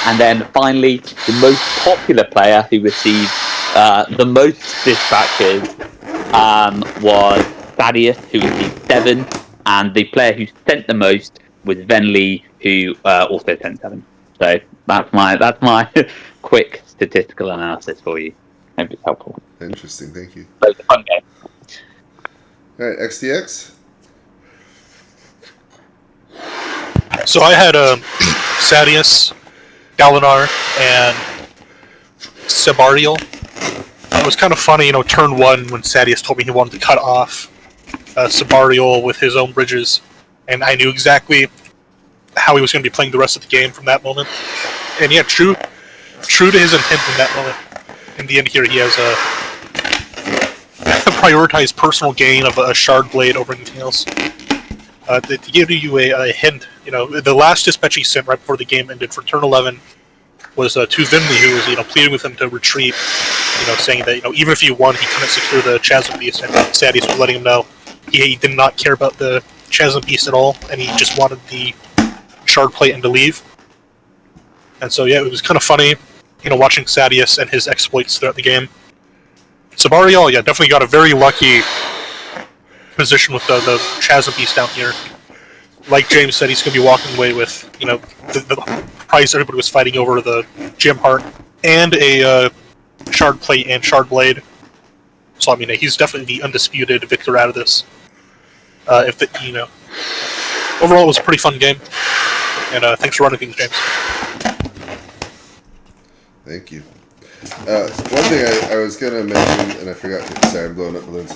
And then finally, the most popular player who received the most dispatches was Thaddeus, who received 7, and the player who sent the most was Venli, who also sent 7. So that's my quick statistical analysis for you. Hope it's helpful.
Interesting, thank you.
So it's a fun game.
All right, XDX.
So I had Sadeas, Dalinar, and Seberial. It was kind of funny, turn 1 when Sadeas told me he wanted to cut off Seberial with his own bridges, and I knew exactly how he was going to be playing the rest of the game from that moment. And yeah, true to his intent in that moment. In the end here, he has prioritize personal gain of a shard blade over anything else. To give you a hint, the last dispatch he sent right before the game ended for turn 11 was to Vinley, who was pleading with him to retreat, saying that even if he won, he couldn't secure the Chasm Beast, and Sadius was letting him know he did not care about the Chasm Beast at all, and he just wanted the shard plate and to leave. And so yeah, it was kind of funny, watching Sadius and his exploits throughout the game. Sabarial, yeah, definitely got a very lucky position with the Chasm Beast down here. Like James said, he's going to be walking away with, the prize everybody was fighting over, the gemheart, and a shard plate and shard blade. So, I mean, he's definitely the undisputed victor out of this. Overall, it was a pretty fun game. And thanks for running things, James.
Thank you. One thing I was going to mention, and I forgot to, sorry, I'm blowing up balloons.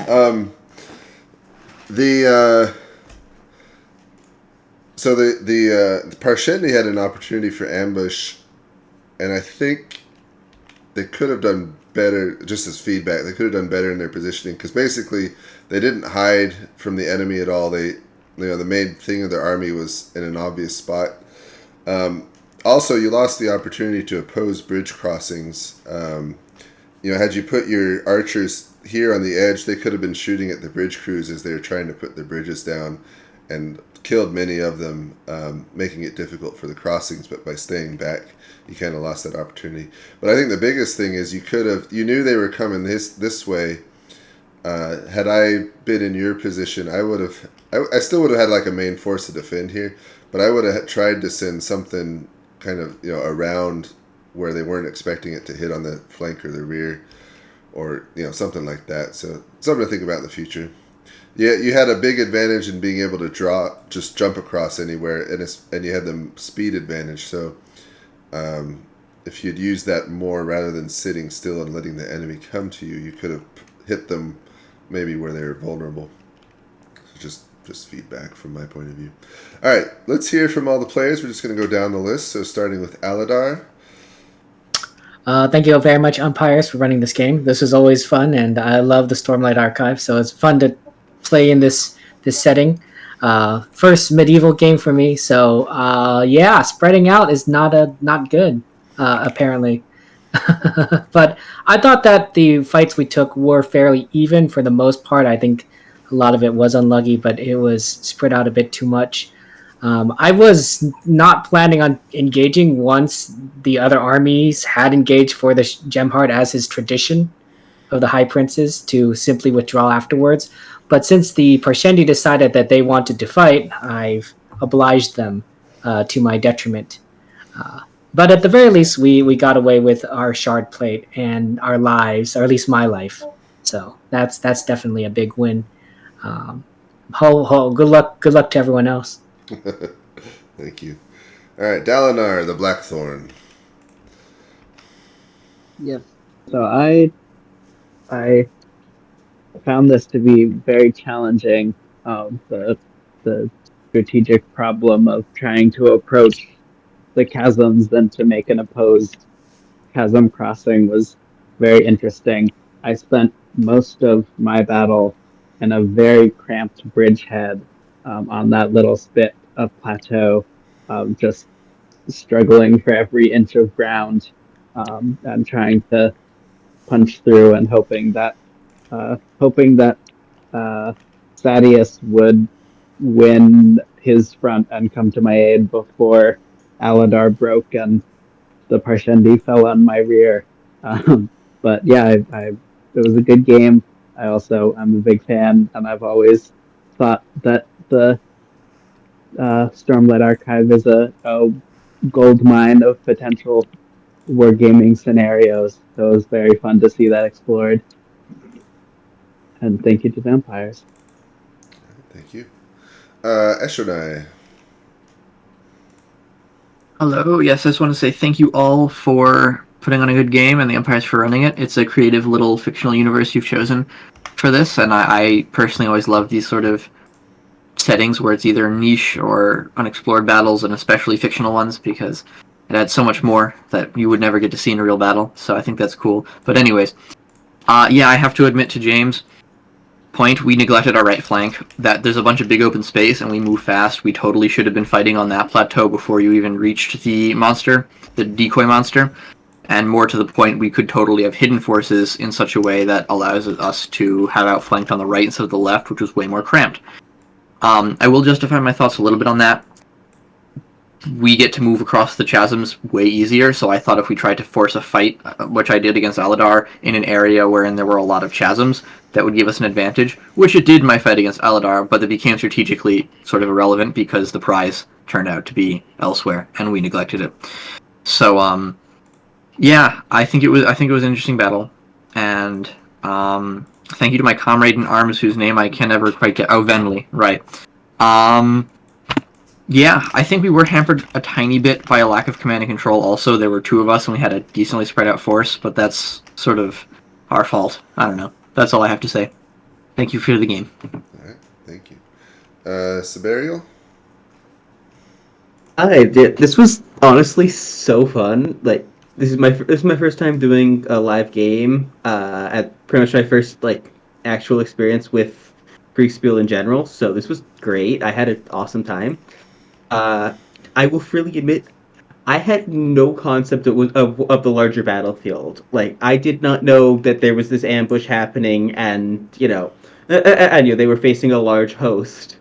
So the Parshendi had an opportunity for ambush, and I think they could have done better, just as feedback, they could have done better in their positioning, because basically they didn't hide from the enemy at all. The main thing of their army was in an obvious spot. Also, you lost the opportunity to oppose bridge crossings. Had you put your archers here on the edge, they could have been shooting at the bridge crews as they were trying to put their bridges down, and killed many of them, making it difficult for the crossings. But by staying back, you kind of lost that opportunity. But I think the biggest thing is you knew they were coming this way. Had I been in your position, I still would have had like a main force to defend here, but I would have tried to send something kind of around where they weren't expecting it to hit on the flank or the rear, or something like that. So something to think about in the future. Yeah, you had a big advantage in being able to just jump across anywhere, and you had the speed advantage. So if you'd used that more rather than sitting still and letting the enemy come to you, you could have hit them maybe where they were vulnerable. So just feedback from my point of view. All right, let's hear from all the players. We're just going to go down the list. So starting with Aladar.
Thank you very much, umpires, for running this game. This was always fun, and I love the Stormlight Archive, so it's fun to play in this setting. First medieval game for me, so spreading out is not good, apparently. But I thought that the fights we took were fairly even for the most part. I think a lot of it was unlucky, but it was spread out a bit too much. I was not planning on engaging once the other armies had engaged for the gemheart, as is tradition of the High Princes, to simply withdraw afterwards. But since the Parshendi decided that they wanted to fight, I've obliged them to my detriment. But at the very least, we got away with our shard plate and our lives, or at least my life. So that's definitely a big win. Good luck to everyone else.
Thank you. All right, Dalinar, the Blackthorn.
Yes. So I found this to be very challenging. The strategic problem of trying to approach the chasms than to make an opposed chasm crossing was very interesting. I spent most of my battle in a very cramped bridgehead on that little spit of plateau, just struggling for every inch of ground, and trying to punch through and hoping that Sadius would win his front and come to my aid before Aladar broke and the Parshendi fell on my rear. But yeah, it was a good game. I'm a big fan, and I've always thought that the Stormlight Archive is a gold mine of potential wargaming scenarios. So it was very fun to see that explored. And thank you to the umpires.
Thank you. Eshonai.
Hello. Yes, I just want to say thank you all for putting on a good game and the umpires for running it. It's a creative little fictional universe you've chosen for this, and I personally always love these sort of settings where it's either niche or unexplored battles, and especially fictional ones, because it adds so much more that you would never get to see in a real battle. So I think that's cool. But anyways, I have to admit to James, point, we neglected our right flank. That there's a bunch of big open space, and we move fast. We totally should have been fighting on that plateau before you even reached the monster, the decoy monster. And more to the point, we could totally have hidden forces in such a way that allows us to have outflanked on the right instead of the left, which was way more cramped. I will justify my thoughts a little bit on that. We get to move across the chasms way easier, so I thought if we tried to force a fight, which I did against Aladar, in an area wherein there were a lot of chasms, that would give us an advantage, which it did in my fight against Aladar, but it became strategically sort of irrelevant because the prize turned out to be elsewhere, and we neglected it. So, yeah, I think it was an interesting battle, and thank you to my comrade in arms whose name I can never quite get. Oh, Venley, right. Yeah, I think we were hampered a tiny bit by a lack of command and control. Also, there were two of us and we had a decently spread out force, but that's sort of our fault. I don't know. That's all I have to say. Thank you for the game.
All right, thank you. Siberial?
I did. This was honestly so fun. Like this is my first time doing a live game. At pretty much my first actual experience with Kriegspiel in general. So this was great. I had an awesome time. I will freely admit, I had no concept of the larger battlefield. Like, I did not know that there was this ambush happening, and I knew they were facing a large host.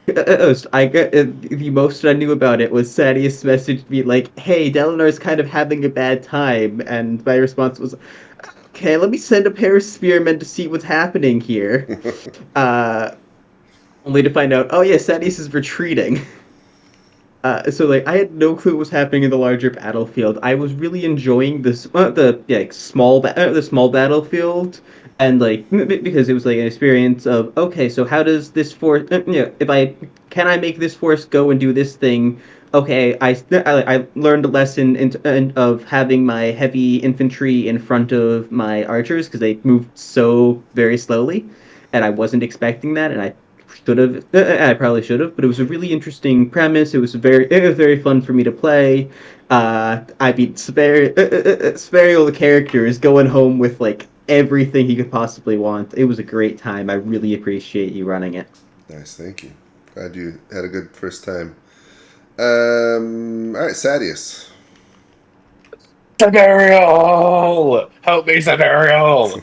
The most I knew about it was Sadius messaged me like, "Hey, Delinar's kind of having a bad time," and my response was, "Okay, let me send a pair of spearmen to see what's happening here." Only to find out, oh yeah, Sadius is retreating. So I had no clue what was happening in the larger battlefield. I was really enjoying the small battlefield, and because it was an experience of, okay, so how does this force if I make this force go and do this thing? Okay, I learned a lesson of having my heavy infantry in front of my archers because they moved so very slowly, and I wasn't expecting that, and I probably should have, but it was a really interesting premise. It was very fun for me to play. I beat Spariel, the character, is going home with everything he could possibly want. It was a great time. I really appreciate you running it.
Nice, thank you. Glad you had a good first time. All right, Sadius.
Siberial! Help me, Siberial!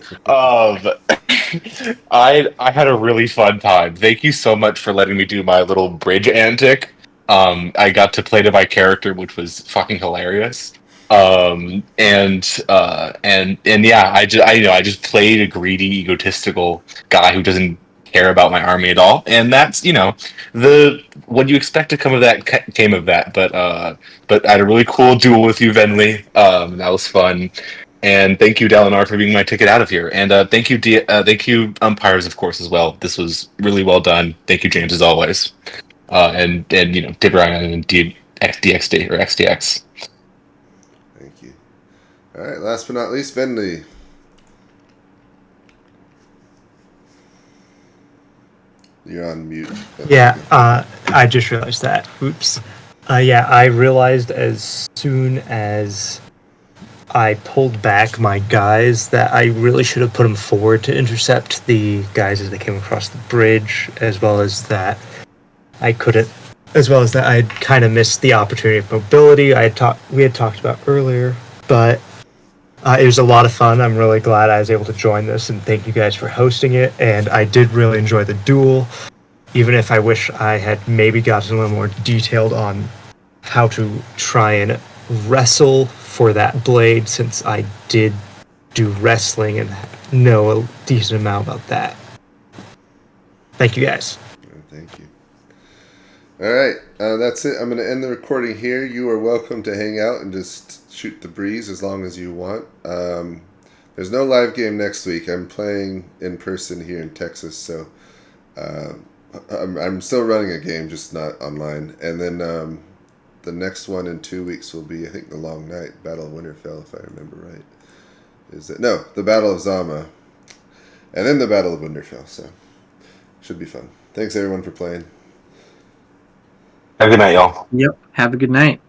I had a really fun time. Thank you so much for letting me do my little bridge antic. I got to play to my character, which was fucking hilarious. And yeah, I just played a greedy, egotistical guy who doesn't care about my army at all, and that's the what you expect to come of that came of that. But I had a really cool duel with you, Venley. That was fun. And thank you, Dalinar, for being my ticket out of here. And thank you, umpires, of course, as well. This was really well done. Thank you, James, as always. And Dib Ryan and DXD or XDX.
Thank you. All right, last but not least, Venley. You're on mute.
Yeah, I just realized that. Oops. Yeah, I realized as soon as I pulled back my guys that I really should have put them forward to intercept the guys as they came across the bridge, as well as that I had kind of missed the opportunity of mobility we had talked about earlier, but it was a lot of fun. I'm really glad I was able to join this, and thank you guys for hosting it. And I did really enjoy the duel, even if I wish I had maybe gotten a little more detailed on how to try and wrestle for that blade, since I did do wrestling and know a decent amount about that. Thank you, guys.
Thank you. All right, that's it. I'm going to end the recording here. You are welcome to hang out and just shoot the breeze as long as you want. There's no live game next week. I'm playing in person here in Texas, so I'm still running a game, just not online. And then the next one in 2 weeks will be, I think, the Long Night, Battle of Winterfell, if I remember right. The Battle of Zama, and then the Battle of Winterfell. So should be fun. Thanks everyone for playing.
Have a good night, y'all.
Yep. Have a good night.